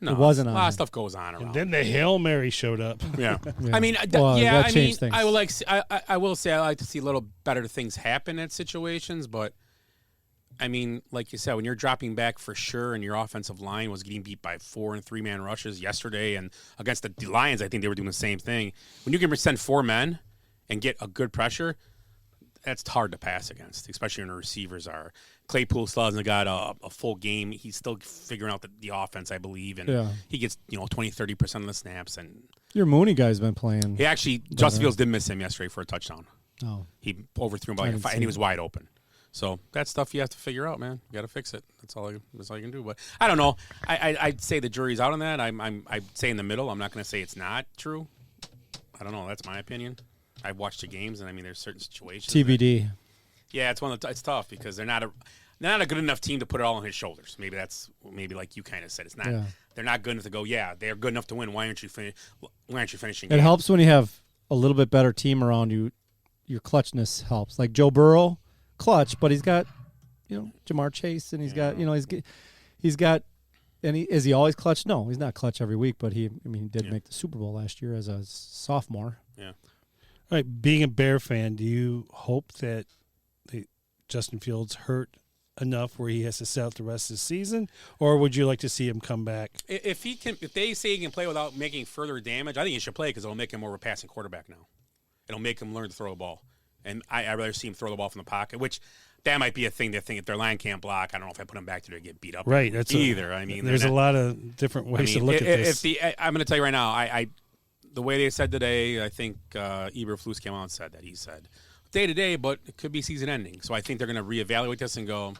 No, it wasn't on him. A lot of stuff goes on around. And then the Hail Mary showed up. Yeah. Yeah. I mean, Well, that I mean, changed things. I will say I like to see a little better things happen in situations, but I mean, like you said, when you're dropping back for sure and your offensive line was getting beat by 4 and 3-man rushes yesterday, and against the Lions, I think they were doing the same thing. When you can send 4 men and get a good pressure, that's hard to pass against, especially when the receivers are. Claypool still hasn't got a full game. He's still figuring out the offense, I believe, and he gets 20-30% of the snaps. And your Mooney guy's been playing. He actually, Justin Fields did miss him yesterday for a touchdown. Oh, he overthrew him by like 5, and he was wide open. So that's stuff you have to figure out, man. You got to fix it. That's all you can do. But I don't know. I'd say the jury's out on that. I'd say in the middle. I'm not going to say it's not true. I don't know. That's my opinion. I've watched the games, and I mean, there's certain situations. TBD. Yeah, it's tough because they're not a good enough team to put it all on his shoulders. Maybe like you kind of said. It's not. Yeah. They're not good enough to go. Yeah, they're good enough to win. Why aren't you finishing? It helps when you have a little bit better team around you. Your clutchness helps. Like Joe Burrow, clutch, but he's got, Jamar Chase, and he's got, he's got. And is he always clutch? No, he's not clutch every week. But he did make the Super Bowl last year as a sophomore. Yeah. All right, being a Bear fan, do you hope that Justin Fields hurt enough where he has to sit out the rest of the season, or would you like to see him come back? If they say he can play without making further damage, I think he should play because it'll make him more of a passing quarterback now. It'll make him learn to throw a ball, and I'd rather see him throw the ball from the pocket, which that might be a thing. They think if their line can't block, I don't know if I put him back there to get beat up. Right. That's either. There's a lot of different ways to look at this. I'm going to tell you right now, the way they said today, I think Eberflus came out and said that. He said day to day, but it could be season ending. So I think they're going to reevaluate this and go,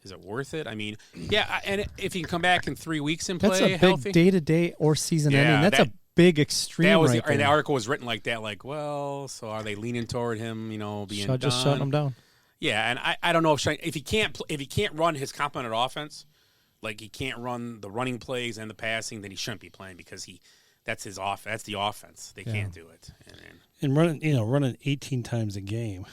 is it worth it? I mean, yeah, and if he can come back in 3 weeks and play healthy. That's a big day to day or season ending. That's a big extreme. That was right and the there. article was written like that. Like, well, so are they leaning toward him? Being done? Just shutting him down. Yeah, and I don't know if he can't run his complementary offense, like he can't run the running plays and the passing, then he shouldn't be playing because that's his off. That's the offense. They can't do it. And running 18 times a game.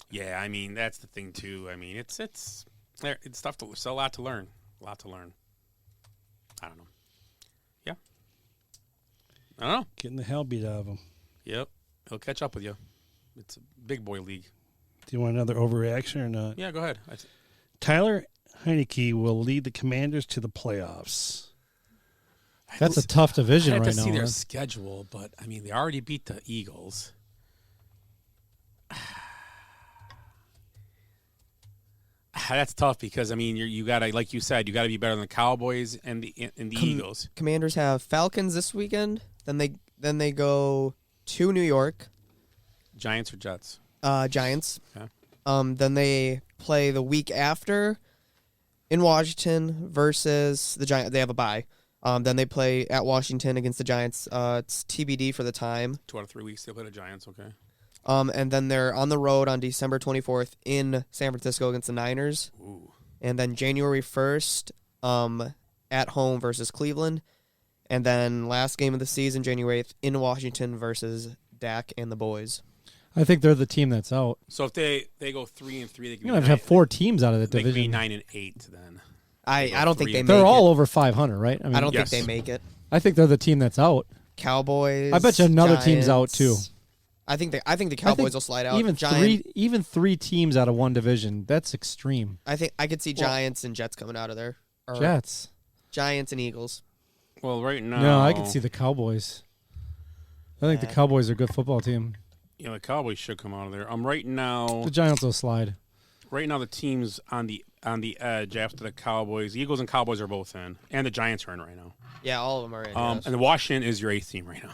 Yeah, I mean that's the thing too. I mean it's tough to. It's a lot to learn. A lot to learn. I don't know. Yeah. I don't know. Getting the hell beat out of him. Yep, he'll catch up with you. It's a big boy league. Do you want another overreaction or not? Yeah, go ahead. Tyler Heineke will lead the Commanders to the playoffs. That's a tough division right now. I have to see their schedule, but I mean, they already beat the Eagles. That's tough because I mean you gotta, like you said, you gotta be better than the Cowboys and the Eagles. Commanders have Falcons this weekend. Then they go to New York. Giants or Jets? Giants. Okay. Then they play the week after in Washington versus the Giants. They have a bye. Then they play at Washington against the Giants. It's TBD for the time. 2 out of 3 weeks they play the Giants. Okay. And then they're on the road on December 24th in San Francisco against the Niners. Ooh. And then January 1st, at home versus Cleveland. And then last game of the season, January 8th, in Washington versus Dak and the boys. I think they're the team that's out. So if they go 3-3, they can You're gonna have 4 teams out of the they division. Can be 9-8 then. I don't think they make it. They're all over 500, right? I don't think they make it. I think they're the team that's out. Cowboys. I bet you another Giants. team's out too. I think the Cowboys will slide out. Even three teams out of one division. That's extreme. I think I could see Giants and Jets coming out of there. Or Jets. Giants and Eagles. Well, right now. No, I can see the Cowboys. I think the Cowboys are a good football team. Yeah, the Cowboys should come out of there. Right now. The Giants will slide. Right now, the teams on the edge after the Cowboys, the Eagles and Cowboys are both in, and the Giants are in right now. Yeah, all of them are in. Yes. And the Washington is your 8th team right now.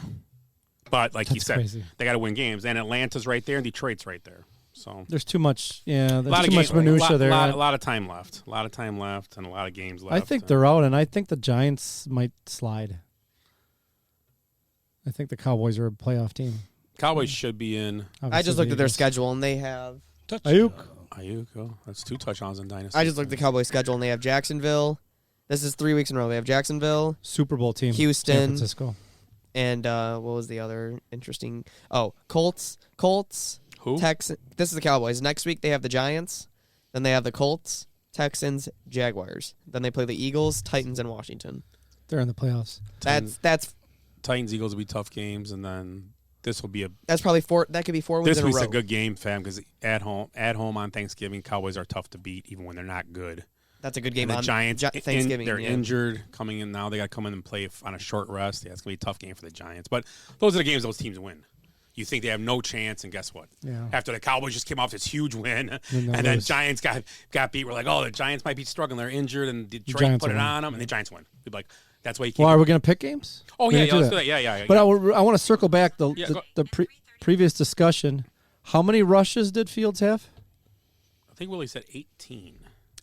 But like you said, crazy. they got to win games, and Atlanta's right there, and Detroit's right there. So there's too much. Yeah, there's too games, much minutia there. A lot of time left. A lot of time left, and a lot of games left. I think they're out, and I think the Giants might slide. I think the Cowboys are a playoff team. Cowboys should be in. Obviously I just looked at their Eagles. schedule, and they have Ayuk. Oh, that's 2 touchdowns in Dynasty. I just looked at the Cowboys schedule, and they have Jacksonville. This is 3 weeks in a row. They have Jacksonville, Super Bowl team, Houston, San Francisco, and what was the other interesting? Oh, Colts. Who? Texans. This is the Cowboys. Next week they have the Giants. Then they have the Colts, Texans, Jaguars. Then they play the Eagles, Titans, and Washington. they're in the playoffs. That's Titans Eagles will be tough games, and then this will be that's probably 4. That could be 4 wins this in a row. week's a good game, fam, because at home on Thanksgiving, Cowboys are tough to beat even when they're not good. That's a good game And the on Giants, Thanksgiving. they're yeah. injured coming in now. They got to come in and play on a short rest. Yeah, it's going to be a tough game for the Giants. But those are the games those teams win. You think they have no chance, and guess what? Yeah. After the Cowboys just came off this huge win, And and then Giants got beat, we're like, oh, the Giants might be struggling. They're injured, and Detroit Giants put it will on them, and the Giants win. We'd be like, that's why you keep Well, are we going to pick games? Oh, We're yeah, gonna let's do that. Yeah. But I want to circle back Yeah, the previous discussion. How many rushes did Fields have? I think Willie said 18.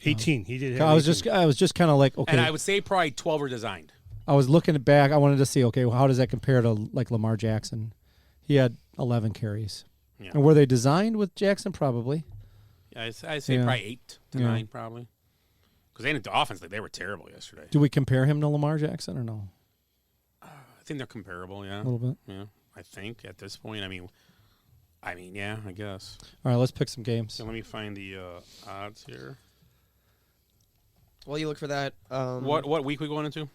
18. He did. Have I was 18. just kind of like, okay. And I would say probably 12 are designed. I was looking back. I wanted to see, okay, well, how does that compare to like Lamar Jackson? He had 11 carries. Yeah. And were they designed with Jackson? Probably. Yeah, I'd say probably 8 to 9, probably. Because they didn't do offense. They were terrible yesterday. Do we compare him to Lamar Jackson or no? I think they're comparable, yeah. A little bit. Yeah, I think at this point. I mean, yeah, I guess. All right, let's pick some games. So let me find the odds here. Well, you look for that. What week we going into?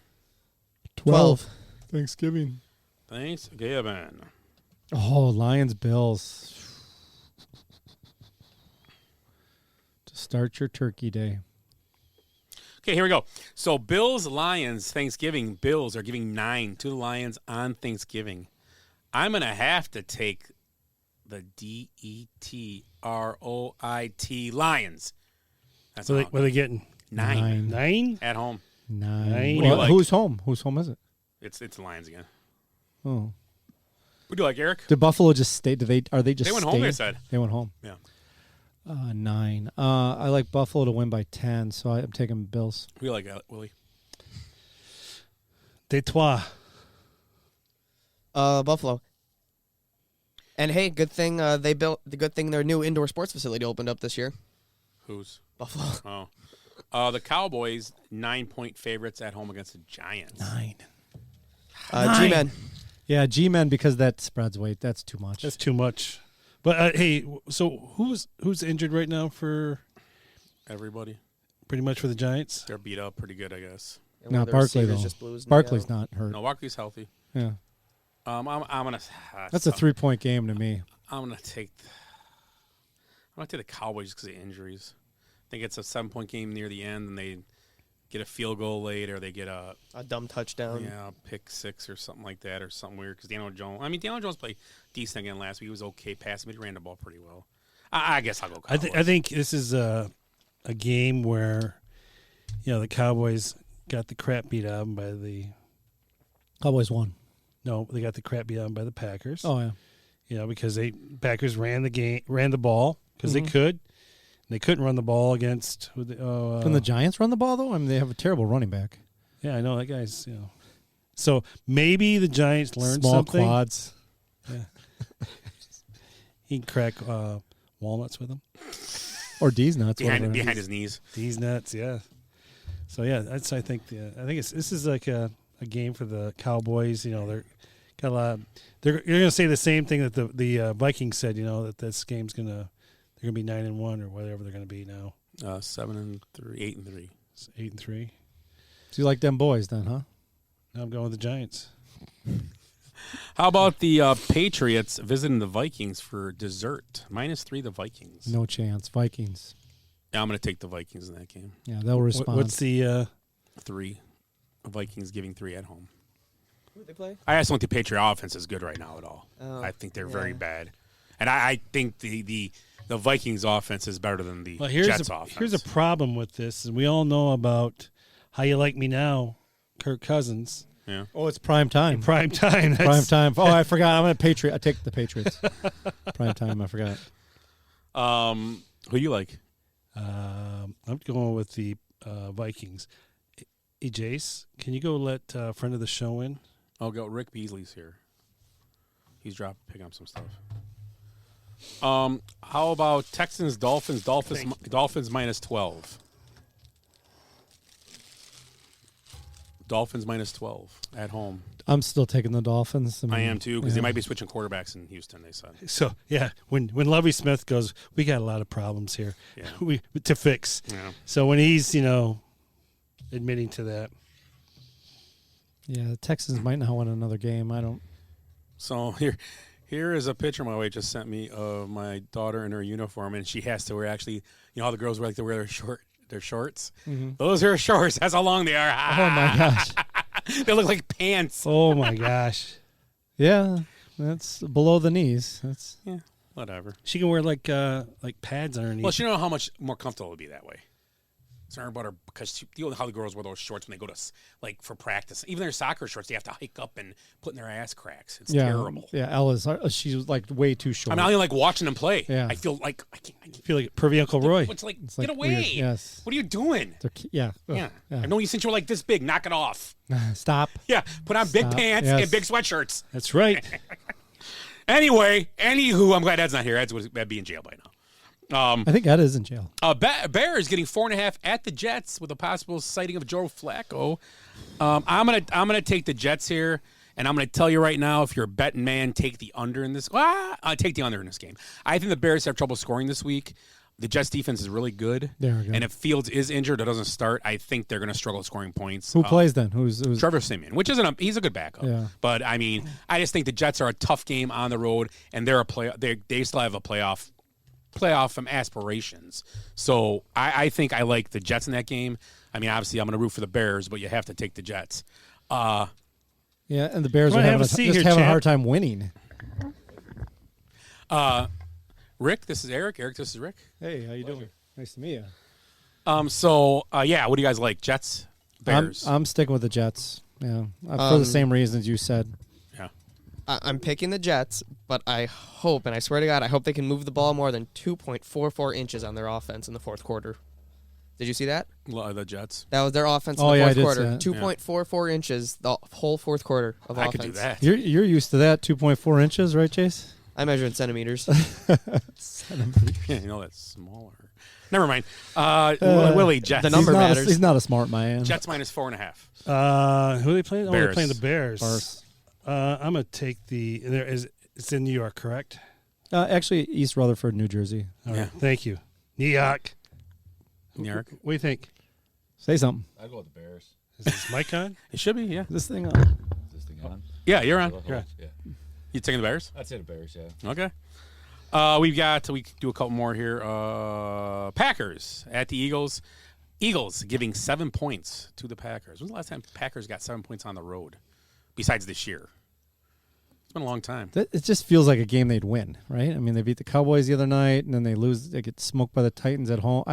12. Thanksgiving. Thanksgiving. Oh, Lions Bills. To start your turkey day. Okay, here we go. So Bills, Lions, Thanksgiving. Bills are giving 9 to the Lions on Thanksgiving. I'm going to have to take the Detroit Lions. That's What are they getting? 9. 9? At home. 9. What do you Well, like? Who's home? Whose home is it? It's the Lions again. Oh. What do you like, Eric? Did Buffalo just stay? Are they just They went staying? home, they said. They went home. Yeah. 9. I like Buffalo to win by 10, so I'm taking Bills. Who do you like, Willie? Detroit. Buffalo. And hey, good thing their new indoor sports facility opened up this year. Who's? Buffalo. Oh. The Cowboys, 9-point favorites at home against the Giants. 9. G-Men. Yeah, G-Men, because that spreads weight. That's too much. That's too much. But hey, so who's injured right now for everybody? Pretty much for the Giants. They're beat up pretty good, I guess. Not Barkley though. Barkley's not hurt. No, Barkley's healthy. Yeah. I'm gonna. That's a 3-point game to me. I'm gonna take the Cowboys because of injuries. I think it's a 7-point game near the end, and they get a field goal late, or they get a dumb touchdown. Yeah, pick 6 or something like that, or something weird. Because Daniel Jones played decent again last week. He was okay passing, but he ran the ball pretty well. I guess I'll go I Cowboys. think this is a game where, the Cowboys got the crap beat out of them by the. Cowboys won. No, they got the crap beat out of them by the Packers. Oh yeah. Because Packers ran the ball because they could. They couldn't run the ball against. Can the Giants run the ball though? I mean, they have a terrible running back. Yeah, I know that guy's. So maybe the Giants learned Small something. quads. Yeah. He can crack walnuts with them. Or D's nuts. Behind his knees. D's nuts, yeah. So yeah, I think this is like a game for the Cowboys. They're got a lot. You're going to say the same thing that the Vikings said. That this game's they're gonna be 9-1 or whatever they're gonna be now. 7-3, 8-3. 8-3. So you like them boys then, huh? Now I'm going with the Giants. How about the Patriots visiting the Vikings for dessert? -3, the Vikings. No chance. Vikings. Yeah, I'm going to take the Vikings in that game. Yeah, they'll respond. What's the 3? Vikings giving 3 at home. Who did they play? I just don't think the Patriot offense is good right now at all. Oh, I think they're very bad, and I think the Vikings offense is better than the Jets offense. Here's a problem with this, and we all know about How You Like Me Now, Kirk Cousins. Yeah. Oh, it's prime time. Prime time. Prime time. Oh, I forgot. I'm a Patriot. I take the Patriots. Prime time. I forgot. Who you like? I'm going with the Vikings. Hey, Jace, can you go let friend of the show in? I'll go. Rick Beasley's here. He's picking up some stuff. How about Texans, Dolphins? Dolphins -12. Dolphins -12 at home. I'm still taking the Dolphins. I am too, because they might be switching quarterbacks in Houston, they said. So, yeah, when Lovie Smith goes, we got a lot of problems here to fix. Yeah. So when he's, admitting to that. Yeah, the Texans might not win another game. I don't. So here is a picture my wife just sent me of my daughter in her uniform, and she has to wear how the girls like to wear their shorts. Mm-hmm. Those are shorts. That's how long they are. Oh, my gosh. They look like pants. Oh, my gosh. Yeah, that's below the knees. That's whatever. She can wear like pads underneath. Well, she know how much more comfortable it would be that way. It's not about her, because you know how the girls wear those shorts when they go to for practice. Even their soccer shorts, they have to hike up and put in their ass cracks. It's terrible. Yeah, Ella's she's like way too short. I mean, I like watching them play. Yeah. I feel like I feel like pervy Uncle Roy. It's like, It's get like away. weird, yes. What are you doing? Yeah. Yeah. I know you since you were like this big. Knock it off. Stop. Yeah. Put on big Stop. pants Yes. and big sweatshirts. That's right. Anywho, I'm glad Ed's not here. I'd be in jail by now. I think Ed is in jail. Bears getting 4.5 at the Jets with a possible sighting of Joe Flacco. I'm gonna take the Jets here, and I'm gonna tell you right now, if you're a betting man, take the under in this. Take the under in this game. I think the Bears have trouble scoring this week. The Jets defense is really good. There we go. And if Fields is injured or doesn't start, I think they're gonna struggle scoring points. Who plays then? Who's Trevor Siemian, which isn't he's a good backup. Yeah. But I mean, I just think the Jets are a tough game on the road, and they still have a playoff aspirations. So I think I like the Jets in that game. I mean, obviously, I'm going to root for the Bears, but you have to take the Jets. Yeah, and the Bears Come are on, having, have a seat just here, having a champ. hard time winning. Rick, this is Eric. Eric, this is Rick. Hey, how you doing? Nice to meet you. What do you guys like? Jets, Bears? I'm sticking with the Jets. Yeah, for the same reasons you said. Yeah. I'm picking the Jets, but I hope, and I swear to God, I hope they can move the ball more than 2.44 inches on their offense in the fourth quarter. Did you see that? The Jets. That was their offense in Oh, the yeah, I fourth did see quarter. that. 2.44 inches the whole fourth quarter of I offense. could do that. You're used to that 2.4 inches, right, Chase? I measure in centimeters. Yeah, that's smaller. Never mind. Willie, Jets. The number matters. He's not a smart man. Jets -4.5. Who are they playing? Oh, Bears. they're playing the Bears. Bears. I'm gonna take it's in New York, correct? Actually, East Rutherford, New Jersey. All right. Thank you. New York. New York. What do you think? Say something. I'll go with the Bears. Is this mic on? It should be, yeah. This thing on. Is this thing on? Yeah, you're on. Yeah. You taking the Bears? I'd say the Bears, yeah. Okay. We do a couple more here. Packers at the Eagles. Eagles giving 7 points to the Packers. When's the last time Packers got 7 points on the road? Besides this year. It's been a long time. It just feels like a game they'd win, right? I mean, they beat the Cowboys the other night, and then they lose. They get smoked by the Titans at home.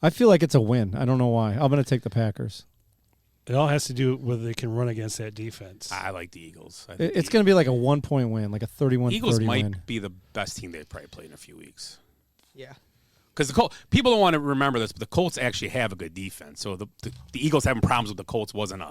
I feel like it's a win. I don't know why. I'm going to take the Packers. It all has to do with whether they can run against that defense. I like the Eagles. It's going to be like a 1-point win, like a 31-30 Eagles might win. be the best team they've probably played in a few weeks. Yeah. Because people don't want to remember this, but the Colts actually have a good defense. So the Eagles having problems with the Colts wasn't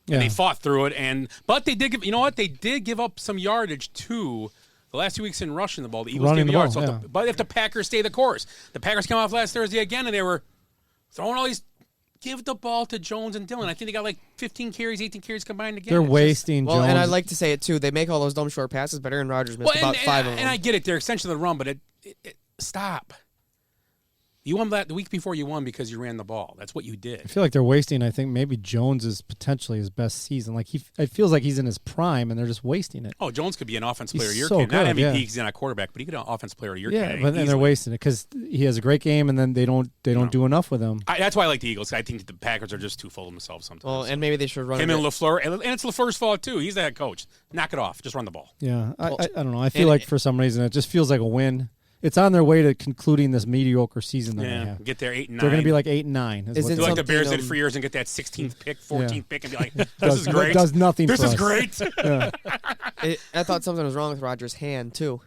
and they fought through it. But they did they did give up some yardage too. The last 2 weeks in rushing the ball, the Eagles Running gave the yards. ball, But if the Packers stay the course, the Packers came off last Thursday again, and they were throwing all these. Give the ball to Jones and Dillon. I think they got like 15 carries, 18 carries combined again. They're wasting Jones. Well, and I'd like to say it too. They make all those dumb short passes, but Aaron Rodgers missed about 5 of them. And I get it. They're extension of the run, but it stop. You won that the week before you won because you ran the ball. That's what you did. I feel like they're wasting. I think maybe Jones is potentially his best season. Like it feels like he's in his prime, and they're just wasting it. Oh, Jones could be an offensive player of He's your so candidate. Not good, MVP yeah. because he's not a quarterback, but he could be an offensive player of your candidate. Yeah, but then they're wasting it because he has a great game, and then they don't do enough with him. That's why I like the Eagles. I think the Packers are just too full of themselves sometimes. Well, and maybe they should run him and LaFleur, and it's LaFleur's fault too. He's the head coach. Knock it off. Just run the ball. Yeah, I don't know. I feel like for some reason it just feels like a win. It's on their way to concluding this mediocre season that they have. Get there 8 and 9. They're going to be like 8 and 9. Do like the Bears did for years and get that 16th pick, 14th pick, and be like, "This is great." Does nothing. This for is us. great. Yeah. I thought something was wrong with Rodgers' hand too.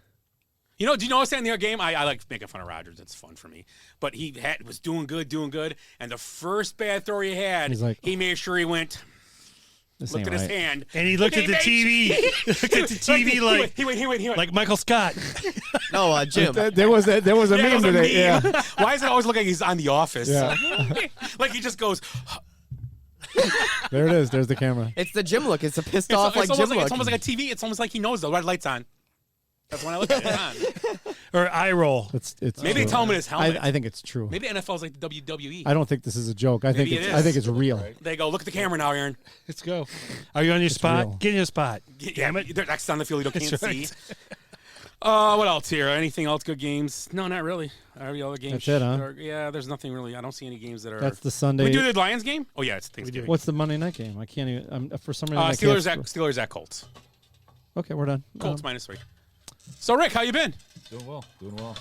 Do you notice that in the game? I like making fun of Rodgers. It's fun for me. But he was doing good, and the first bad throw he had, he made sure he went. Looked at his hand, and he looked at the TV. Looked at the TV like he went like Michael Scott. No, Jim. There was a meme today. Yeah. Why does it always look like he's on The Office? Yeah. Like he just goes. There it is. There's the camera. It's the Jim look. It's a pissed off Jim look. It's almost like a TV. It's almost like he knows the red light's on. That's when I look at it. Or eye roll. It's maybe they tell him in his helmet. I think it's true. Maybe NFL's like the WWE. I don't think this is a joke. I think it's real. They go, look at the camera now, Aaron. Let's go. Are you on your spot? Real. Get in your spot. Damn it. They're next on the field. You can't That's see. right. What else here? Anything else? Good games? No, not really. Every other game. That's it, huh? Yeah, there's nothing really. I don't see any games that are. That's the Sunday. We do the Lions game? Oh, yeah, it's Thanksgiving. What's the Monday night game? I can't even. For some reason, I can't Steelers at Colts. Okay, we're done. Colts -3. So, Rick, how you been? Doing well.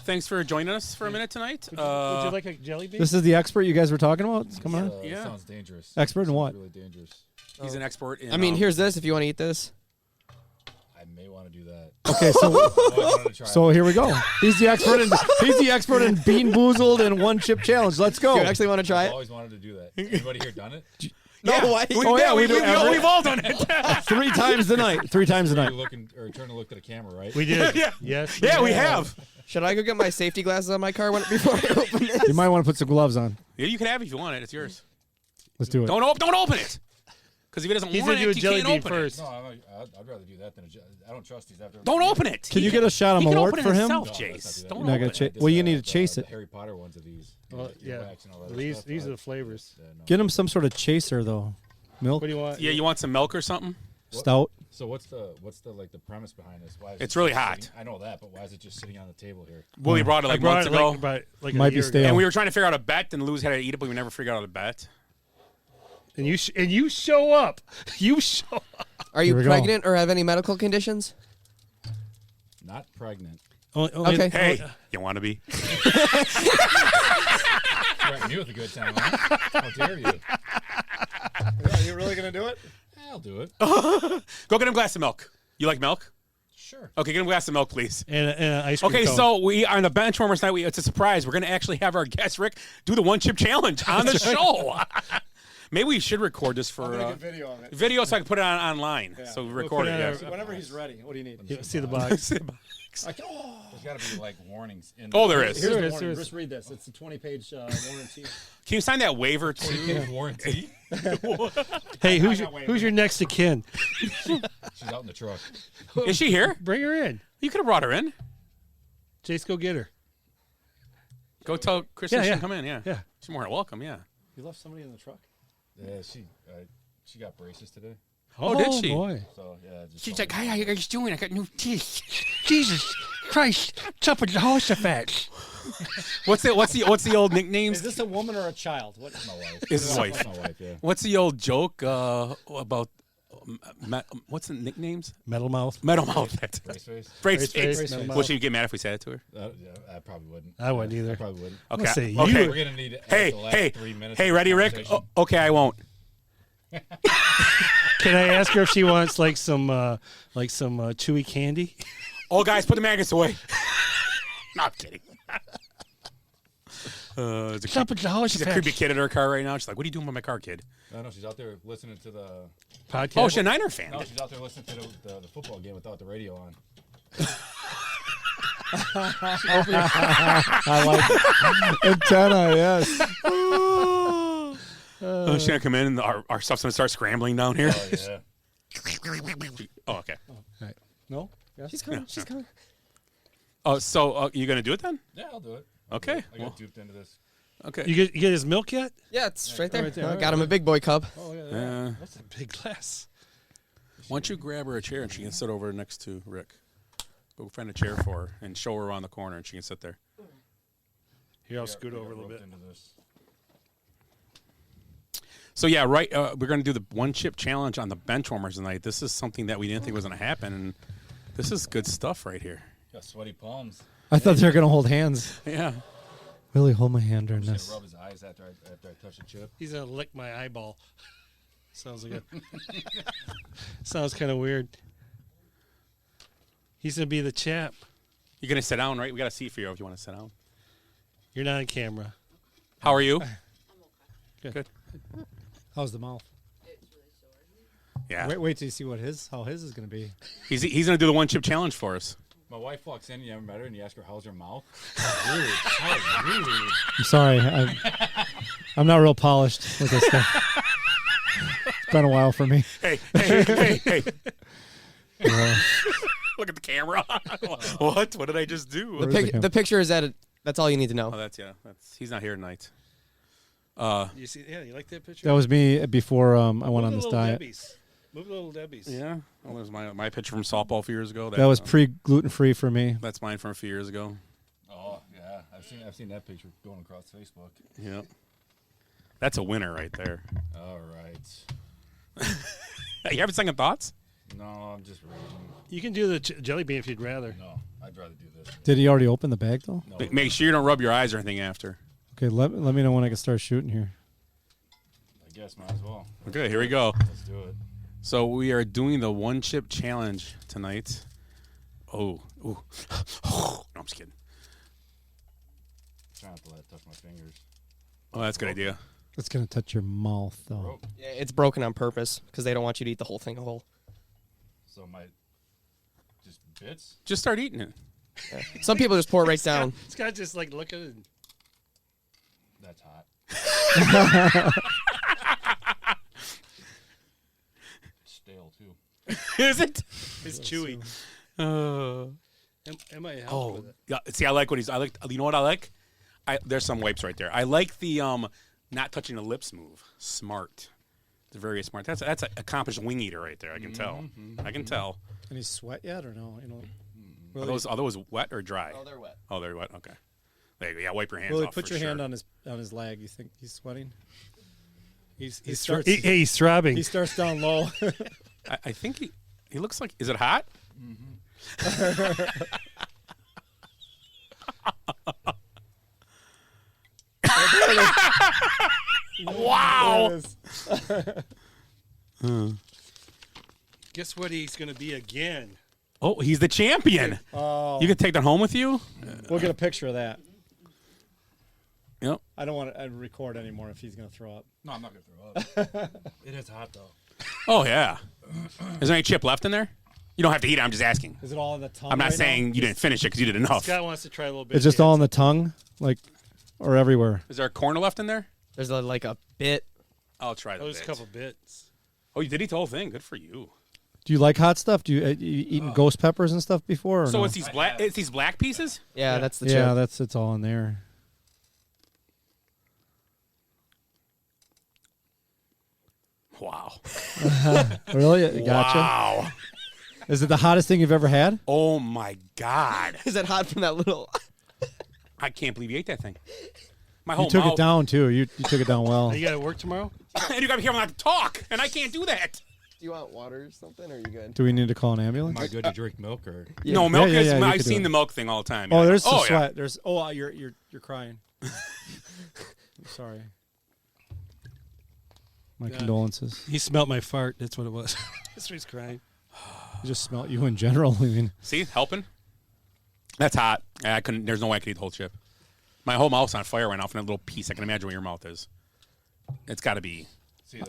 Thanks for joining us for a minute tonight. Would you like a jelly bean? This is the expert you guys were talking about. It's coming on. Yeah. Sounds dangerous. Expert in what? Really dangerous. He's an expert in. I mean, here's this. If you want to eat this. I may want to do that. Okay, so here we go. He's the expert in Bean Boozled and One Chip Challenge. Let's go. Do you actually want to try I've it? always wanted to do that. Anybody here done it? No, why? we do. We've all done it. 3 times a night. 3 times a night. Looking or trying to look at a camera, right? We did. Yeah. Yes. Yeah, we have. Should I go get my safety glasses on my car before I open this? You might want to put some gloves on. Yeah, you can have it if you want it. It's yours. Let's do it. Don't open it. Because if he doesn't He's want gonna do a it, you jelly can't bean open first. No, I'd rather do that than a jelly. I don't trust these after. Don't open it. Can you get a shot of He can Malort open it for him? himself, No, Jace. let's not do that. Don't You're not open gonna it. well, you need to chase it. The Harry Potter ones of these. Well, yeah. Wax and all that These stuff. are the flavors. Yeah, no. Get him some sort of chaser though. Milk, What do you want? Yeah, you want some milk or something? stout. So what's the like the premise behind this? Why is It's it really just hot. sitting- I know that, but why is it just sitting on the table here? Willie brought it I like brought months it ago. like Might a be year stale. ago. And we were trying to figure out a bet, and Luz had to eat it, but we never figured out a bet. And you show up. You show up. Are you Here we go. pregnant or have any medical conditions? Not pregnant. Okay. Hey, you want to be? Threaten you with a good time, huh? How dare you? Are you really gonna do it? I'll do it. Go get him a glass of milk. You like milk? Sure. Okay, get him a glass of milk, please. And an ice cream Okay, cone. so we are on the Benchwarmers night. It's a surprise. We're going to actually have our guest Rick do the one chip challenge on the show. Maybe we should record this for video of it. video, so I can put it online. So we record it. Yeah. Whenever he's ready. What do you need? Yeah, see the box. There's got to be like warnings. In Oh, there is. Here's There the is, warning. there is. Just read this. It's a 20-page warranty. Can you sign that waiver too? warranty. Hey, who's your next of kin? She's out in the truck. Is she here? Bring her in. You could have brought her in. Chase, go get her. Go tell Kristen she yeah. can come in. Yeah. Yeah. She's more than welcome. Yeah. You left somebody in the truck? Yeah, she got braces today. Oh, did she? Boy. So yeah, just She's like, "Hi, how you guys doing? I got new teeth." Jesus Christ. What's up with the Jehoshaphat? What's the old nicknames? Is this a woman or a child? What? my wife. Is his wife. That's my wife. Yeah. What's the old joke about what's the nicknames? Metal Mouth. Metal Mouth. That's Braceface. Braceface. Will she get mad if we said it to her? Yeah, I probably wouldn't. I wouldn't either. I probably wouldn't. Okay. Say Okay. you. We're gonna need to Hey, the last hey, 3 minutes. hey, of ready, Rick? conversation. Okay, I won't. Can I ask her if she wants like some chewy candy? Oh, guys, put the magnets away. No, I'm kidding. There's a creepy kid in her car right now. She's like, "What are you doing with my car, kid?" No, she's out there listening to the podcast. Oh, she's a Niner fan. No, she's out there listening to the football game without the radio on. I like antenna. Yes. She's gonna come in and our stuff's gonna start scrambling down here. Oh yeah. Oh, okay. Right. No. Yeah. She's coming. She's coming. Oh, so you gonna do it then? Yeah, I'll do it. Okay. I got duped into this. Okay. You get his milk yet? Yeah, it's right there. Right there. I got him a big boy cup. Oh yeah. Yeah. That's a big glass. Why don't you grab her a chair and she can sit over next to Rick? Go find a chair for her and show her around the corner and she can sit there. Here, I'll scoot over a little bit. Into this. So yeah, right. We're going to do the one chip challenge on the bench warmers tonight. This is something that we didn't think was going to happen, and this is good stuff right here. Got sweaty palms. I thought they were gonna hold hands. Yeah. Willie, hold my hand during I'm this. just gonna rub his eyes after I touch the chip. He's gonna lick my eyeball. Sounds like sounds kind of weird. He's gonna be the chap. You're going to sit down, right? We got a seat for you if you want to sit down. You're not on camera. How are you? Good. How's the mouth? Yeah. Wait till you see how his is gonna be. He's going to do the one chip challenge for us. My wife walks in, you haven't met her, and you ask her, how's her mouth? Rude. How rude. I'm sorry. I'm not real polished with this stuff. It's been a while for me. Hey. Look at the camera. What? What did I just do? The picture is at it. That's all you need to know. Oh, that's he's not here tonight. You see? Yeah, you like that picture? That was me before I went on this diet. Move little Debbie's. Yeah. That was my picture from softball a few years ago. That was pre-gluten free for me. That's mine from a few years ago. Oh yeah, I've seen that picture going across Facebook. Yeah. That's a winner right there. All right. You having second thoughts? No, I'm just raging. You can do the jelly bean if you'd rather. No, I'd rather do this. Did he already open the bag though? No, Make sure you don't rub your eyes or anything after. Okay, let me know when I can start shooting here. I guess might as well. Okay, here we go. Let's do it. So we are doing the one chip challenge tonight. Oh. No, I'm just kidding. Try not to let it touch my fingers. Oh, that's a good idea. It's gonna touch your mouth though. Yeah, it's broken on purpose because they don't want you to eat the whole thing whole. So just bits? Just start eating it. Yeah. Some people just pour it right down. Scott just like looking at it. That's hot. Stale too. Is it? It's chewy. Am I help with it? Yeah. See, I like what I like. You know what I like? There's some wipes right there. I like the not touching the lips move. Smart. It's very smart. That's an accomplished wing eater right there. I can tell. I can tell. Any sweat yet or no? Are those wet or dry? Oh, they're wet. Oh, they're wet. Okay. There you go. Yeah, wipe your hands Willie, off. put for your hand sure. on his leg. You think he's sweating? He's throbbing. He starts down low. I think he looks like. Is it hot? Wow. Guess what he's going to be again? Oh, he's the champion. Oh. You can take that home with you? We'll get a picture of that. Yep. I don't want to record anymore if he's going to throw up. No, I'm not going to throw up. It is hot, though. Oh, yeah. Is there any chip left in there? You don't have to eat it. I'm just asking. Is it all in the tongue? I'm not right saying now? you didn't finish it because you did enough. Scott wants to try a little bit. It's just all in the tongue, or everywhere. Is there a corner left in there? There's like a bit. I'll try the There's a bit. couple bits. Oh, you did eat the whole thing. Good for you. Do you like hot stuff? Do you eaten ghost peppers and stuff before? Or So no? it's these black pieces? Yeah, that's the chip. Yeah, it's all in there. Wow. Really? Gotcha. Wow. Is it the hottest thing you've ever had? Oh, my God. Is it hot from that little? I can't believe you ate that thing. My You whole took mouth. it down too. You took it down well. You got to work tomorrow? And you got to be careful not to talk, and I can't do that. Do you want water or something, or are you good? Do we need to call an ambulance? Am I good to drink milk or? Yeah. No, milk is. you I've could do seen it. the milk thing all the time. Oh, yeah. there's some yeah. sweat. There's. Oh, you're crying. I'm sorry. My condolences. He smelt my fart. That's what it was. That's why he's crying. I just smelt you in general. I mean, See, helping. That's hot. I couldn't. There's no way I could eat the whole chip. My whole mouth's on fire right now from that little piece. I can imagine what your mouth is. It's got to be. See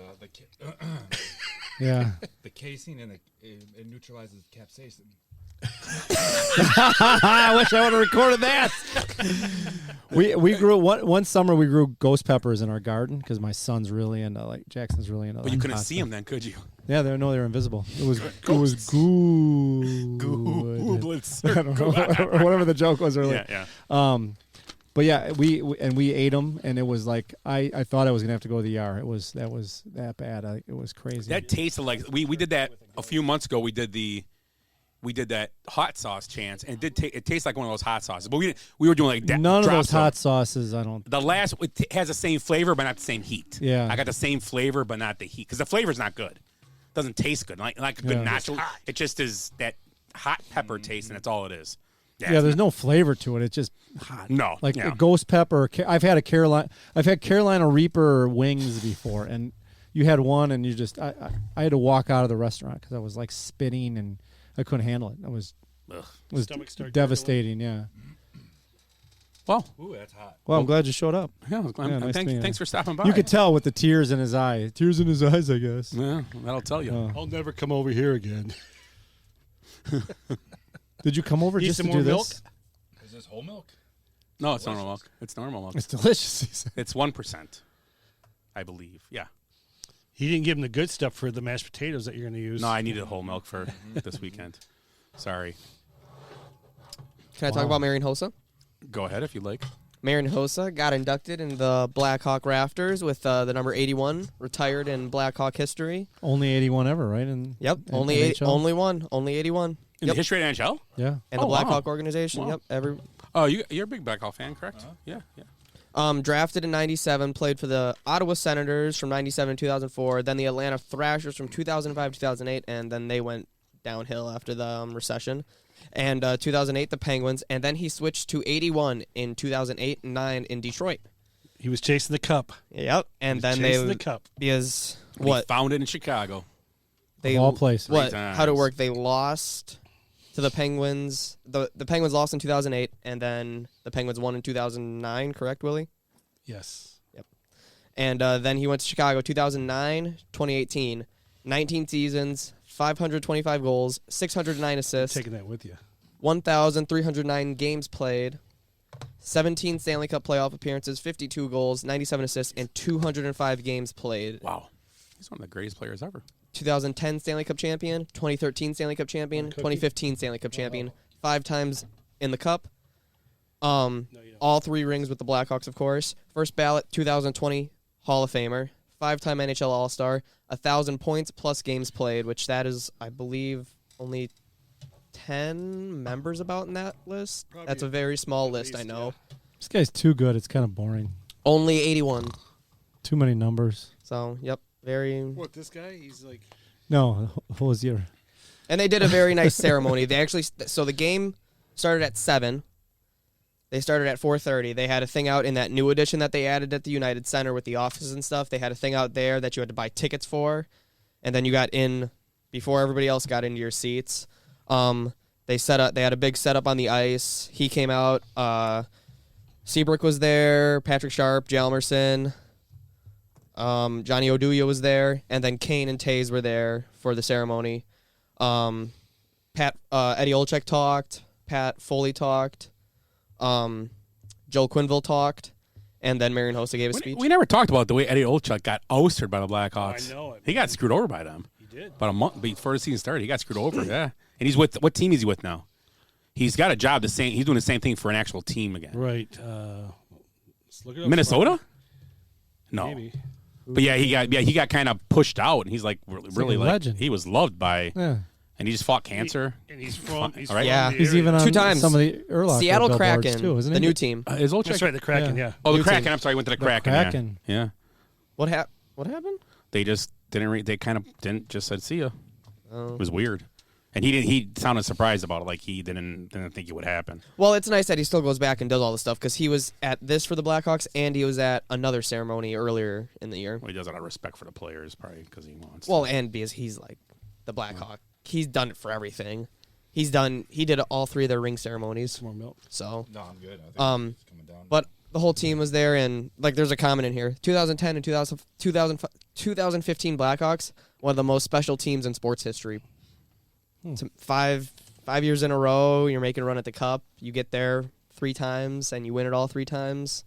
yeah. the casing and it neutralizes capsaicin. I wish I would have recorded that. we grew one summer. We grew ghost peppers in our garden because my son's really into Jackson's really into. But you couldn't see them then, could you? Yeah, they're invisible. It was good. Gooblets. I don't know, or whatever the joke was earlier. Yeah. But yeah, we ate them, and it was like I thought I was gonna have to go to the ER. It was that bad. It was crazy. That tasted like we did that a few months ago. We did that hot sauce chance, and it tastes like one of those hot sauces. But we were doing like none of those hot sauces. I don't. The last it has the same flavor, but not the same heat. Yeah, I got the same flavor, but not the heat because the flavor's not good. It doesn't taste good. Like a good natural. It just is that hot pepper taste, and that's all it is. Yeah, there's no flavor to it. It's just hot. No, like a ghost pepper. I've had Carolina Reaper wings before, and you had one, and you just I had to walk out of the restaurant because I was like spitting and I couldn't handle it. It was devastating. Yeah. Well, ooh, that's hot. Well, I'm glad you showed up. Yeah, nice thanks for stopping by. You could tell with the tears in his eye. Tears in his eyes, I guess. Yeah, that'll tell you. I'll never come over here again. Did you come over Need just some to more do milk? this? Is this whole milk? No, it's normal milk. It's normal milk. It's delicious. It's 1%, I believe. Yeah. He didn't give him the good stuff for the mashed potatoes that you're going to use. No, I needed whole milk for this weekend. Sorry. Can I talk about Marion Hossa? Go ahead if you'd like. Marion Hossa got inducted in the Blackhawk Rafters with the number 81, retired in Blackhawk history. Only 81 ever, right? Yep, only 81. In the history of NHL? Yeah. And the Blackhawk organization. Wow. Yep. Oh, you're a big Blackhawk fan, correct? Yeah. Drafted in 97, played for the Ottawa Senators from 97 to 2004, then the Atlanta Thrashers from 2005 to 2008, and then they went downhill after the recession. And 2008, the Penguins, and then he switched to 81 in 2008 and 9 in Detroit. He was chasing the cup. Yep, and then chasing the cup. Because He found it in Chicago. They all places. How did it work? They lost to the Penguins. The Penguins lost in 2008, and then the Penguins won in 2009. Correct, Willie? Yes. Yep. And then he went to Chicago 2009, 2018, 19 seasons, 525 goals, 609 assists. Taking that with you. 1,309 games played, 17 Stanley Cup playoff appearances, 52 goals, 97 assists, and 205 games played. Wow. He's one of the greatest players ever. 2010 Stanley Cup champion, 2013 Stanley Cup champion, 2015 Stanley Cup champion, 5 times in the Cup. All 3 rings with the Blackhawks, of course. First ballot 2020 Hall of Famer, 5-time NHL All-Star, 1,000 points plus games played, which that is, I believe, only 10 members about in that list. That's a very small list, I know. This guy's too good. It's kind of boring. Only 81. Too many numbers. So, yep, very. What, this guy? He's like. No, Hosier. And they did a very nice ceremony. They actually, so the game started at 7. They started at 4:30. They had a thing out in that new edition that they added at the United Center with the offices and stuff. They had a thing out there that you had to buy tickets for, and then you got in before everybody else got into your seats. They set up. They had a big setup on the ice. He came out. Seabrook was there. Patrick Sharp, Jalmerson, Johnny Oduya was there, and then Kane and Taze were there for the ceremony. Eddie Olczyk talked. Pat Foley talked. Joel Quinville talked, and then Marion Hossa gave a speech. We never talked about the way Eddie Olczyk got ousted by the Blackhawks. I know it. He got screwed over by them. He did. About a month before the season started, he got screwed over. Yeah, and he's with what team is he with now? He's got a job. He's doing the same thing for an actual team again. Right. Let's look it up. Minnesota? No. Maybe. But he got kind of pushed out, and he's like really like a legend. he was loved by. Yeah. And he just fought cancer. And he's from. He's All right. from Yeah. the He's area. even on 2 times. some of the Urlacher Seattle billboards Kraken, too, isn't the he? new team. Is Olczyk? That's right, the Kraken. Yeah. Oh, the New Kraken. team. I'm sorry, I went to the The Kraken. Kraken. Yeah. What happened? They just They kind of didn't. Just said see ya. It was weird, and he sounded surprised about it, like he didn't think it would happen. Well, it's nice that he still goes back and does all the stuff because he was at this for the Blackhawks and he was at another ceremony earlier in the year. Well, he does it out of respect for the players, probably because he wants. Well, and because he's like the Blackhawk, he's done it for everything. He did all 3 of their ring ceremonies. More milk. So No, I'm good. I think it's coming down. But the whole team was there, and like there's a comment in here: 2010 and 2015 Blackhawks, one of the most special teams in sports history. It's 5 years in a row, you're making a run at the Cup. You get there 3 times, and you win it all 3 times.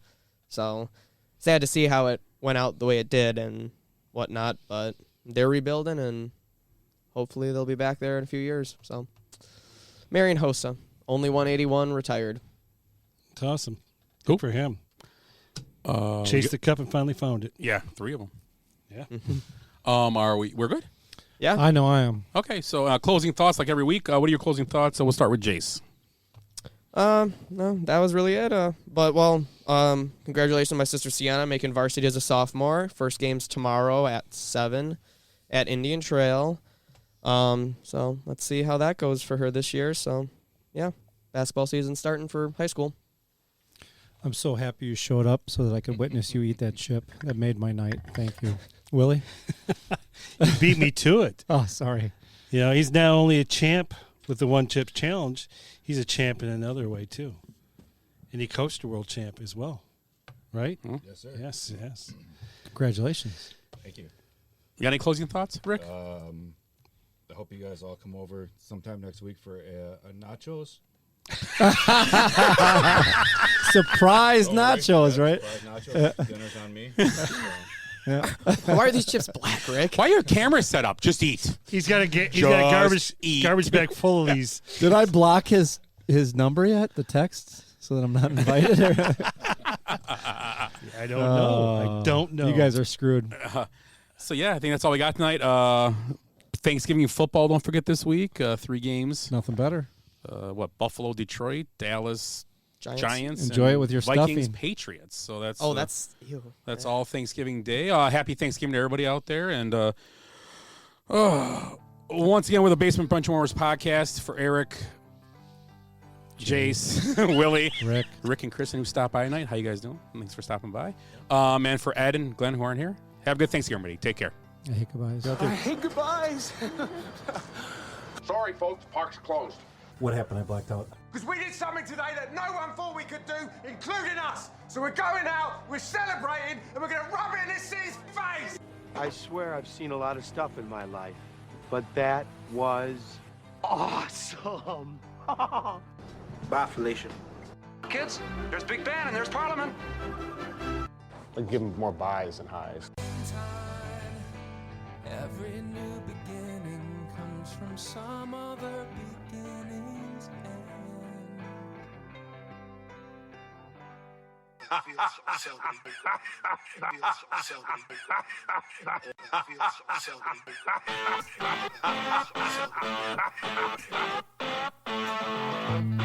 So sad to see how it went out the way it did and whatnot, but they're rebuilding, and hopefully they'll be back there in a few years. So Marian Hossa, only 181, retired. It's awesome. Good for him. Chased the cup and finally found it. Yeah, 3 of them. Yeah. We're good? Yeah. I know I am. Okay, so closing thoughts like every week. What are your closing thoughts? So we'll start with Jace. No, that was really it. Congratulations to my sister Sienna making varsity as a sophomore. First game's tomorrow at 7 at Indian Trail. So let's see how that goes for her this year. So, yeah, basketball season starting for high school. I'm so happy you showed up so that I could witness you eat that chip. That made my night. Thank you. Willie? You beat me to it. Oh, sorry. You know, he's not only a champ with the One Chip Challenge, he's a champ in another way, too. And he coached a world champ as well, right? Yes, sir. Yes, yes. Congratulations. Thank you. You got any closing thoughts, Rick? I hope you guys all come over sometime next week for a nachos. Surprise nachos, right? Surprise nachos. Dinner's on me. Yeah. Why are these chips black, Rick? Why are your cameras set up? Just eat. He's got a garbage bag full of these. Did I block his number yet? The text, so that I'm not invited. I don't know. I don't know. You guys are screwed. So yeah, I think that's all we got tonight. Thanksgiving football. Don't forget this week. 3 games. Nothing better. Buffalo, Detroit, Dallas, Giants. Enjoy it with your Vikings, stuffing. Patriots. So that's that's all Thanksgiving Day. Happy Thanksgiving to everybody out there. And once again, we're the Basement Bench Warmers podcast for Eric, Jace, Willie, Rick, and Kristen who stopped by tonight. How you guys doing? Thanks for stopping by. And for Ed and Glenn who aren't here. Have a good Thanksgiving, everybody. Take care. I hate goodbyes. I hate goodbyes. Sorry, folks, park's closed. What happened? I blacked out. Because we did something today that no one thought we could do, including us. So we're going out, we're celebrating, and we're going to rub it in this city's face. I swear I've seen a lot of stuff in my life, but that was awesome. Bye, Felicia. Kids, there's Big Ben and there's Parliament. I'd give them more buys than highs. Every new beginning comes from some other beginning's end. It feels so good. It feels so good. It feels so good.